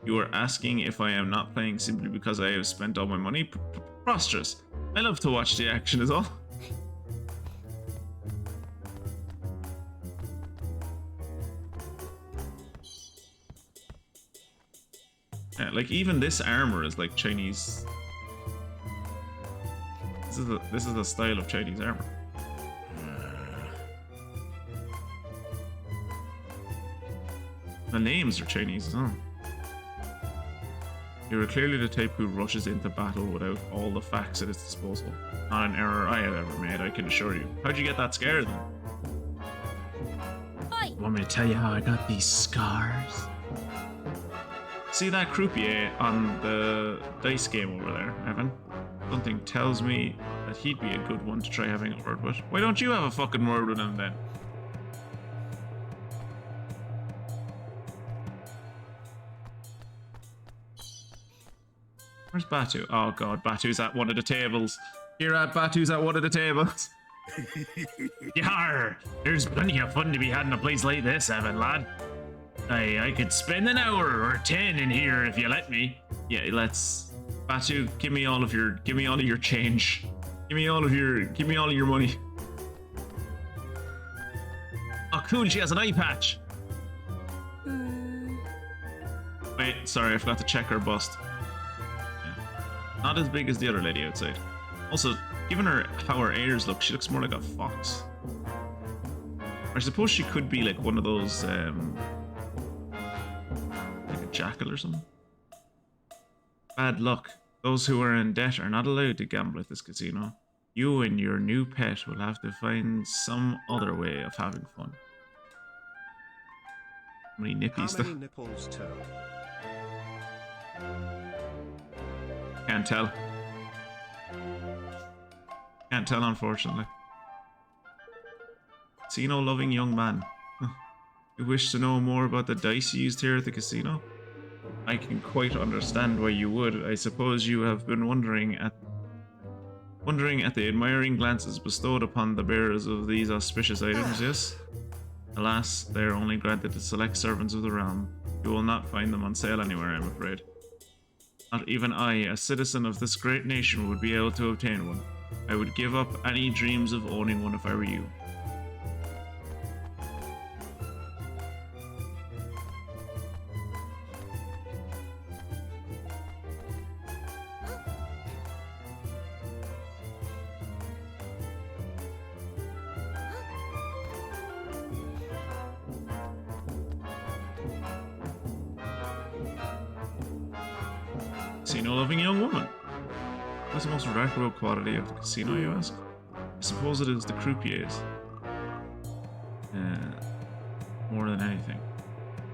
[SPEAKER 1] You are asking if I am not playing simply because I have spent all my money? Preposterous. I love to watch the action is all. Yeah, like even this armor is like Chinese. This is the style of Chinese armor. The names are Chinese as well. You are clearly the type who rushes into battle without all the facts at its disposal. Not an error I have ever made, I can assure you. How'd you get that scare then?
[SPEAKER 4] Oi.
[SPEAKER 1] Want me to tell you how I got these scars? See that croupier on the dice game over there, Evan? Something tells me that he'd be a good one to try having a word with. Why don't you have a fucking word with him then? Where's Batu? Oh god, Batu's at one of the tables. Here at Batu's at one of the tables. Yar! There's plenty of fun to be had in a place like this, Evan, lad. I could spend an hour or 10 in here if you let me. Yeah, let's. Batu, give me all of your change. Give me all of your money. Oh, cool! She has an eye patch. Wait, sorry, I forgot to check her bust. Yeah. Not as big as the other lady outside. Also, given her how her ears look, she looks more like a fox. I suppose she could be like one of those, like a jackal or something. Bad luck. Those who are in debt are not allowed to gamble at this casino. You and your new pet will have to find some other way of having fun. How many nippies
[SPEAKER 2] How many nipples toe?
[SPEAKER 1] Can't tell. Can't tell, unfortunately. Casino-loving young man. You wish to know more about the dice used here at the casino? I can quite understand why you would. I suppose you have been wondering at the admiring glances bestowed upon the bearers of these auspicious items, yes? Alas, they are only granted to select servants of the realm. You will not find them on sale anywhere, I'm afraid. Not even I, a citizen of this great nation, would be able to obtain one. I would give up any dreams of owning one if I were you. Casino-loving young woman. What's the most remarkable quality of the casino, you ask? I suppose it is the croupiers. More than anything.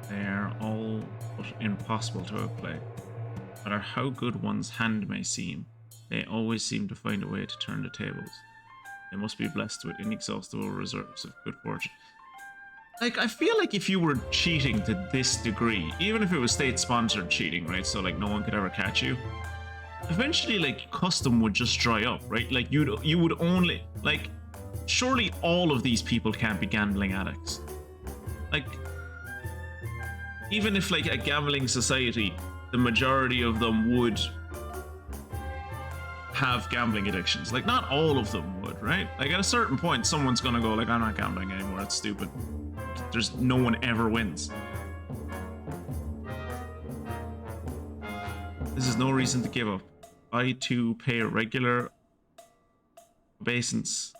[SPEAKER 1] They are all but impossible to outplay. No matter how good one's hand may seem, they always seem to find a way to turn the tables. They must be blessed with inexhaustible reserves of good fortune. Like, I feel like if you were cheating to this degree, even if it was state-sponsored cheating, right, so like no one could ever catch you, eventually like custom would just dry up, right? Like you would only, like, surely all of these people can't be gambling addicts. Like, even if like a gambling society, the majority of them would have gambling addictions. Like, not all of them would, right? Like, at a certain point, someone's gonna go like, I'm not gambling anymore, it's stupid. There's no one ever wins. This is no reason to give up. I too pay a regular obeisance.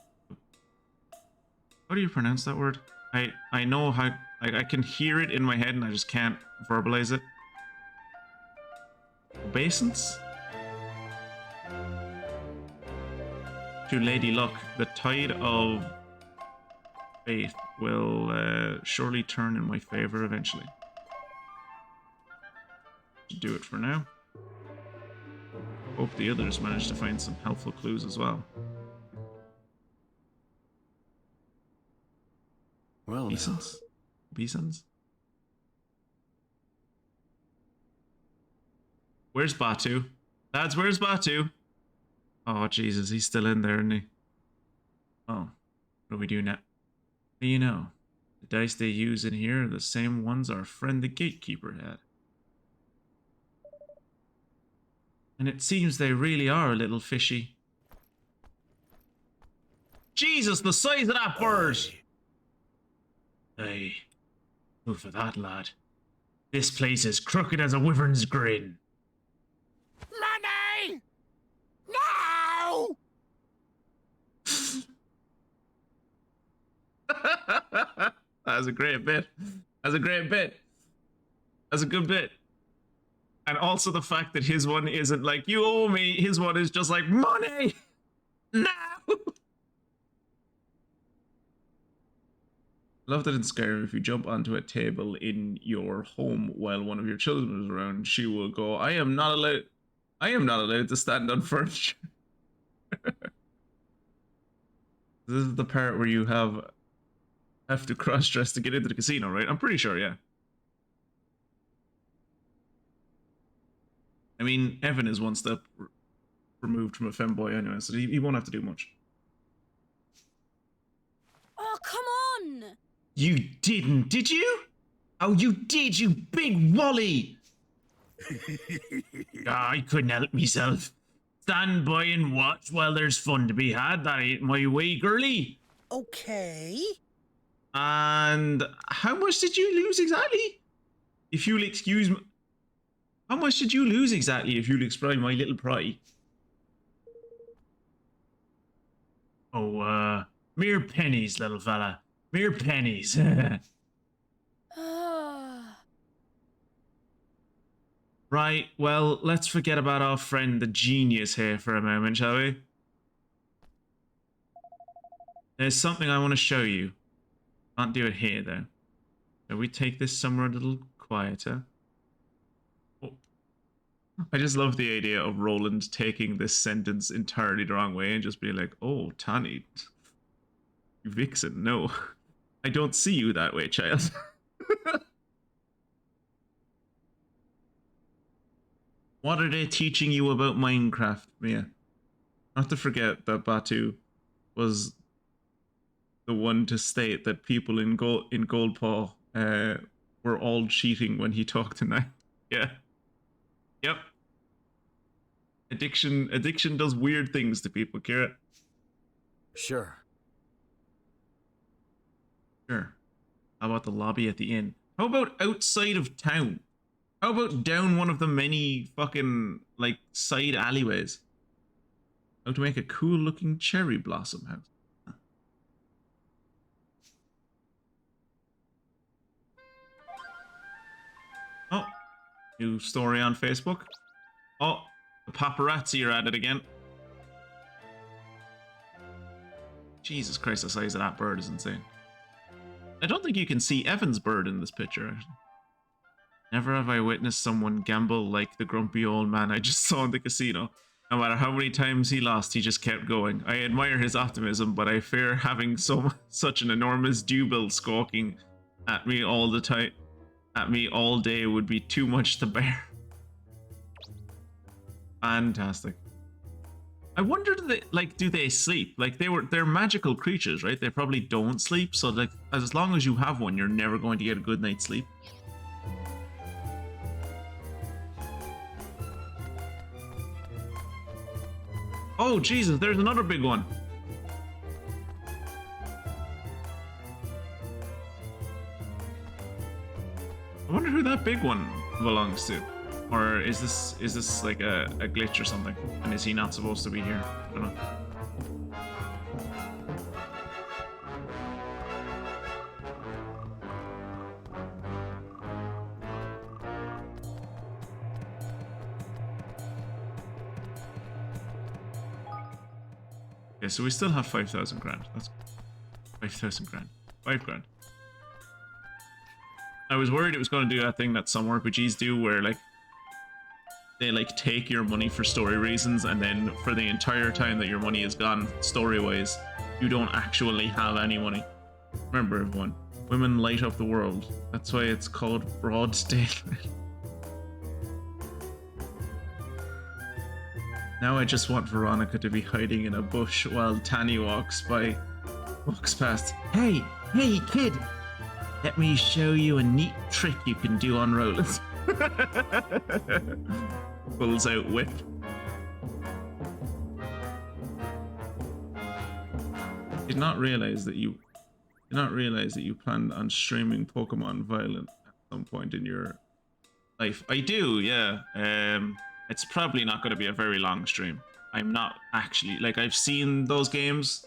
[SPEAKER 1] How do you pronounce that word? I know how, like, I can hear it in my head and I just can't verbalize it. Obeisance? To Lady Luck, the tide of faith will surely turn in my favor eventually. Do it for now. Hope the others manage to find some helpful clues as well.
[SPEAKER 5] Well,
[SPEAKER 1] Obeisance? Obeisance? Where's Batu? Lads, where's Batu? Oh, Jesus, he's still in there, isn't he? Oh, what do we do now? You know, the dice they use in here are the same ones our friend the gatekeeper had. And it seems they really are a little fishy. Jesus, the size of that bird! Hey, move for that, lad. This place is crooked as a wyvern's grin.
[SPEAKER 6] Money! No!
[SPEAKER 1] That was a great bit. That's a great bit. That's a good bit. And also the fact that his one isn't like, you owe me. His one is just like, money! Now! Love that in Skyrim, if you jump onto a table in your home while one of your children is around, she will go, I am not allowed to stand on furniture. This is the part where you have to cross-dress to get into the casino, right? I'm pretty sure, yeah. I mean, Evan is one step removed from a femboy anyway, so he won't have to do much.
[SPEAKER 4] Oh, come on!
[SPEAKER 1] You didn't, did you? Oh, you did, you big wally! I couldn't help myself. Stand by and watch while there's fun to be had. That ain't my way, girlie.
[SPEAKER 8] Okay.
[SPEAKER 1] And how much did you lose exactly? If you'll excuse me. How much did you lose exactly, if you'll explain my little pry? Oh, mere pennies, little fella. Mere pennies. Right, well, let's forget about our friend the genius here for a moment, shall we? There's something I want to show you. Can't do it here, though. Shall we take this somewhere a little quieter? Oh. I just love the idea of Roland taking this sentence entirely the wrong way and just being like, oh, Tani, you vixen, no. I don't see you that way, child. What are they teaching you about Minecraft, Mia? Not to forget that Batu was the one to state that people in Goldpaw were all cheating when he talked tonight. Yeah. Yep. Addiction does weird things to people, Kira.
[SPEAKER 5] Sure.
[SPEAKER 1] Sure. How about the lobby at the inn? How about outside of town? How about down one of the many fucking, like, side alleyways? How to make a cool looking cherry blossom house. Oh, new story on Facebook. Oh, the paparazzi are at it again. Jesus Christ, the size of that bird is insane. I don't think you can see Evan's bird in this picture, actually. Never have I witnessed someone gamble like the grumpy old man I just saw in the casino. No matter how many times he lost, he just kept going. I admire his optimism, but I fear having such an enormous dewbill squawking at me all the time, at me all day would be too much to bear. Fantastic. I wonder, do they sleep? Like, they're magical creatures, right? They probably don't sleep, so like, as long as you have one, you're never going to get a good night's sleep. Oh, Jesus, there's another big one. I wonder who that big one belongs to. Or is this like a glitch or something? And is he not supposed to be here? I don't know. Okay, so we still have 5,000 grand. That's 5,000 grand. 5 grand. I was worried it was going to do that thing that some RPGs do where, like, they, like, take your money for story reasons, and then for the entire time that your money is gone, story-wise, you don't actually have any money. Remember, everyone, women light up the world. That's why it's called broad daylight. Now I just want Veronica to be hiding in a bush while Tani walks past. Hey, kid! Let me show you a neat trick you can do on rollers. Pulls out whip. Did not realize that you planned on streaming Pokemon Violet at some point in your life. I do, yeah. It's probably not going to be a very long stream. I'm not actually, like, I've seen those games.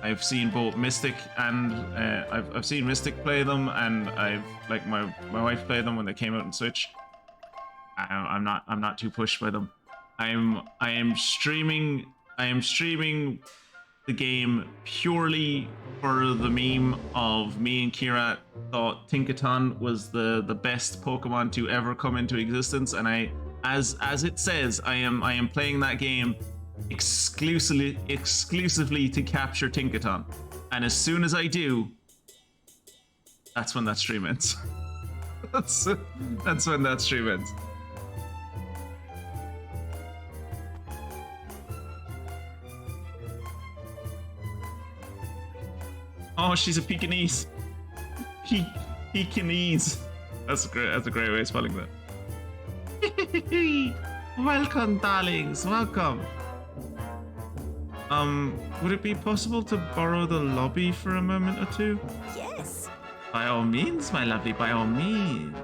[SPEAKER 1] I've seen both Mystic and I've seen Mystic play them, and I've, like, my wife played them when they came out on Switch. I'm not too pushed by them. I am streaming the game purely for the meme of me and Kira thought Tinkaton was the best Pokemon to ever come into existence, and as it says, I am playing that game exclusively to capture Tinkaton, and as soon as I do, that's when that stream ends. that's when that stream ends. Oh, she's a Pekingese. Pekingese. That's a great way of spelling that. Welcome, darlings. Welcome. Would it be possible to borrow the lobby for a moment or two?
[SPEAKER 4] Yes.
[SPEAKER 1] By all means, my lovely, by all means.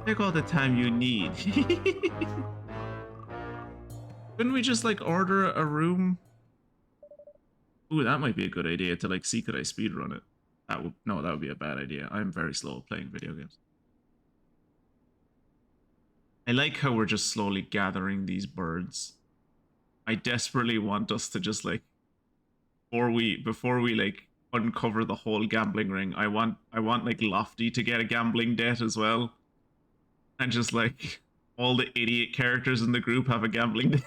[SPEAKER 1] Take all the time you need. Couldn't we just, like, order a room? Ooh, that might be a good idea to, like, secret I speedrun it. That would be a bad idea. I'm very slow at playing video games. I like how we're just slowly gathering these birds. I desperately want us to just, like, before we like uncover the whole gambling ring, I want like Lofty to get a gambling debt as well, and just like all the idiot characters in the group have a gambling debt.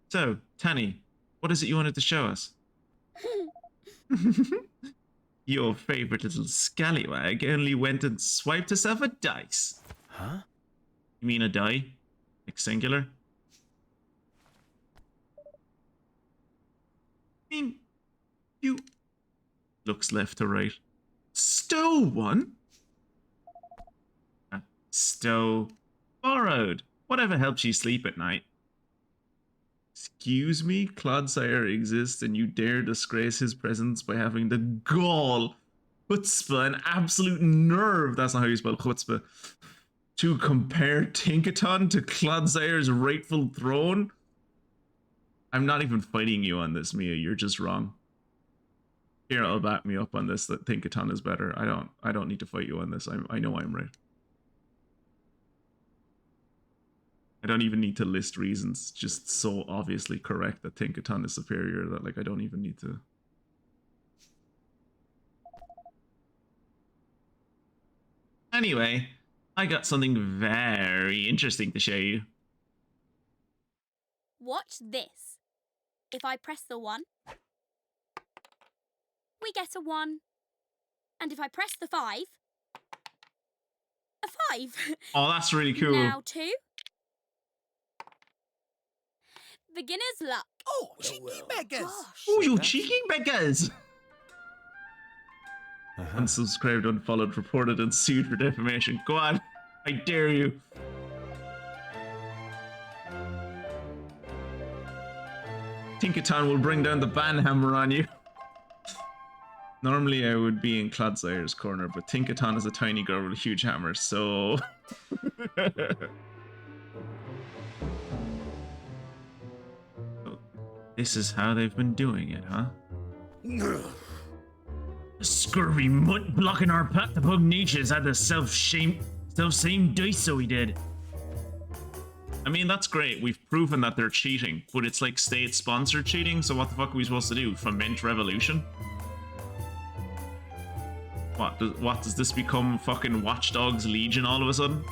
[SPEAKER 1] So, Tanny, what is it you wanted to show us? Your favorite little scallywag only went and swiped herself a dice.
[SPEAKER 5] Huh?
[SPEAKER 1] You mean a die? Like singular? I mean, you... Looks left to right. Stow one? Stow. Borrowed. Whatever helps you sleep at night. Excuse me? Clodsire exists and you dare disgrace his presence by having the gall, chutzpah, and absolute nerve, that's not how you spell chutzpah, to compare Tinkaton to Clodsire's rightful throne? I'm not even fighting you on this, Mia. You're just wrong. Here, I'll back me up on this. That Tinkaton is better. I don't need to fight you on this. I know I'm right. I don't even need to list reasons. Just so obviously correct that Tinkaton is superior that like I don't even need to. Anyway, I got something very interesting to show you.
[SPEAKER 4] Watch this. If I press the 1, we get a 1. And if I press the 5, a 5.
[SPEAKER 1] Oh, that's really cool.
[SPEAKER 4] Now 2. Beginner's luck.
[SPEAKER 5] Oh, cheeky beggars!
[SPEAKER 4] Gosh.
[SPEAKER 1] Oh, you cheeky beggars! Unsubscribed, unfollowed, reported, and sued for defamation. Go on. I dare you. Tinkaton will bring down the banhammer on you. Normally I would be in Clodsire's corner, but Tinkaton is a tiny girl with a huge hammer, so... This is how they've been doing it, huh? The scurvy mutt blocking our path to Pugnacious had the self-same dice, so he did. I mean, that's great. We've proven that they're cheating, but it's like state-sponsored cheating, so what the fuck are we supposed to do? Foment revolution? What does this become fucking Watch Dogs Legion all of a sudden?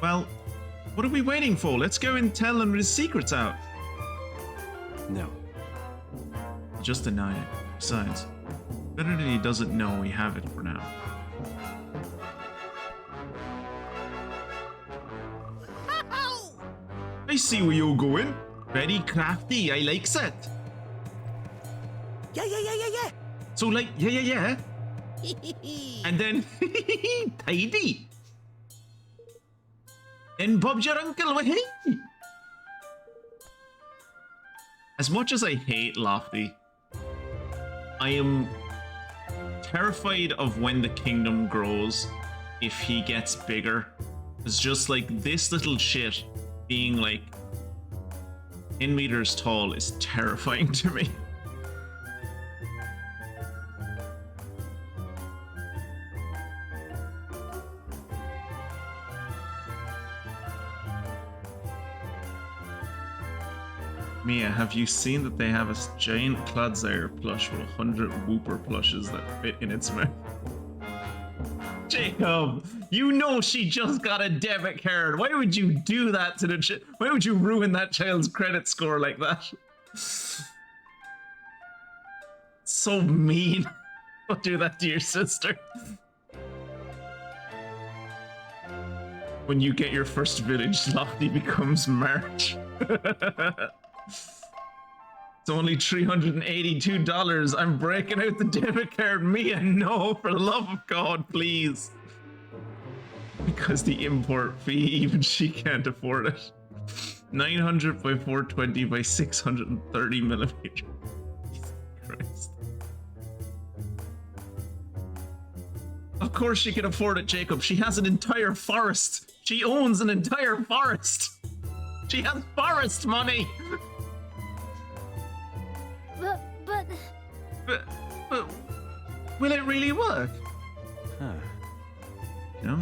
[SPEAKER 1] Well, what are we waiting for? Let's go and tell him his secret's out.
[SPEAKER 5] No.
[SPEAKER 1] Just deny it. Besides, better that he doesn't know we have it for now. I see where you're going. Very crafty, I likes it.
[SPEAKER 5] Yeah.
[SPEAKER 1] So like, yeah. And then, tidy. Then Bob's your uncle, hey. As much as I hate Lofty, I am terrified of when the kingdom grows if he gets bigger. It's just like this little shit being like 10 meters tall is terrifying to me. Mia, have you seen that they have a giant Clodsire plush with 100 Whooper plushes that fit in its mouth? Jacob, you know she just got a debit card. Why would you do that to the why would you ruin that child's credit score like that? So mean. Don't do that to your sister. When you get your first village, Lofty becomes March. It's only $382. I'm breaking out the debit card. Mia, no, for the love of God, please. Because the import fee, even she can't afford it. 900 by 420 by 630 millimeters. Jesus Christ. Of course she can afford it, Jacob. She has an entire forest. She owns an entire forest. She has forest money. But will it really work?
[SPEAKER 5] Huh.
[SPEAKER 1] You know,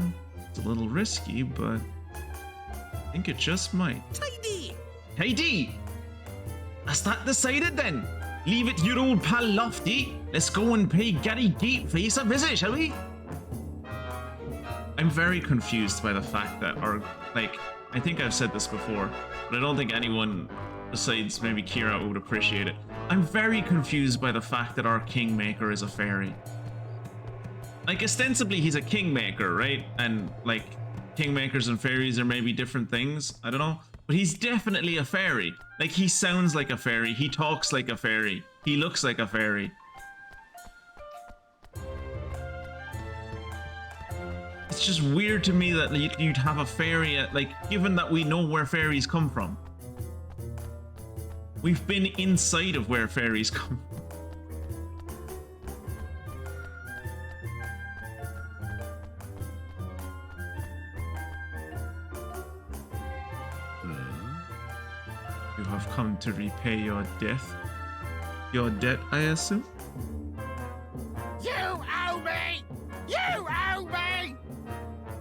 [SPEAKER 1] it's a little risky, but I think it just might.
[SPEAKER 5] Tidy!
[SPEAKER 1] Tidy! Is that decided then? Leave it to your old pal Lofty. Let's go and pay Gary Gateface a visit, shall we? I'm very confused by the fact that I think I've said this before, but I don't think anyone besides maybe Kira would appreciate it. I'm very confused by the fact that our Kingmaker is a fairy. Like, ostensibly he's a Kingmaker, right? And, like, Kingmakers and fairies are maybe different things, I don't know. But he's definitely a fairy. Like, he sounds like a fairy, he talks like a fairy, he looks like a fairy. It's just weird to me that you'd have a fairy at, like, given that we know where fairies come from. We've been inside of where fairies come from. You have come to repay your debt. Your debt, I assume?
[SPEAKER 6] You owe me! You owe me!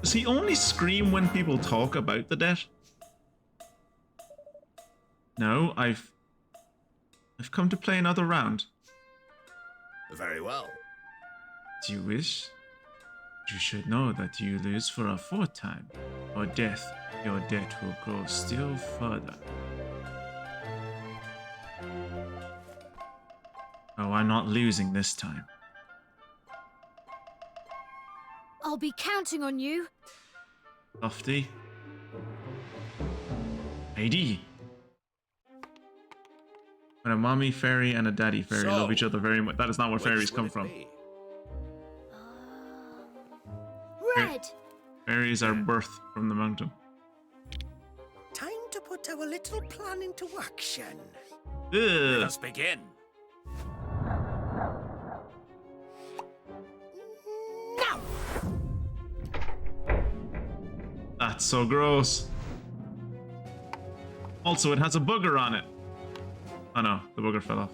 [SPEAKER 1] Does he only scream when people talk about the debt? No, I've come to play another round.
[SPEAKER 5] Very well.
[SPEAKER 1] Do you wish? You should know that you lose for a fourth time, or death, your debt will grow still further. Oh, I'm not losing this time.
[SPEAKER 4] I'll be counting on you.
[SPEAKER 1] Lofty. AD. When a mommy fairy and a daddy fairy love each other very much. That is not where fairies come from.
[SPEAKER 4] Red.
[SPEAKER 1] Fairies are birthed from the mountain.
[SPEAKER 5] Time to put our little plan into action.
[SPEAKER 1] Ugh.
[SPEAKER 5] Let's begin. Now!
[SPEAKER 1] That's so gross. Also, it has a booger on it. Oh no, the booger fell off.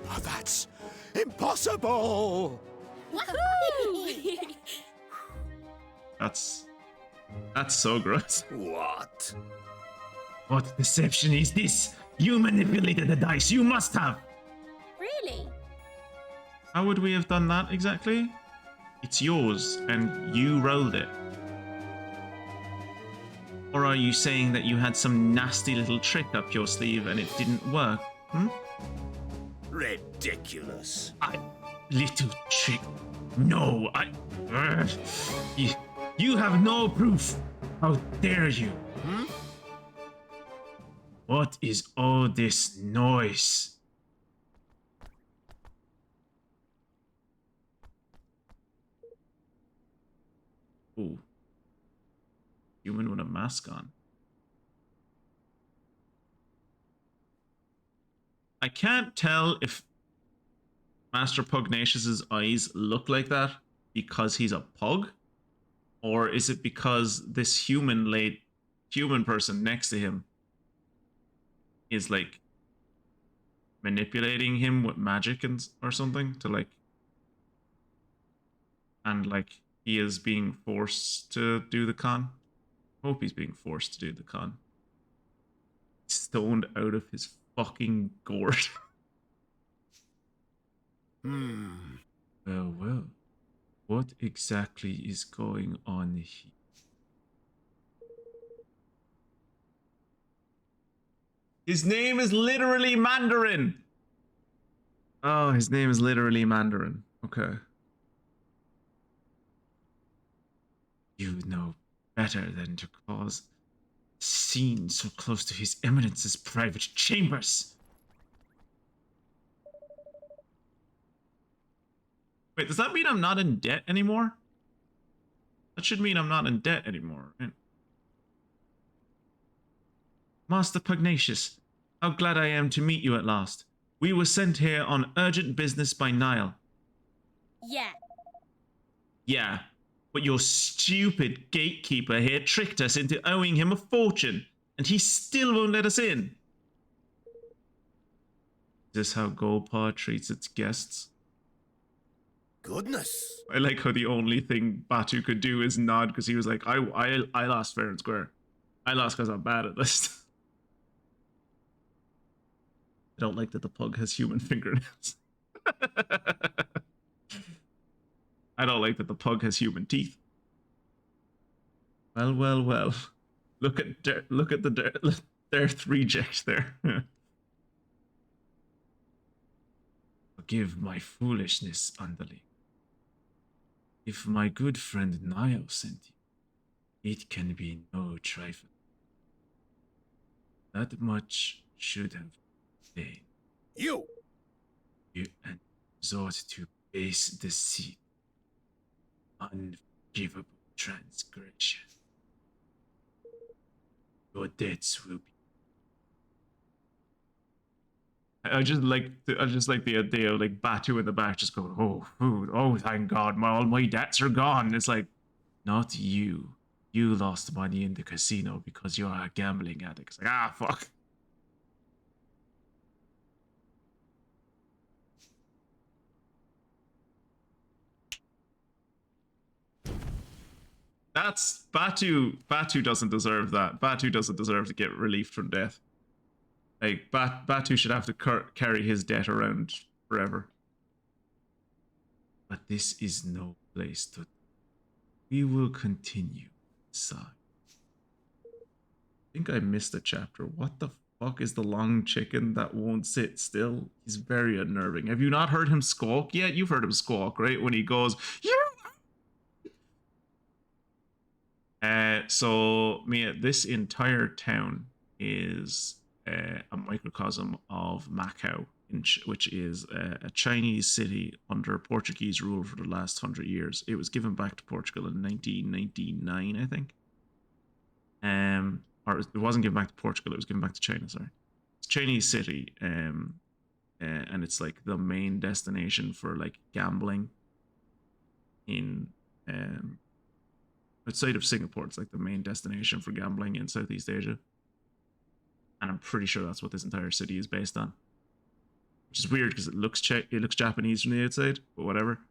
[SPEAKER 5] Oh, that's impossible!
[SPEAKER 4] Woohoo!
[SPEAKER 1] That's so gross.
[SPEAKER 5] What?
[SPEAKER 1] What deception is this? You manipulated the dice. You must have.
[SPEAKER 4] Really?
[SPEAKER 1] How would we have done that exactly? It's yours, and you rolled it. Or are you saying that you had some nasty little trick up your sleeve and it didn't work? Hmm?
[SPEAKER 5] Ridiculous.
[SPEAKER 1] Little trick. No, You have no proof. How dare you?
[SPEAKER 5] Hmm?
[SPEAKER 1] What is all this noise? Ooh. Human with a mask on. I can't tell if Master Pugnacious's eyes look like that because he's a pug, or is it because this human person next to him is like manipulating him with magic or something to like, and like he is being forced to do the con. Hope he's being forced to do the con. Stoned out of his fucking gourd. Well, what exactly is going on here? His name is literally Mandarin. Oh, his name is literally Mandarin. Okay. You know better than to cause a scene so close to His Eminence's private chambers. Wait, does that mean I'm not in debt anymore? That should mean I'm not in debt anymore, right? Master Pugnacious, how glad I am to meet you at last. We were sent here on urgent business by Nile.
[SPEAKER 4] Yeah.
[SPEAKER 1] Yeah, but your stupid gatekeeper here tricked us into owing him a fortune, and he still won't let us in. Is this how Goldpaw treats its guests?
[SPEAKER 6] Goodness.
[SPEAKER 1] I like how the only thing Batu could do is nod because he was like, I lost fair and square. I lost because I'm bad at this. I don't like that the pug has human fingernails. I don't like that the pug has human teeth. Well, well, well. Look at the Dearth reject there. Forgive my foolishness, underling. If my good friend Nio sent you, it can be no trifle. That much should have stayed.
[SPEAKER 6] You!
[SPEAKER 1] You and resort to base deceit. Unforgivable transgression. Your debts will be. I just like the idea of like Batu in the back just going, oh food, oh thank God, all my debts are gone. It's like, not you. You lost money in the casino because you're a gambling addict. It's like, ah fuck. That's Batu. Batu doesn't deserve that. Batu doesn't deserve to get relief from death. Like, Batu should have to carry his debt around forever. But this is no place to. We will continue inside. I think I missed a chapter. What the fuck is the long chicken that won't sit still? He's very unnerving. Have you not heard him squawk yet? You've heard him squawk, right? When he goes, you. So, Mia, this entire town is a microcosm of Macau, which is a Chinese city under Portuguese rule for the last 100 years. It was given back to Portugal in 1999, I think. Or it wasn't given back to Portugal, it was given back to China, sorry. It's a Chinese city, and it's like the main destination for like gambling in outside of Singapore. It's like the main destination for gambling in Southeast Asia. And I'm pretty sure that's what this entire city is based on. Which is weird because it looks Japanese from the outside, but whatever.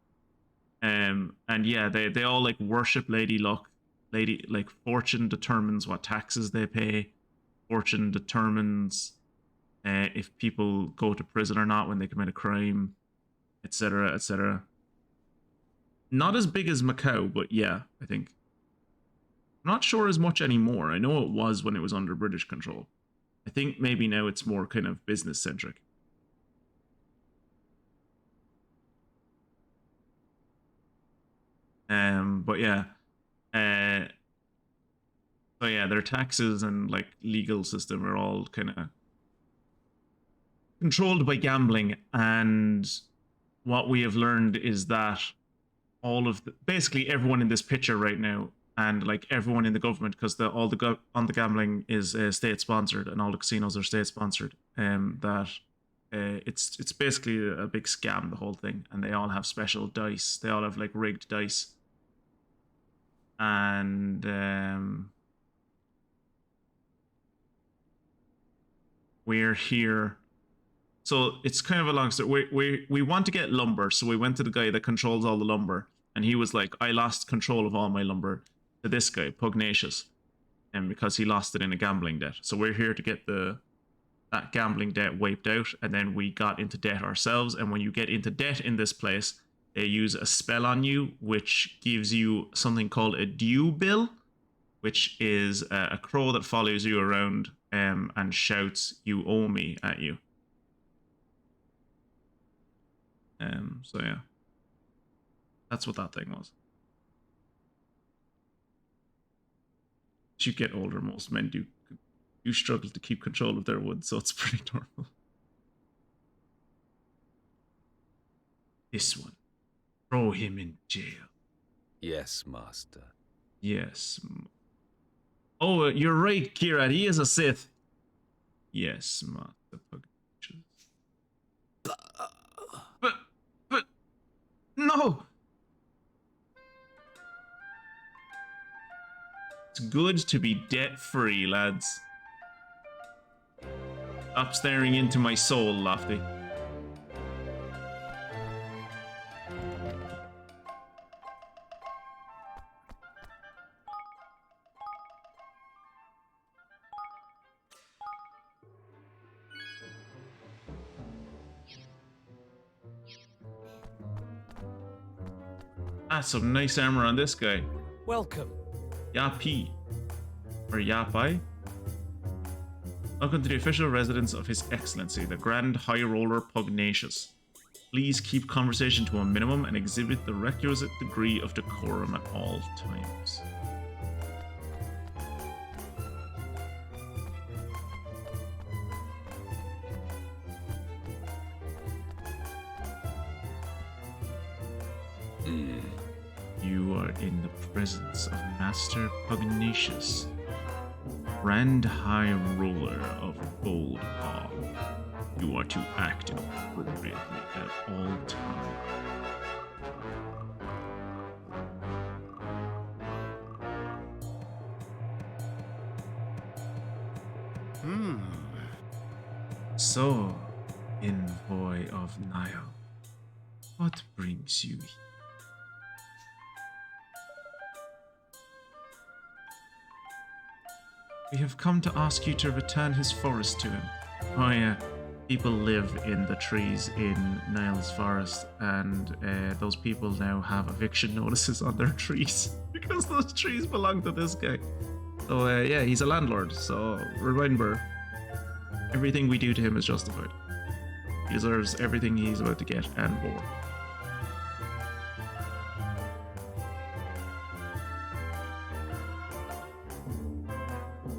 [SPEAKER 1] And yeah, they all like worship Lady Luck. Like fortune determines what taxes they pay. Fortune determines if people go to prison or not when they commit a crime, etc., etc. Not as big as Macau, but yeah, I think. I'm not sure as much anymore. I know it was when it was under British control. I think maybe now it's more kind of business centric. But yeah. So yeah, their taxes and like legal system are all kind of controlled by gambling, and what we have learned is that basically everyone in this picture right now, and like everyone in the government, because all the gambling is state sponsored and all the casinos are state sponsored, that it's basically a big scam, the whole thing, and they all have special dice. They all have like rigged dice, and we're here. So it's kind of a long story. We want to get lumber, so we went to the guy that controls all the lumber, and he was like, I lost control of all my lumber to this guy, Pugnacious, and because he lost it in a gambling debt. So we're here to get that gambling debt wiped out, and then we got into debt ourselves. And when you get into debt in this place, they use a spell on you, which gives you something called a due bill, which is a crow that follows you around and shouts, "You owe me," at you. So yeah, that's what that thing was. you get older, most men do struggle to keep control of their wood, so it's pretty normal. This one. Throw him in jail.
[SPEAKER 7] Yes, master.
[SPEAKER 1] Yes. Oh, you're right, Kira. He is a Sith. Yes, Master Pugnacious. But, no! It's good to be debt-free, lads. Stop staring into my soul, Lofty. That's some nice armor on this guy.
[SPEAKER 5] Welcome.
[SPEAKER 1] Yapi. Or Yapai. Welcome to the official residence of His Excellency, the Grand High Roller Pugnacious. Please keep conversation to a minimum and exhibit the requisite degree of decorum at all times. You are in the presence of Master Pugnacious, Grand High Roller of Gold Paw. You are to act appropriately at all times. So, envoy of Nile, what brings you here? We have come to ask you to return his forest to him. Oh yeah, people live in the trees in Nile's forest, and those people now have eviction notices on their trees because those trees belong to this guy. So yeah, he's a landlord, so remember, everything we do to him is justified. He deserves everything he's about to get and more.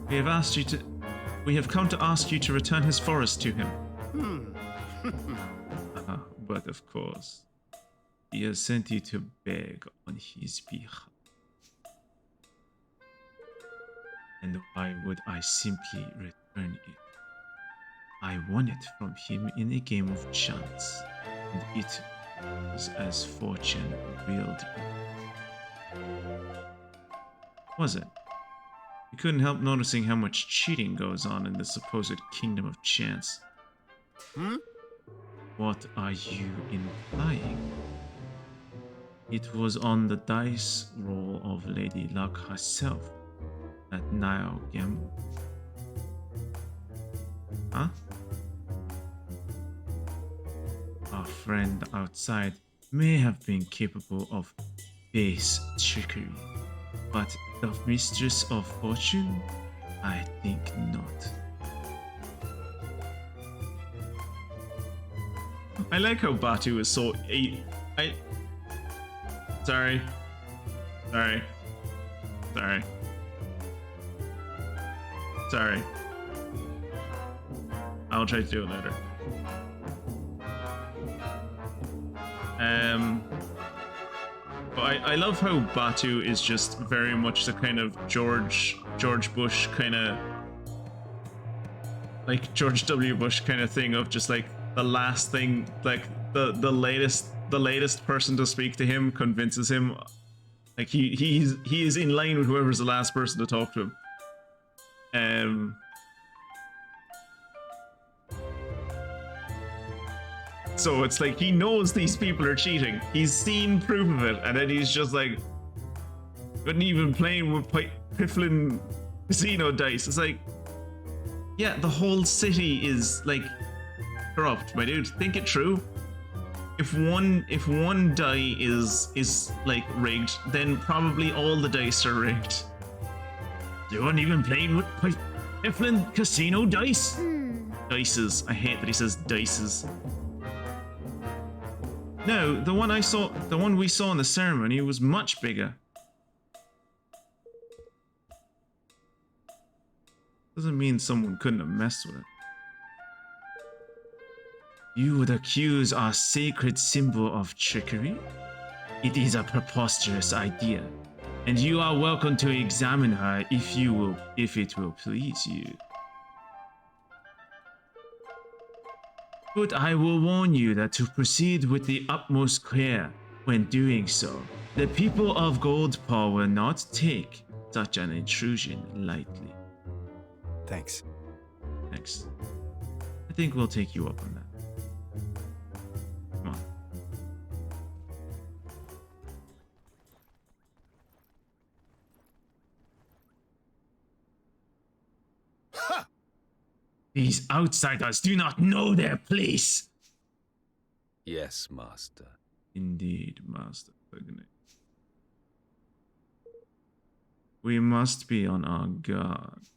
[SPEAKER 1] We have come to ask you to return his forest to him. But of course, he has sent you to beg on his behalf. And why would I simply return it? I won it from him in a game of chance, and it was as fortune willed it. Was it? You couldn't help noticing how much cheating goes on in the supposed kingdom of chance. What are you implying? It was on the dice roll of Lady Luck herself that Nile gambled. Huh? Our friend outside may have been capable of base trickery, but the mistress of fortune? I think not. I like how Batu is so... Sorry. I'll try to do it later. But I love how Batu is just very much the kind of George Bush kind of, like George W. Bush kind of thing of just like the last thing, like the latest person to speak to him convinces him, like he is in line with whoever's the last person to talk to him. So it's like he knows these people are cheating. He's seen proof of it, and then he's just like, couldn't even playing with piffling casino dice. It's like, yeah, the whole city is like corrupt, my dude. Think it through. If one die is like rigged, then probably all the dice are rigged. You weren't even playing with piffling casino dice. Dices. I hate that he says dices. No, the one we saw in the ceremony was much bigger. doesn't mean someone couldn't have messed with it. You would accuse our sacred symbol of trickery? It is a preposterous idea, and you are welcome to examine her if it will please you. But I will warn you that to proceed with the utmost care when doing so, the people of Goldpaw will not take such an intrusion lightly.
[SPEAKER 8] Thanks.
[SPEAKER 1] Next. I think we'll take you up on that. Come on.
[SPEAKER 6] Ha!
[SPEAKER 1] These outsiders do not know their place.
[SPEAKER 7] Yes, master.
[SPEAKER 1] Indeed, Master Pugny. We must be on our guard.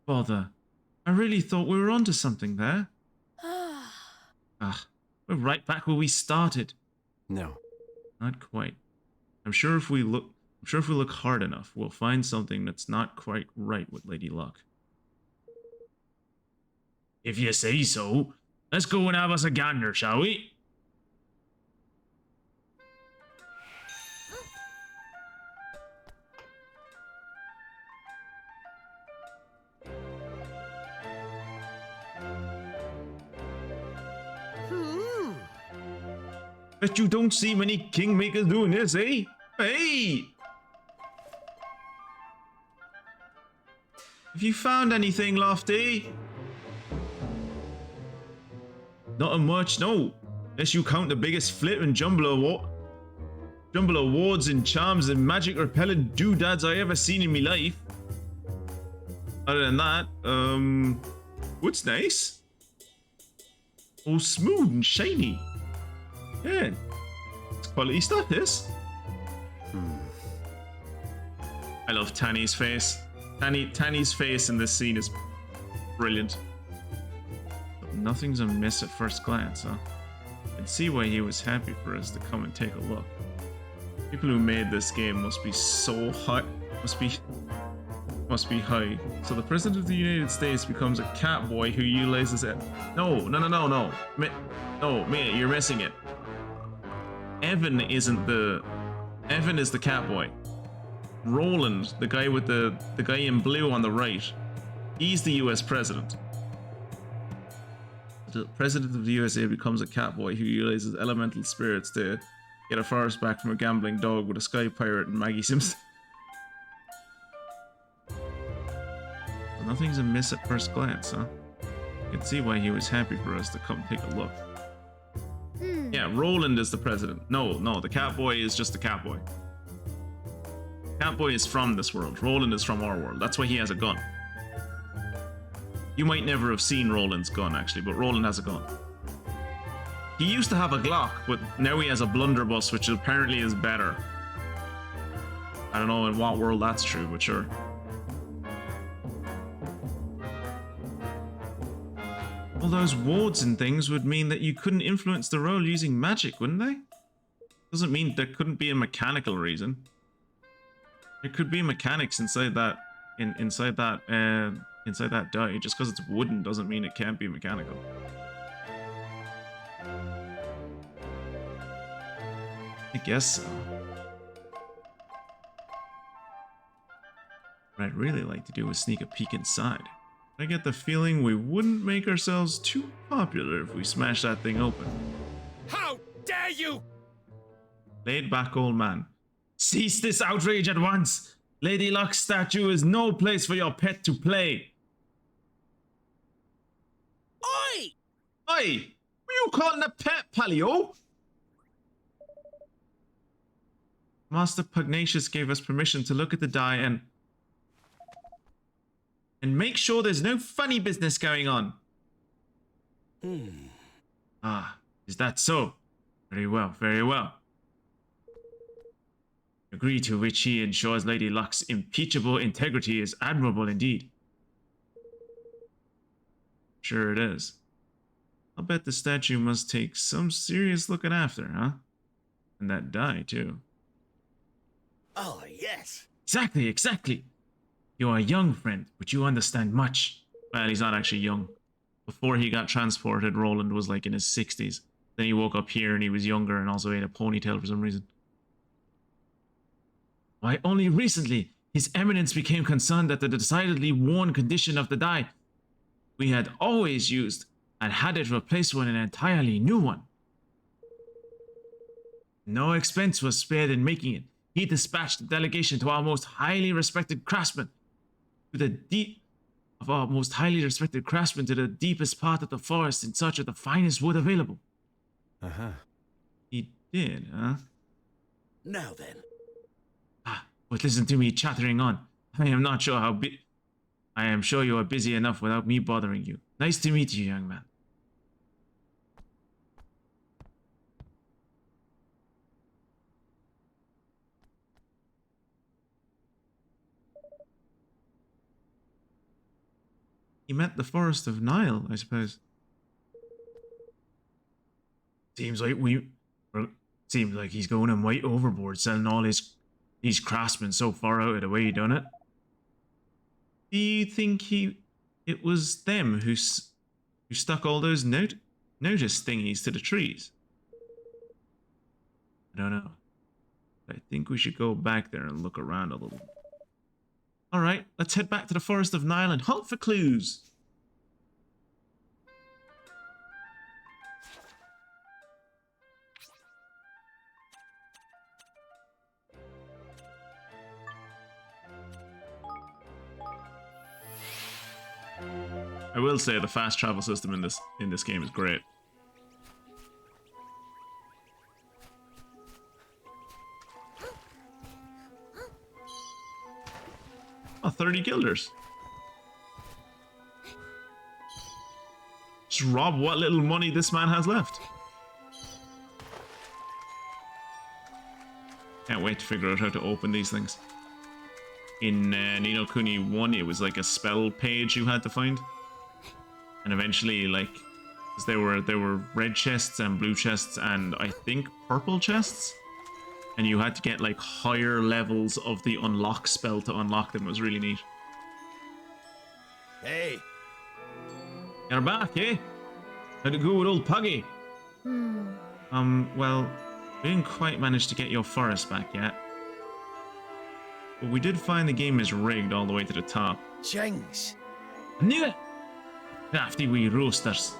[SPEAKER 1] Father, I really thought we were onto something there. We're right back where we started.
[SPEAKER 8] No.
[SPEAKER 1] Not quite. I'm sure if we look hard enough, we'll find something that's not quite right with Lady Luck. If you say so, let's go and have us a gander, shall we? Bet you don't see many kingmakers doing this, eh? Hey! Have you found anything, Lofty? Not much, no. Unless you count the biggest flip and jumble awards and charms and magic repellent doodads I ever seen in me life. Other than that, what's nice? All smooth and shiny. Yeah, it's quality stuff, this. I love Tanny's face. Tanny's face in this scene is brilliant. But nothing's amiss at first glance, huh? I can see why he was happy for us to come and take a look. People who made this game must be so high. Must be high. So the President of the United States becomes a cat boy who utilizes it. No, mate, you're missing it. Evan is the cat boy. Roland, the guy with the guy in blue on the right, he's the US president. The president of the USA becomes a cat boy who utilizes elemental spirits to get a forest back from a gambling dog with a sky pirate and Maggie Simpson. Well, nothing's amiss at first glance, huh? You can see why he was happy for us to come take a look. Yeah, Roland is the president. No, the Catboy is just the Catboy. Catboy is from this world. Roland is from our world. That's why he has a gun. You might never have seen Roland's gun, actually, but Roland has a gun. He used to have a Glock, but now he has a blunderbuss, which apparently is better. I don't know in what world that's true, but sure. All those wards and things would mean that you couldn't influence the role using magic, wouldn't they? Doesn't mean there couldn't be a mechanical reason. There could be mechanics inside that inside that die. Just because it's wooden doesn't mean it can't be mechanical. I guess so. What I'd really like to do is sneak a peek inside. I get the feeling we wouldn't make ourselves too popular if we smash that thing open.
[SPEAKER 6] How dare you!
[SPEAKER 1] Laid back old man. Cease this outrage at once! Lady Luck's statue is no place for your pet to play.
[SPEAKER 5] Oi!
[SPEAKER 1] Oi! Were you calling a pet, Palio? Master Pugnacious gave us permission to look at the die and make sure there's no funny business going on. Ah, is that so? Very well, very well. Agree to which he ensures Lady Luck's impeachable integrity is admirable indeed. Sure it is. I'll bet the statue must take some serious looking after, huh? And that die, too.
[SPEAKER 6] Oh, yes.
[SPEAKER 1] Exactly, exactly. You're a young friend, but you understand much. Well, he's not actually young. Before he got transported, Roland was like in his 60s. Then he woke up here and he was younger and also had a ponytail for some reason. Why, only recently, His Eminence became concerned that the decidedly worn condition of the die we had always used and had it replaced with an entirely new one. No expense was spared in making it. He dispatched a delegation to our most highly respected craftsman to the deepest part of the forest in search of the finest wood available.
[SPEAKER 8] Uh-huh.
[SPEAKER 1] He did, huh?
[SPEAKER 6] Now then.
[SPEAKER 1] Ah, but listen to me chattering on. I am not sure how I am sure you are busy enough without me bothering you. Nice to meet you, young man. He meant the Forest of Nile, I suppose. Seems like he's going him right overboard, selling all these craftsmen so far out of the way, don't it? Do you think it was them who stuck all those notice thingies to the trees? I don't know. I think we should go back there and look around a little. Alright, let's head back to the Forest of Nile and hunt for clues. I will say the fast travel system in this game is great. Oh, 30 guilders. Just rob what little money this man has left. Can't wait to figure out how to open these things. In Ni no Kuni 1, it was like a spell page you had to find. And eventually, like, because there were red chests and blue chests and I think purple chests. And you had to get like higher levels of the unlock spell to unlock them. It was really neat.
[SPEAKER 6] Hey.
[SPEAKER 1] You're back, eh? How'd it go with old Puggy? Well, we didn't quite manage to get your forest back yet. But we did find the game is rigged all the way to the top.
[SPEAKER 6] Jinx.
[SPEAKER 1] I knew it! Crafty wee roasters.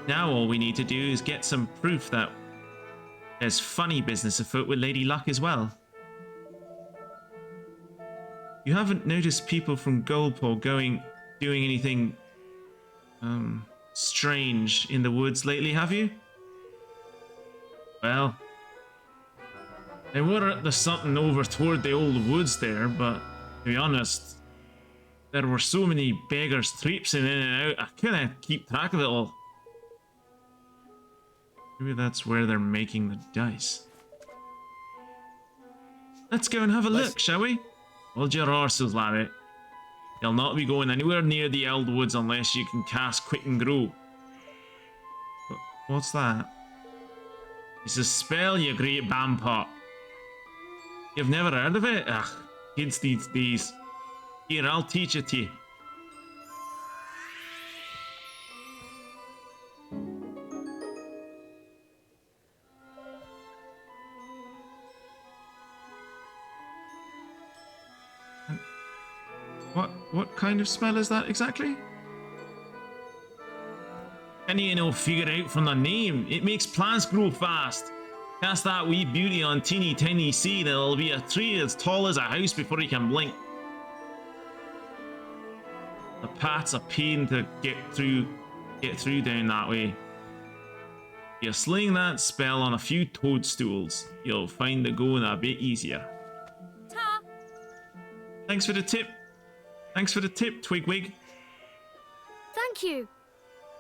[SPEAKER 1] Now all we need to do is get some proof that there's funny business afoot with Lady Luck as well. You haven't noticed people from Goldpaw doing anything strange in the woods lately, have you? Well, there were up to something over toward the old woods there, but to be honest, there were so many beggars traipsing in and out, I couldn't keep track of it all. Maybe that's where they're making the dice. Let's go and have a look, shall we? Hold your horses, laddie. You'll not be going anywhere near the old woods unless you can cast Quick and Grow. What's that? It's a spell, you great bampot. You've never heard of it? Ugh, kids need these. Here, I'll teach it to you. What kind of spell is that exactly? Can you know figure out from the name? It makes plants grow fast. Cast that wee beauty on teeny tiny seed and it'll be a tree as tall as a house before you can blink. The path's a pain to get through down that way. If you sling that spell on a few toadstools, you'll find the going a bit easier.
[SPEAKER 4] Ta!
[SPEAKER 1] Thanks for the tip. Thanks for the tip, Twigwig.
[SPEAKER 4] Thank you.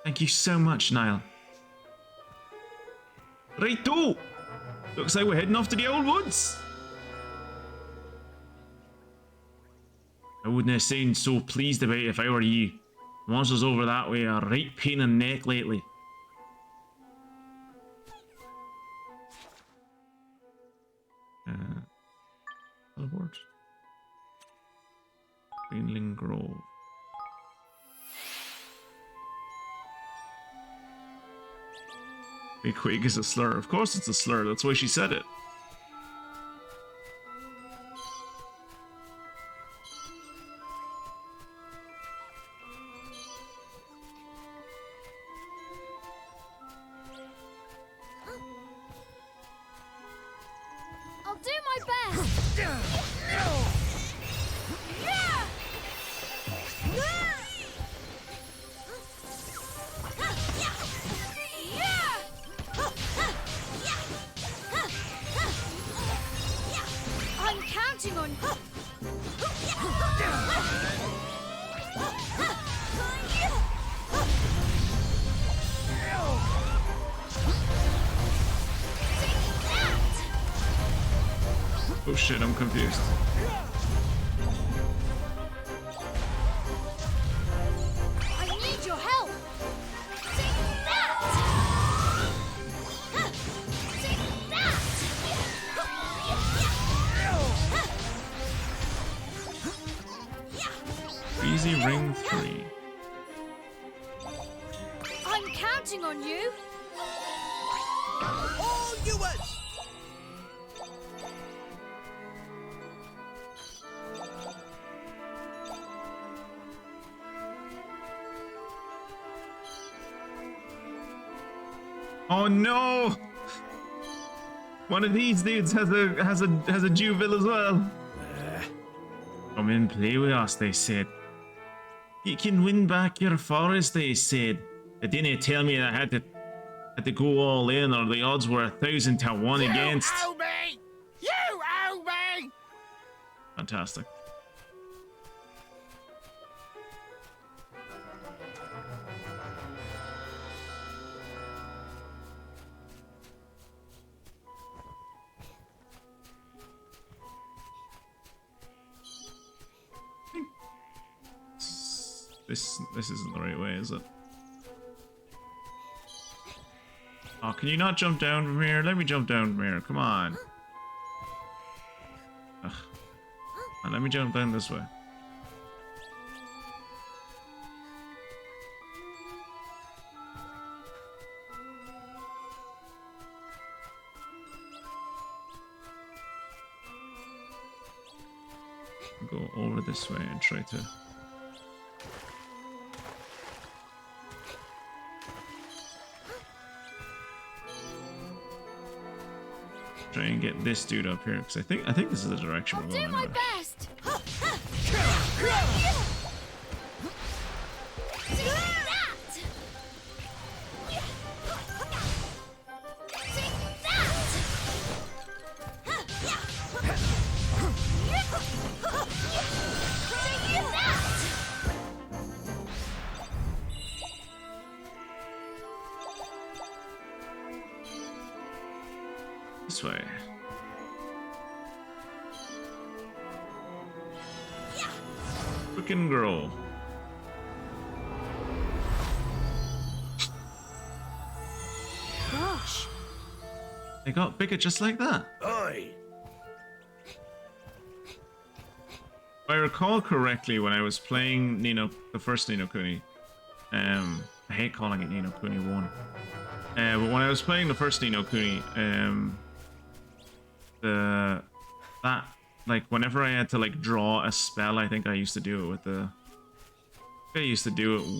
[SPEAKER 1] Thank you so much, Niall. Righto! Looks like we're heading off to the old woods. I wouldn't have sounded so pleased about it if I were you. Monsters over that way are right pain in the neck lately. Teleport. Greenling Grove. Big Quig is a slur. Of course it's a slur. That's why she said it.
[SPEAKER 4] I'll do my best. I'm counting on you.
[SPEAKER 1] Oh shit, I'm confused.
[SPEAKER 4] I need your help. Take that. Take that.
[SPEAKER 1] Easy ring 3.
[SPEAKER 4] I'm counting on you.
[SPEAKER 5] All yours!
[SPEAKER 1] Oh no! One of these dudes has a Juville as well. Come and play with us, they said. You can win back your forest, they said. They didn't tell me I had to go all in, or the odds were 1,000 to 1 against.
[SPEAKER 6] You owe me! You owe me!
[SPEAKER 1] Fantastic. This isn't the right way, is it? Oh, can you not jump down from here? Let me jump down from here. Come on. Ugh. Let me jump down this way. Go over this way and try to... try and get this dude up here, because I think this is the direction we're going
[SPEAKER 4] Do my
[SPEAKER 1] anyway.
[SPEAKER 4] best.
[SPEAKER 1] This way. Frickin' girl.
[SPEAKER 4] Gosh.
[SPEAKER 1] They got bigger just like that.
[SPEAKER 6] Oi!
[SPEAKER 1] If I recall correctly, when I was playing the first Ni no Kuni, I hate calling it Ni no Kuni 1. But when I was playing the first Ni no Kuni, whenever I had to like draw a spell, I think I used to do it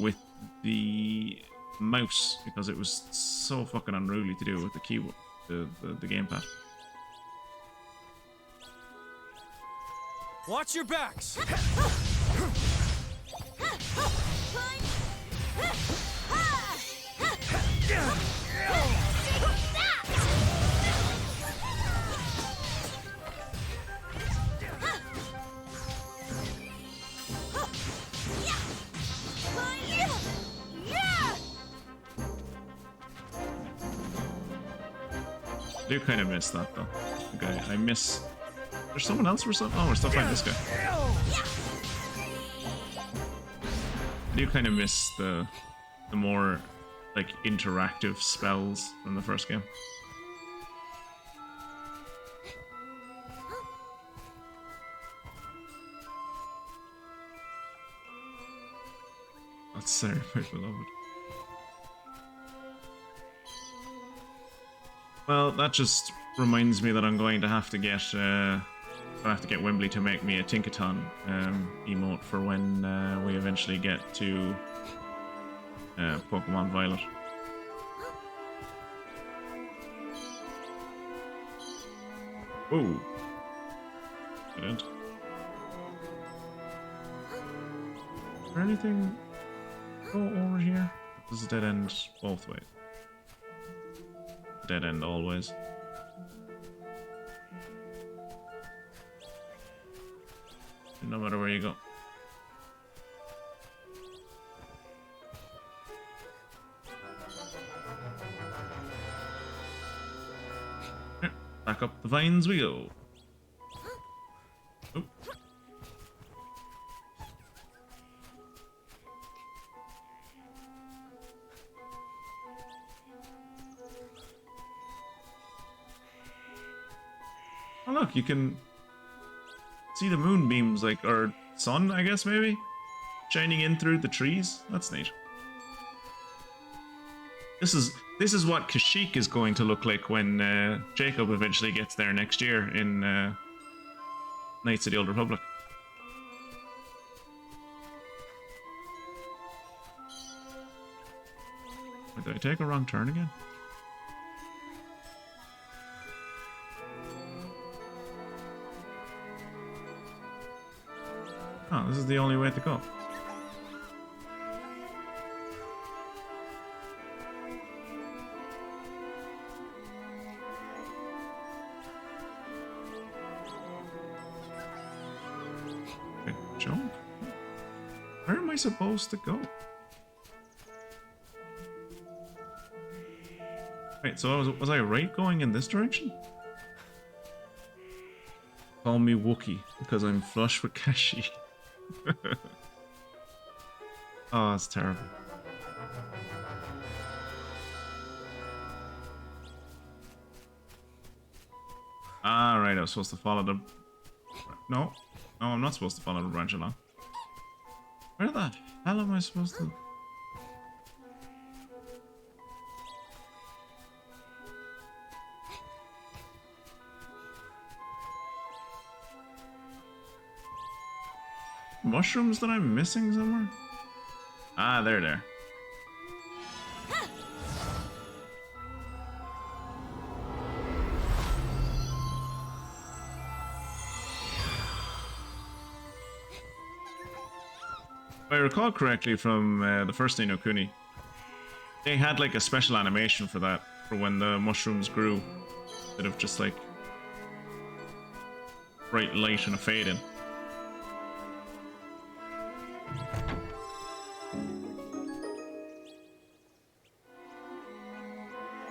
[SPEAKER 1] with the mouse, because it was so fucking unruly to do it with the keyboard, the gamepad.
[SPEAKER 9] Watch your backs!
[SPEAKER 1] I do kind of miss that though. Okay, I miss. There's someone else or something. Oh, we're still fighting this guy. I do kind of miss the more like interactive spells from the first game. God, sir, my beloved. Well, that just reminds me that I'm going to have to get Wembley to make me a Tinkaton emote for when we eventually get to Pokemon Violet. Oh, didn't. Is there anything go over here? This is dead end both ways. Dead end always. No matter where you go. Back up the vines we go. Oh. Oh look, you can see the moonbeams, like, or sun, I guess, maybe? Shining in through the trees. That's neat. This is what Kashyyyk is going to look like when Jacob eventually gets there next year in Knights of the Old Republic. Wait, did I take a wrong turn again? Oh, this is the only way to go. Okay, jump. Where am I supposed to go? Wait, so was I right going in this direction? Call me Wookie because I'm flush with Kashi. Oh, that's terrible. Ah, right, I was supposed to follow the... No, I'm not supposed to follow the branch along. Where the hell am I supposed to... Mushrooms that I'm missing somewhere? Ah, they're there. If I recall correctly from the first Ni no Kuni, they had like a special animation for that, for when the mushrooms grew, instead of just like bright light and a fade in.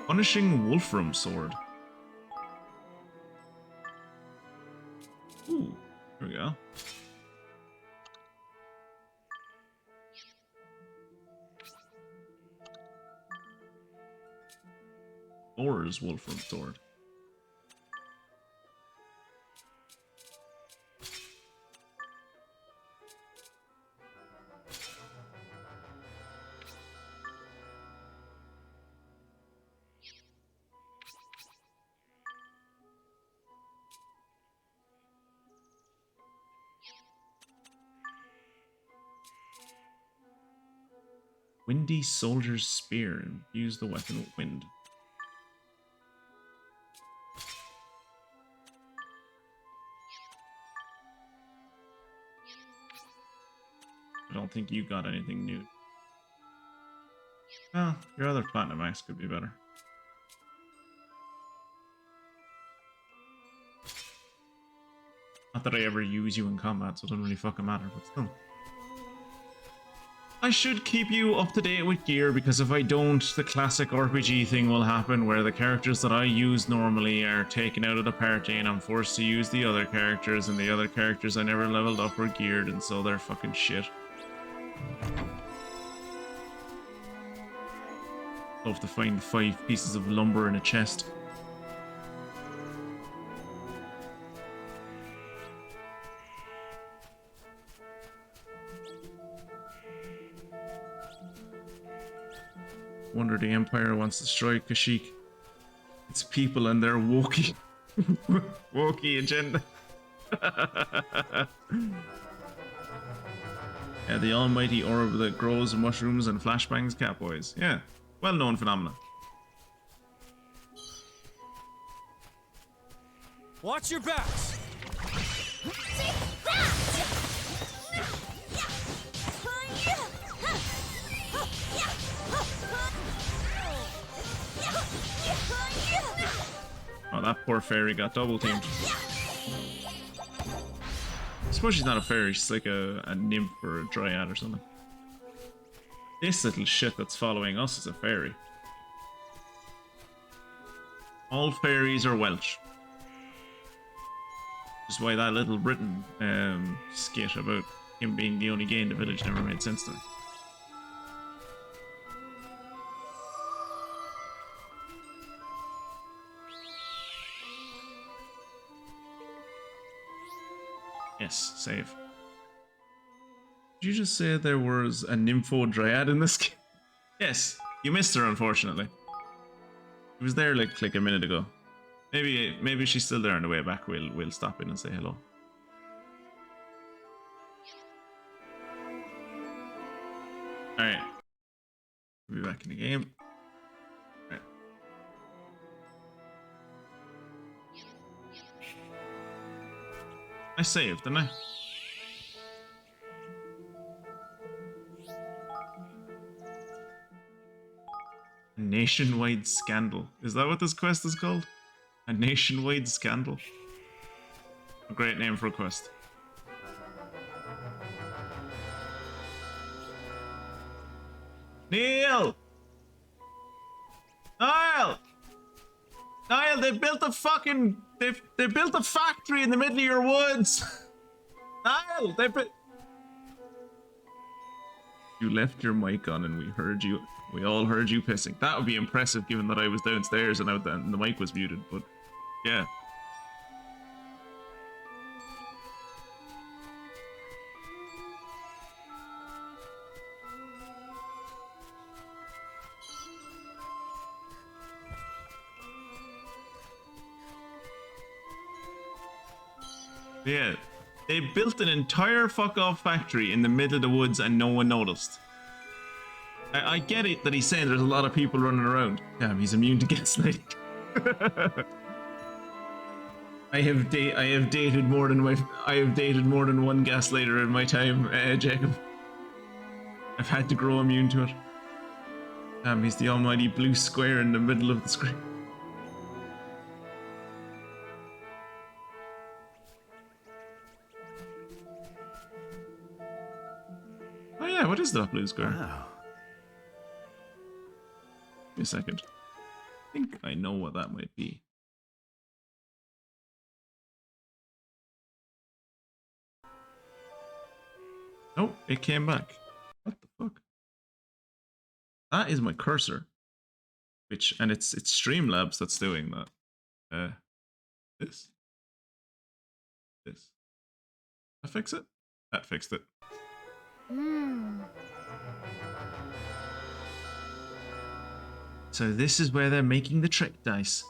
[SPEAKER 1] Punishing Wolfram Sword. Ooh, there we go. Thor's Wolfram Sword. Windy Soldier's Spear. Use the weapon with wind. I don't think you got anything new. Oh, your other Platinum Axe could be better. Not that I ever use you in combat, so it doesn't really fucking matter, but still. I should keep you up to date with gear, because if I don't, the classic RPG thing will happen where the characters that I use normally are taken out of the party and I'm forced to use the other characters, and the other characters I never leveled up or geared, and so they're fucking shit. I'll have to find 5 pieces of lumber in a chest. Wonder the Empire wants to destroy Kashyyyk. It's people and their wokey, wokey agenda. Yeah, the almighty orb that grows mushrooms and flashbangs catboys. Yeah, well-known phenomenon.
[SPEAKER 9] Watch your backs!
[SPEAKER 1] Oh, that poor fairy got double teamed. I suppose she's not a fairy, she's like a nymph or a dryad or something. This little shit that's following us is a fairy. All fairies are Welsh. Which is why that little Britain skit about him being the only gay in the village never made sense to me. Yes, save. Did you just say there was a nympho dryad in this game? Yes, you missed her, unfortunately. She was there like a minute ago. Maybe she's still there on the way back. We'll stop in and say hello. Alright. We'll be back in the game. Alright. I saved, didn't I? A nationwide scandal. Is that what this quest is called? A nationwide scandal? A great name for a quest. Neil! Niall! Niall, they built a fucking... They built a factory in the middle of your woods! Niall, they built... You left your mic on and we heard you. We all heard you pissing. That would be impressive given that I was downstairs and the mic was muted, but yeah. Yeah, they built an entire fuck-off factory in the middle of the woods and no one noticed. I get it that he's saying there's a lot of people running around. Damn, he's immune to gaslighting. I have dated more than one gaslighter in my time, Jacob. I've had to grow immune to it. Damn, he's the almighty blue square in the middle of the screen. Oh yeah, what is that blue square?
[SPEAKER 8] Wow.
[SPEAKER 1] Give me a second. I think I know what that might be. Nope, it came back. What the fuck? That is my cursor. And it's Streamlabs that's doing that. This. That fix it? That fixed it. So this is where they're making the trick dice.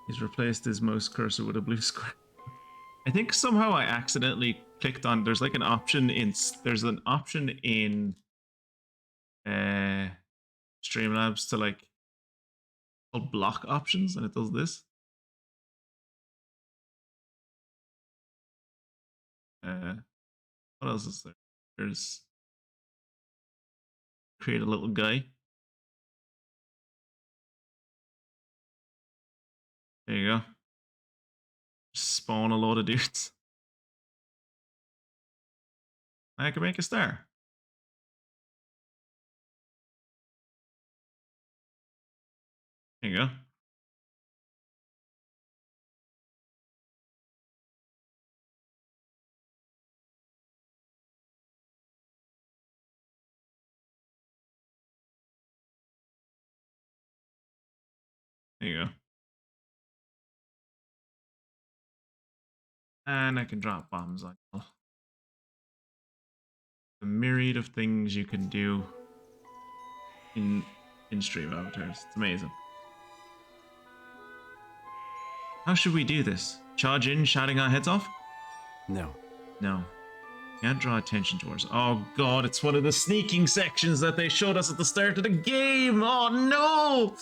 [SPEAKER 1] He's replaced his mouse cursor with a blue square. I think somehow I accidentally clicked on. There's like an option in. There's an option in Streamlabs to like called block options, and it does this. What else is there? There's create a little guy. There you go. Spawn a load of dudes. I can make a star. There you go. There you go. And I can drop bombs on you. The myriad of things you can do in-stream avatars. It's amazing. How should we do this? Charge in, shouting our heads off?
[SPEAKER 8] No.
[SPEAKER 1] No. Can't draw attention to us. Oh god, it's one of the sneaking sections that they showed us at the start of the game! Oh no!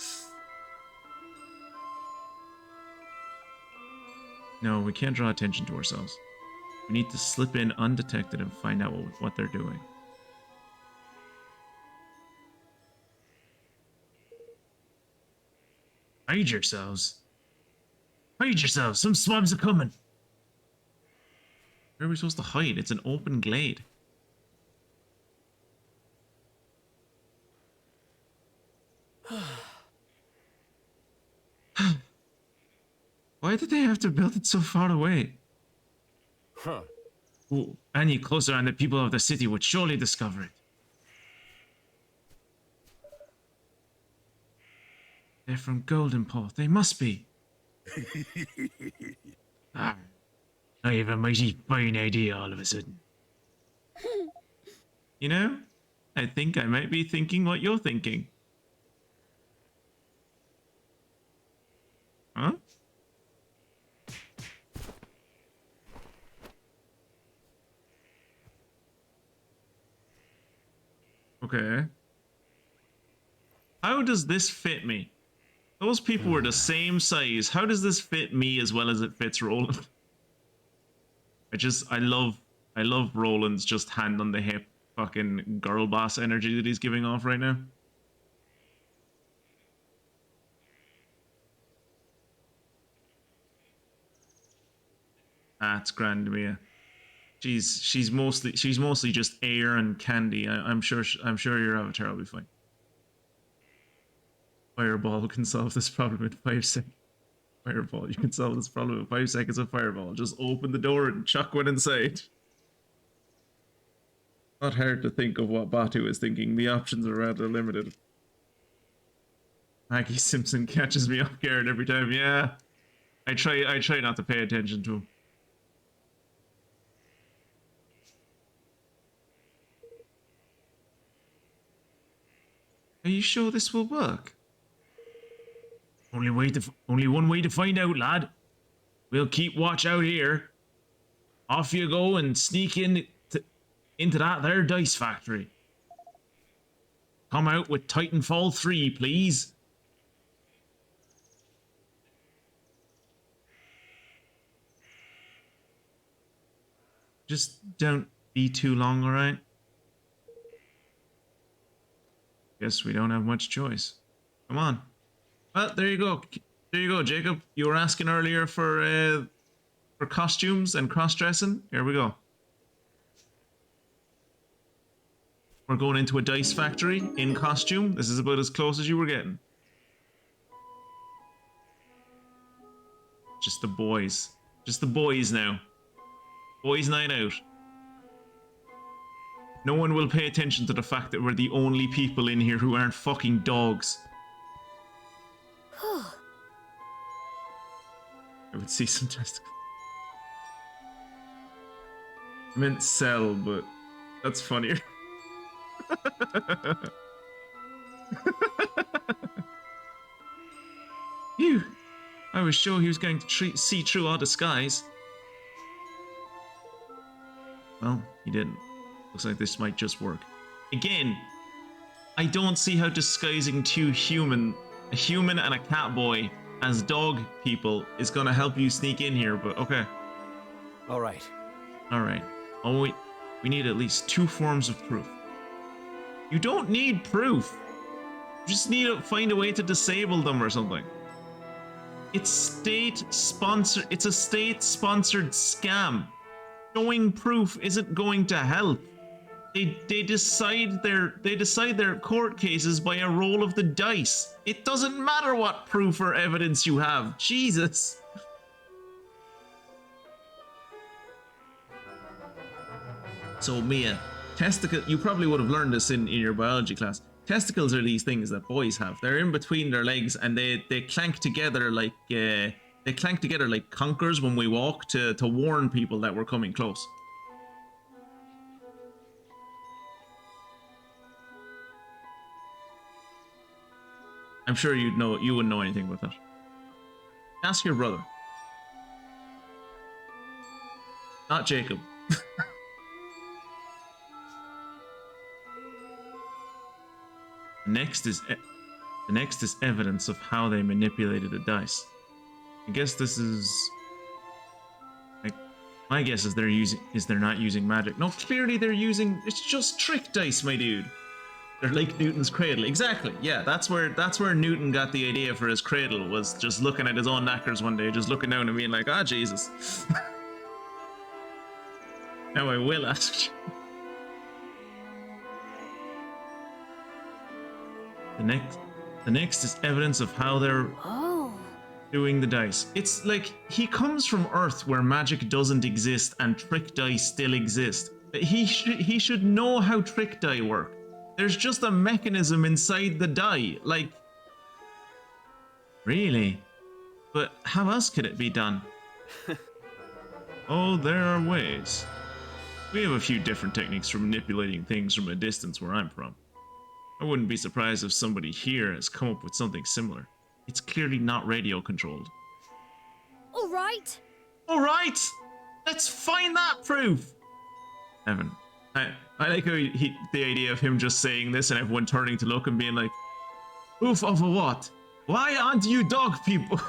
[SPEAKER 1] No, we can't draw attention to ourselves. We need to slip in undetected and find out what they're doing. Hide yourselves. Hide yourselves. Some swabs are coming. Where are we supposed to hide? It's an open glade. Why did they have to build it so far away?
[SPEAKER 9] Huh.
[SPEAKER 1] Ooh, any closer and the people of the city would surely discover it. They're from Golden Paw. They must be. Ah, I have a mighty fine idea all of a sudden. You know, I think I might be thinking what you're thinking. Huh? Okay. How does this fit me? Those people were the same size. How does this fit me as well as it fits Roland? I love Roland's just hand on the hip fucking girl boss energy that he's giving off right now. That's grand, Mia. She's mostly just air and candy. I'm sure your avatar will be fine. Fireball can solve this problem in 5 seconds. Fireball, you can solve this problem in 5 seconds of Fireball. Just open the door and chuck one inside. Not hard to think of what Batu is thinking. The options are rather limited. Maggie Simpson catches me off guard every time. Yeah, I try not to pay attention to him. Are you sure this will work? Only one way to find out, lad. We'll keep watch out here. Off you go and sneak into that there dice factory. Come out with Titanfall 3, please. Just don't be too long, alright? Guess we don't have much choice. Come on. Well, there you go. There you go, Jacob. You were asking earlier for costumes and cross-dressing. Here we go. We're going into a dice factory in costume. This is about as close as you were getting. Just the boys. Just the boys now. Boys night out. No one will pay attention to the fact that we're the only people in here who aren't fucking dogs. I would see some testicles. I meant sell, but that's funnier. Phew. I was sure he was going to see through our disguise. Well, he didn't. Looks like this might just work. Again, I don't see how disguising a human and a cat boy as dog people is gonna help you sneak in here, but okay.
[SPEAKER 7] Alright.
[SPEAKER 1] Alright. Oh wait, we need at least 2 forms of proof. You don't need proof. You just need to find a way to disable them or something. It's state-sponsored. It's a state-sponsored scam. Showing proof isn't going to help. They decide their court cases by a roll of the dice. It doesn't matter what proof or evidence you have. Jesus. So Mia, you probably would have learned this in your biology class. Testicles are these things that boys have. They're in between their legs and they clank together like conkers when we walk to warn people that we're coming close. I'm sure you wouldn't know anything with it. Ask your brother. Not Jacob. The next is evidence of how they manipulated the dice. I guess this is like, my guess is they're not using magic. No, clearly they're using, it's just trick dice, my dude. They're like Newton's cradle. Exactly. Yeah, that's where Newton got the idea for his cradle, was just looking at his own knackers one day, just looking down and being like, ah, Jesus. Now I will ask you. The next is evidence of how they're doing the dice. It's like he comes from Earth where magic doesn't exist and trick dice still exist. He should know how trick die work. There's just a mechanism inside the die. Like, really? But how else could it be done? Oh, there are ways. We have a few different techniques for manipulating things from a distance where I'm from. I wouldn't be surprised if somebody here has come up with something similar. It's clearly not radio controlled.
[SPEAKER 4] All right.
[SPEAKER 1] All right, let's find that proof. Evan, I like how the idea of him just saying this and everyone turning to look and being like, proof of a what? Why aren't you dog people?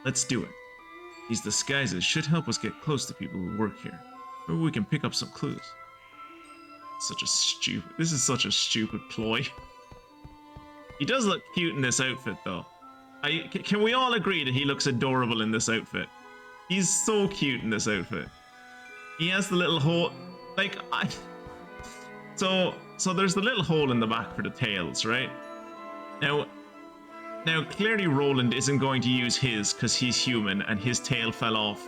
[SPEAKER 1] Let's do it. These disguises should help us get close to people who work here. Maybe we can pick up some clues. This is such a stupid ploy. He does look cute in this outfit though. Can we all agree that he looks adorable in this outfit? He's so cute in this outfit. He has the little hole, like, so there's the little hole in the back for the tails, right? Now clearly Roland isn't going to use his because he's human and his tail fell off.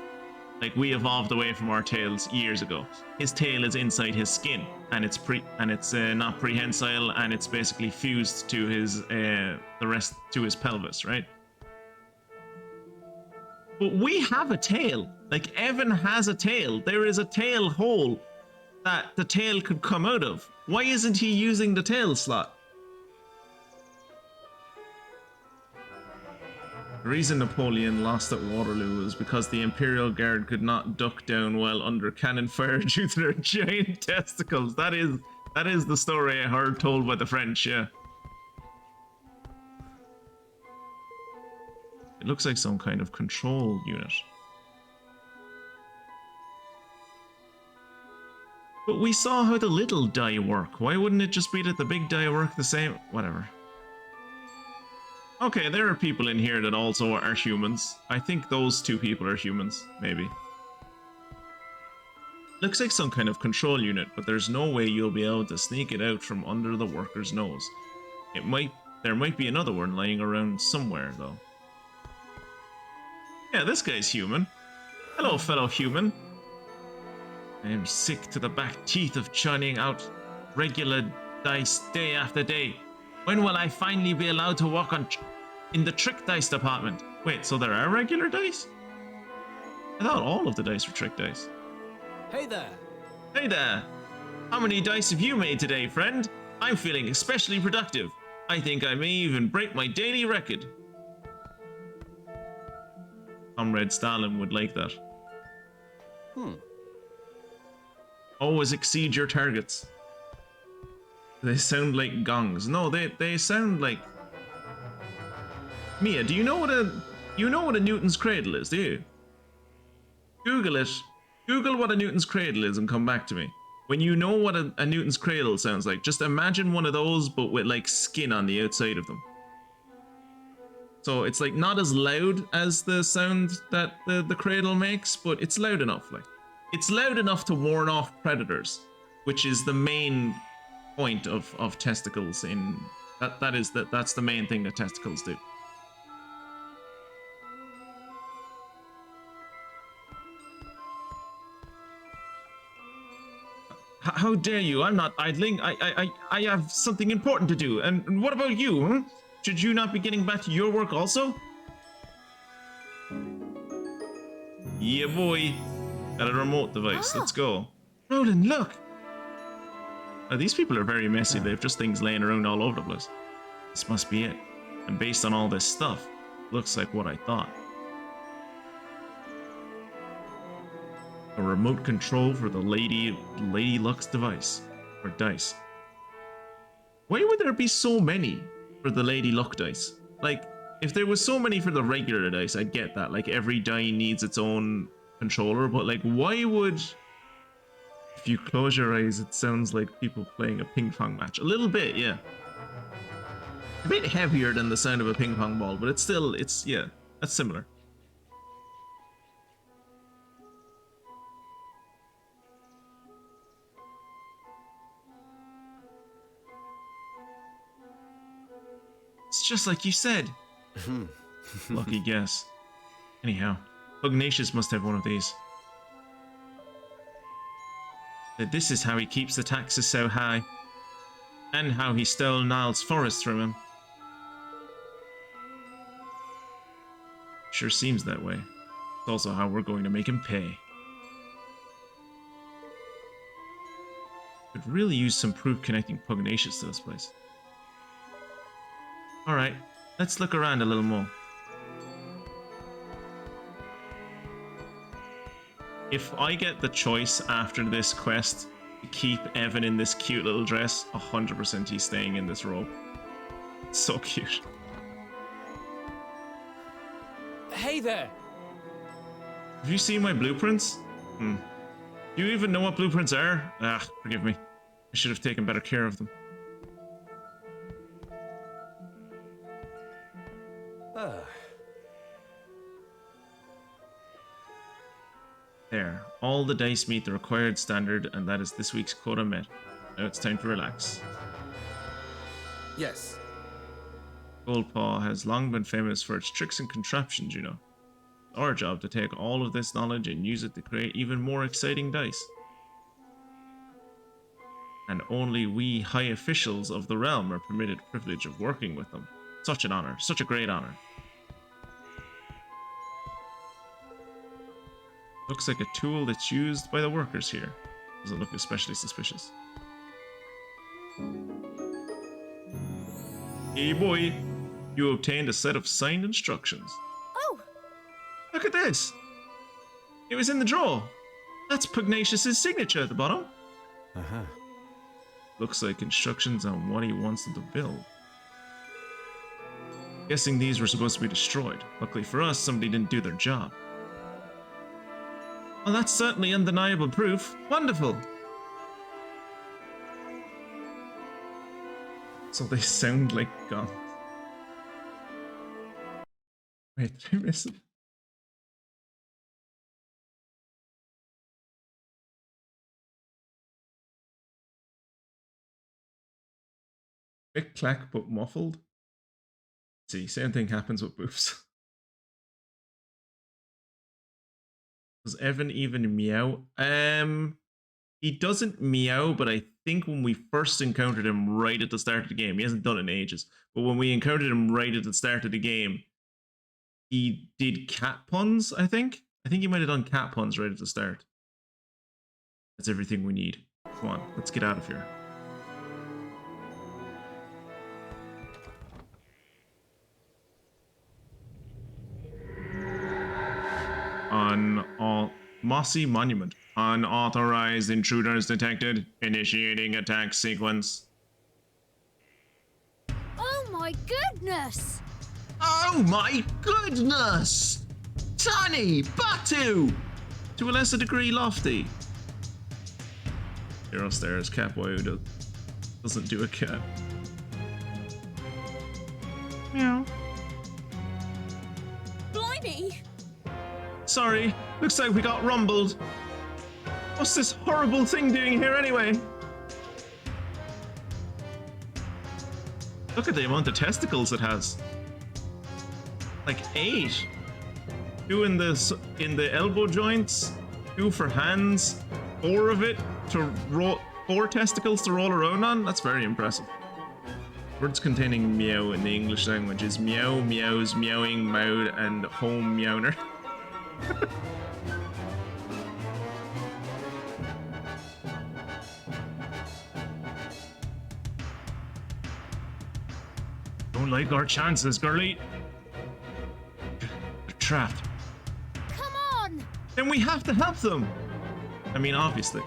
[SPEAKER 1] Like, we evolved away from our tails years ago. His tail is inside his skin, and it's not prehensile, and it's basically fused to his to his pelvis, right? But we have a tail. Like, Evan has a tail. There is a tail hole that the tail could come out of. Why isn't he using the tail slot? The reason Napoleon lost at Waterloo was because the Imperial Guard could not duck down while under cannon fire due to their giant testicles. That is the story I heard told by the French, yeah. It looks like some kind of control unit. But we saw how the little die work. Why wouldn't it just be that the big die work the same? Whatever. Okay, there are people in here that also are humans. I think those two people are humans, maybe. Looks like some kind of control unit, but there's no way you'll be able to sneak it out from under the worker's nose. There might be another one lying around somewhere, though. Yeah, this guy's human. Hello, fellow human. I am sick to the back teeth of churning out regular dice day after day. When will I finally be allowed to work in the trick dice department? Wait, so there are regular dice? I thought all of the dice were trick dice.
[SPEAKER 9] Hey there.
[SPEAKER 1] Hey there. How many dice have you made today, friend? I'm feeling especially productive. I think I may even break my daily record. Comrade Stalin would like that. Always exceed your targets. They sound like gongs. No, they sound like... Mia, do you know what a Newton's cradle is, do you? Google it. Google what a Newton's cradle is and come back to me. When you know what a Newton's cradle sounds like, just imagine one of those but with like skin on the outside of them. So it's like not as loud as the sound that the cradle makes, but it's loud enough. Like, it's loud enough to warn off predators, which is the main point of testicles in that's the main thing that testicles do. How dare you? I'm not idling. I have something important to do. And what about you? Huh? Should you not be getting back to your work also? Yeah, boy. Got a remote device. Let's go. Roland, look. These people are very messy. They have just things laying around all over the place. This must be it. And based on all this stuff, looks like what I thought. A remote control for the Lady Luck's device. Or dice. Why would there be so many for the Lady Luck dice? Like, if there was so many for the regular dice, I'd get that. Like, every die needs its own controller, but like, why would... If you close your eyes, it sounds like people playing a ping pong match. A little bit, yeah. A bit heavier than the sound of a ping pong ball, but it's still, yeah, that's similar. It's just like you said. Lucky guess. Anyhow, Pugnacious must have one of these. This is how he keeps the taxes so high. And how he stole Niall's forest from him. Sure seems that way. It's also how we're going to make him pay. Could really use some proof connecting Pugnacious to this place. Alright, let's look around a little more. If I get the choice after this quest to keep Evan in this cute little dress, 100% he's staying in this robe. It's so cute.
[SPEAKER 9] Hey there!
[SPEAKER 1] Have you seen my blueprints? Do you even know what blueprints are? Ah, forgive me. I should have taken better care of them. There, all the dice meet the required standard, and that is this week's quota met. Now it's time to relax.
[SPEAKER 9] Yes.
[SPEAKER 1] Goldpaw has long been famous for its tricks and contraptions, you know. It's our job to take all of this knowledge and use it to create even more exciting dice. And only we high officials of the realm are permitted the privilege of working with them. Such an honor, such a great honor. Looks like a tool that's used by the workers here. Doesn't look especially suspicious. Hey boy, you obtained a set of signed instructions.
[SPEAKER 4] Oh!
[SPEAKER 1] Look at this! It was in the drawer. That's Pugnacious's signature at the bottom.
[SPEAKER 8] Uh-huh.
[SPEAKER 1] Looks like instructions on what he wants them to build. Guessing these were supposed to be destroyed. Luckily for us, somebody didn't do their job. Well, that's certainly undeniable proof. Wonderful! So they sound like guns. Wait, did I miss it? Click clack but muffled. See, same thing happens with boofs. Does Evan even meow? He doesn't meow, but I think when we first encountered him right at the start of the game, he hasn't done it in ages, but when we encountered him right at the start of the game, he did cat puns, I think. I think he might have done cat puns right at the start. That's everything we need. Come on, let's get out of here. Mossy Monument. Unauthorized intruders detected. Initiating attack sequence.
[SPEAKER 4] Oh my goodness!
[SPEAKER 1] Oh my goodness! Tiny Batu! To a lesser degree, Lofty. Hero stairs, Catboy who doesn't do a cat. Meow.
[SPEAKER 4] Blimey!
[SPEAKER 1] Sorry, looks like we got rumbled. What's this horrible thing doing here anyway? Look at the amount of testicles it has. Like 8. 2 in the elbow joints, 2 for hands, 4 of it to roll, 4 testicles to roll around on. That's very impressive. Words containing meow in the English language is meow, meows, meowing, mowed, and home meowner. Don't like our chances, girlie. They're trapped.
[SPEAKER 4] Come on!
[SPEAKER 1] Then we have to help them. I mean, obviously.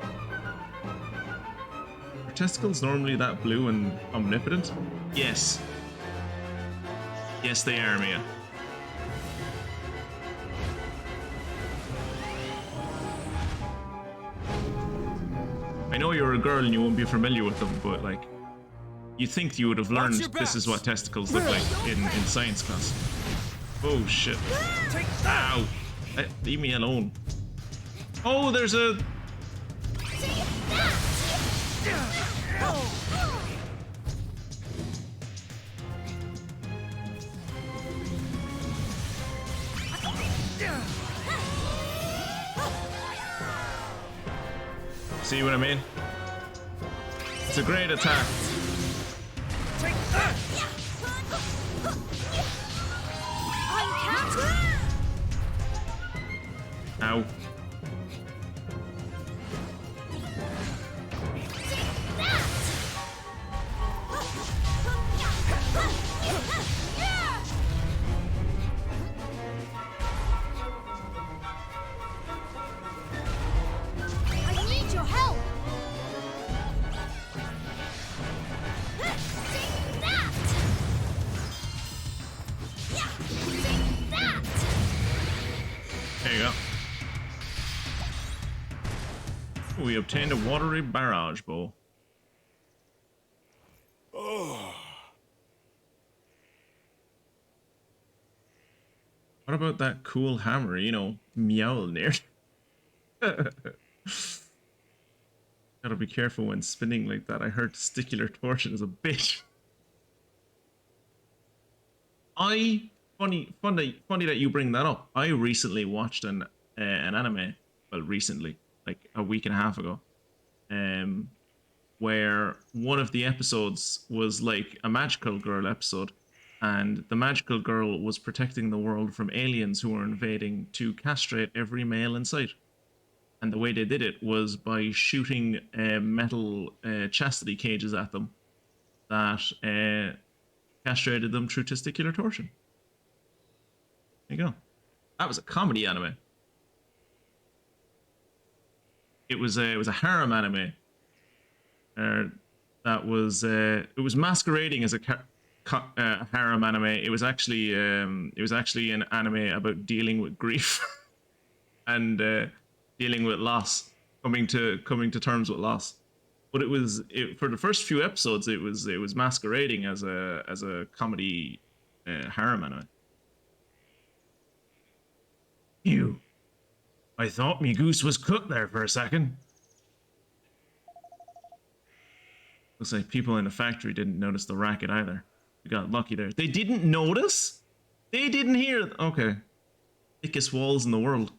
[SPEAKER 1] Are testicles normally that blue and omnipotent? Yes. Yes, they are, Mia. I know you're a girl and you won't be familiar with them, but like, you think you would have learned this is what testicles look like in science class. Oh shit. Ow. Leave me alone. Oh, there's a... See what I mean? It's a great attack. Ow.
[SPEAKER 4] I need your help! Take that! Take that!
[SPEAKER 1] There you go. We obtained a watery barrage bowl. What about that cool hammer, you know, Mjolnir? Gotta be careful when spinning like that. I heard testicular torsion is a bitch. Funny that you bring that up. I recently watched an anime, well, recently, like a week and a half ago, where one of the episodes was like a magical girl episode, and the magical girl was protecting the world from aliens who were invading to castrate every male in sight. And the way they did it was by shooting metal chastity cages at them that castrated them through testicular torsion. There you go. That was a comedy anime. It was a harem anime. That was it was masquerading as a harem anime. It was actually an anime about dealing with grief and dealing with loss, coming to terms with loss. But for the first few episodes, it was masquerading as a comedy harem anime. Ew. I thought me goose was cooked there for a second. Looks like people in the factory didn't notice the racket either. We got lucky there. They didn't notice? They didn't hear. Okay. Thickest walls in the world.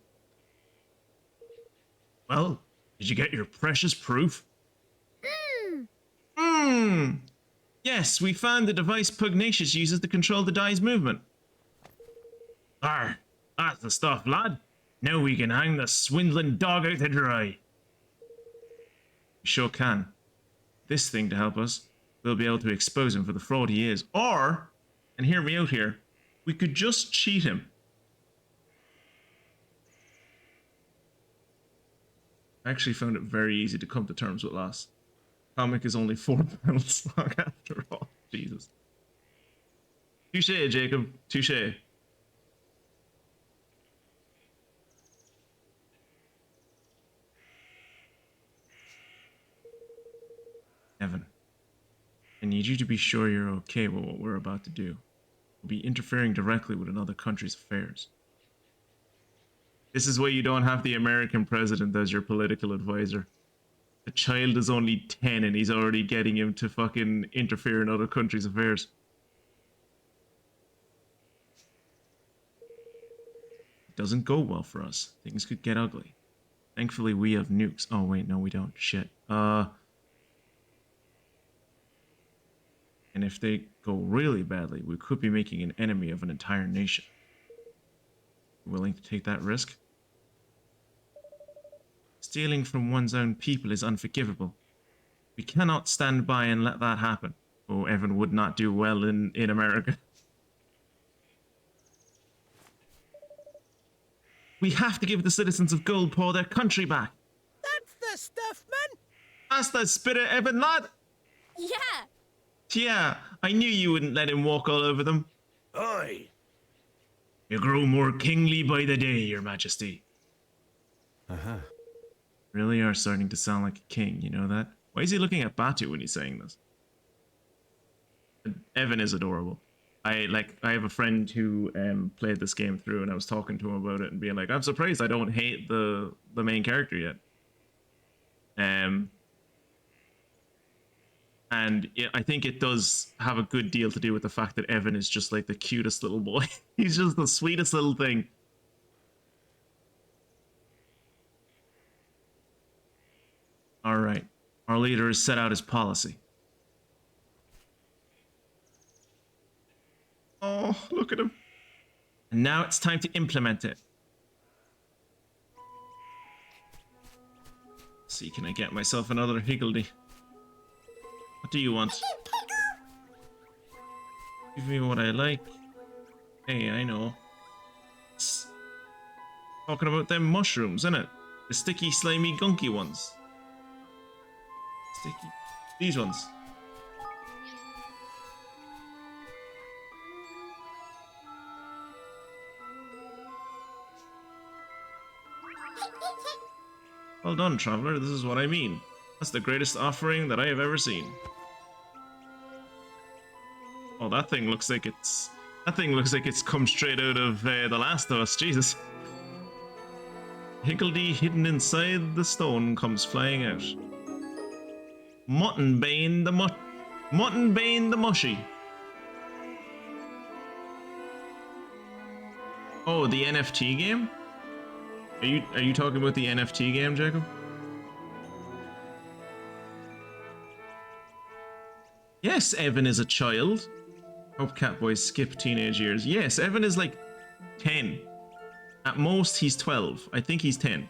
[SPEAKER 1] Well, did you get your precious proof? Yes, we found the device Pugnacious uses to control the dye's movement. Arr, that's the stuff, lad. Now we can hang the swindling dog out to dry. We sure can. This thing to help us, we'll be able to expose him for the fraud he is. Or, and hear me out here, we could just cheat him. I actually found it very easy to come to terms with loss. Comic is only 4 panels long after all. Jesus. Touche, Jacob. Touche. Evan, I need you to be sure you're okay with what we're about to do. We'll be interfering directly with another country's affairs. This is why you don't have the American president as your political advisor. The child is only 10 and he's already getting him to fucking interfere in other countries' affairs. It doesn't go well for us. Things could get ugly. Thankfully, we have nukes. Oh, wait, no, we don't. Shit. And if they go really badly, we could be making an enemy of an entire nation. Willing to take that risk? Stealing from one's own people is unforgivable. We cannot stand by and let that happen. Oh, Evan would not do well in America. We have to give the citizens of Goldpaw their country back.
[SPEAKER 5] That's the stuff, man.
[SPEAKER 1] That's the spirit, Evan, lad.
[SPEAKER 4] Yeah.
[SPEAKER 1] Yeah, I knew you wouldn't let him walk all over them.
[SPEAKER 6] Oi!
[SPEAKER 1] You grow more kingly by the day, your majesty.
[SPEAKER 8] Uh-huh.
[SPEAKER 1] Really are starting to sound like a king, you know that? Why is he looking at Batu when he's saying this? Evan is adorable. I have a friend who played this game through, and I was talking to him about it and being like, I'm surprised I don't hate the main character yet. And I think it does have a good deal to do with the fact that Evan is just like the cutest little boy. He's just the sweetest little thing. All right. Our leader has set out his policy. Oh, look at him. And now it's time to implement it. Let's see, can I get myself another higgledy? What do you want? Give me what I like. Hey, I know. It's talking about them mushrooms, isn't it? The sticky, slimy, gunky ones. Sticky. These ones. Well done, traveler. This is what I mean. That's the greatest offering that I have ever seen. Oh, that thing looks like it's... That thing looks like it's come straight out of The Last of Us. Jesus. Higgledy hidden inside the stone comes flying out. Muttonbane the mushy. Oh, the NFT game? Are you talking about the NFT game, Jacob? Yes, Evan is a child. Hope Catboys skip teenage years. Yes, Evan is like 10. At most, he's 12. I think he's 10.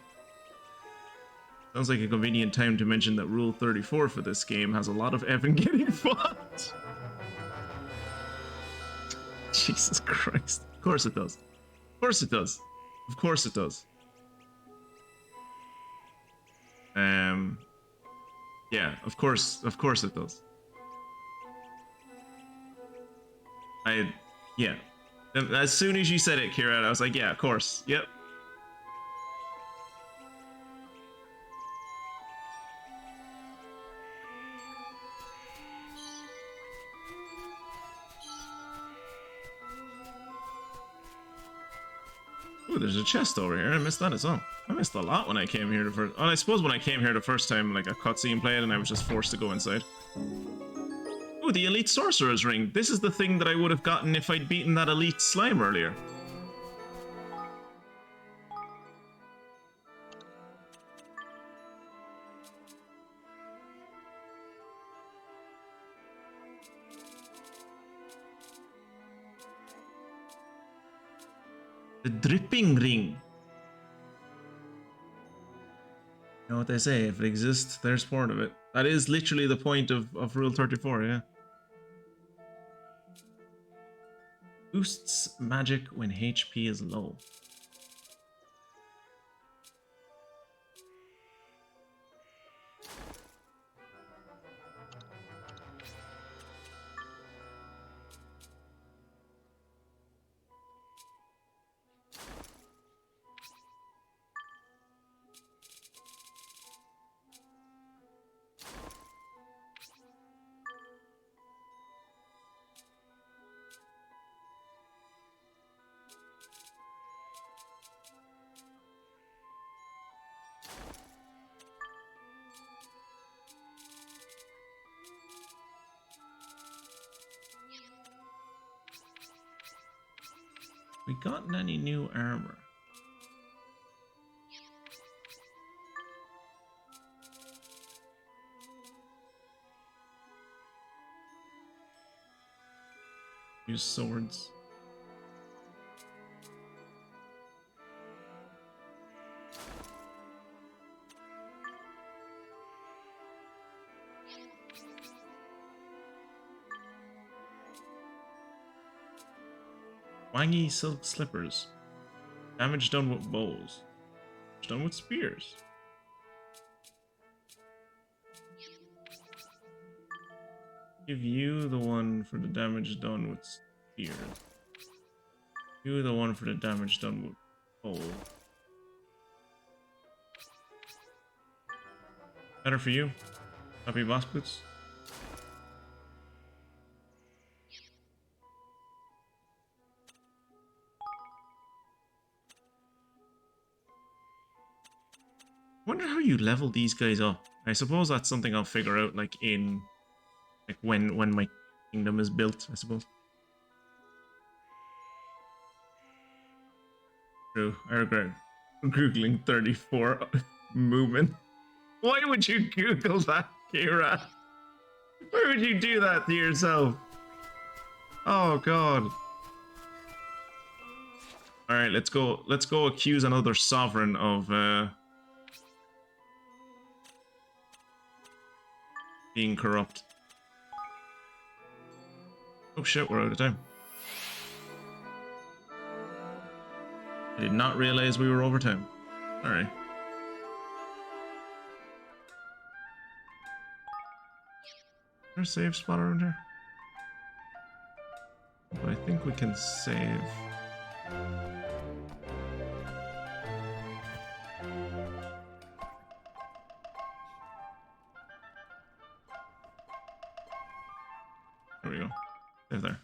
[SPEAKER 1] Sounds like a convenient time to mention that Rule 34 for this game has a lot of Evan getting fucked. Jesus Christ. Of course it does. Of course it does. Of course it does. Yeah, of course it does. Yeah. As soon as you said it, Kira, I was like, yeah, of course. Yep. Ooh, there's a chest over here. I missed that as well. I missed a lot when I came here the first... Oh, I suppose when I came here the first time, like, a cutscene played and I was just forced to go inside. Ooh, the Elite Sorcerer's Ring. This is the thing that I would have gotten if I'd beaten that Elite Slime earlier. The Dripping Ring. You know what they say, if it exists, there's part of it. That is literally the point of Rule 34, yeah. Boosts magic when HP is low. We gotten any new armor? Use swords. Wangy silk slippers. Damage done with bows. Damage done with spears. Give you the one for the damage done with spears. You the one for the damage done with bows. Better for you. Happy boss boots. Wonder how you level these guys up. I suppose that's something I'll figure out like in like when my kingdom is built, I suppose. True. I regret Googling 34 movement. Why would you Google that, Kira? Why would you do that to yourself? Oh god. Alright, let's go accuse another sovereign of being corrupt. Oh shit, we're out of time. I did not realize we were over time. Alright. Is there a save spot around here? But I think we can save. There we go. Save there.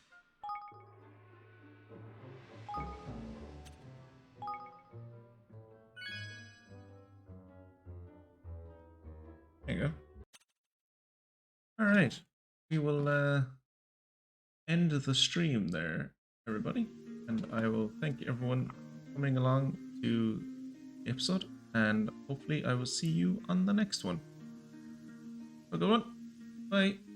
[SPEAKER 1] There you go. Alright. We will end the stream there, everybody. And I will thank everyone for coming along to the episode. And hopefully I will see you on the next one. Have a good one. Bye.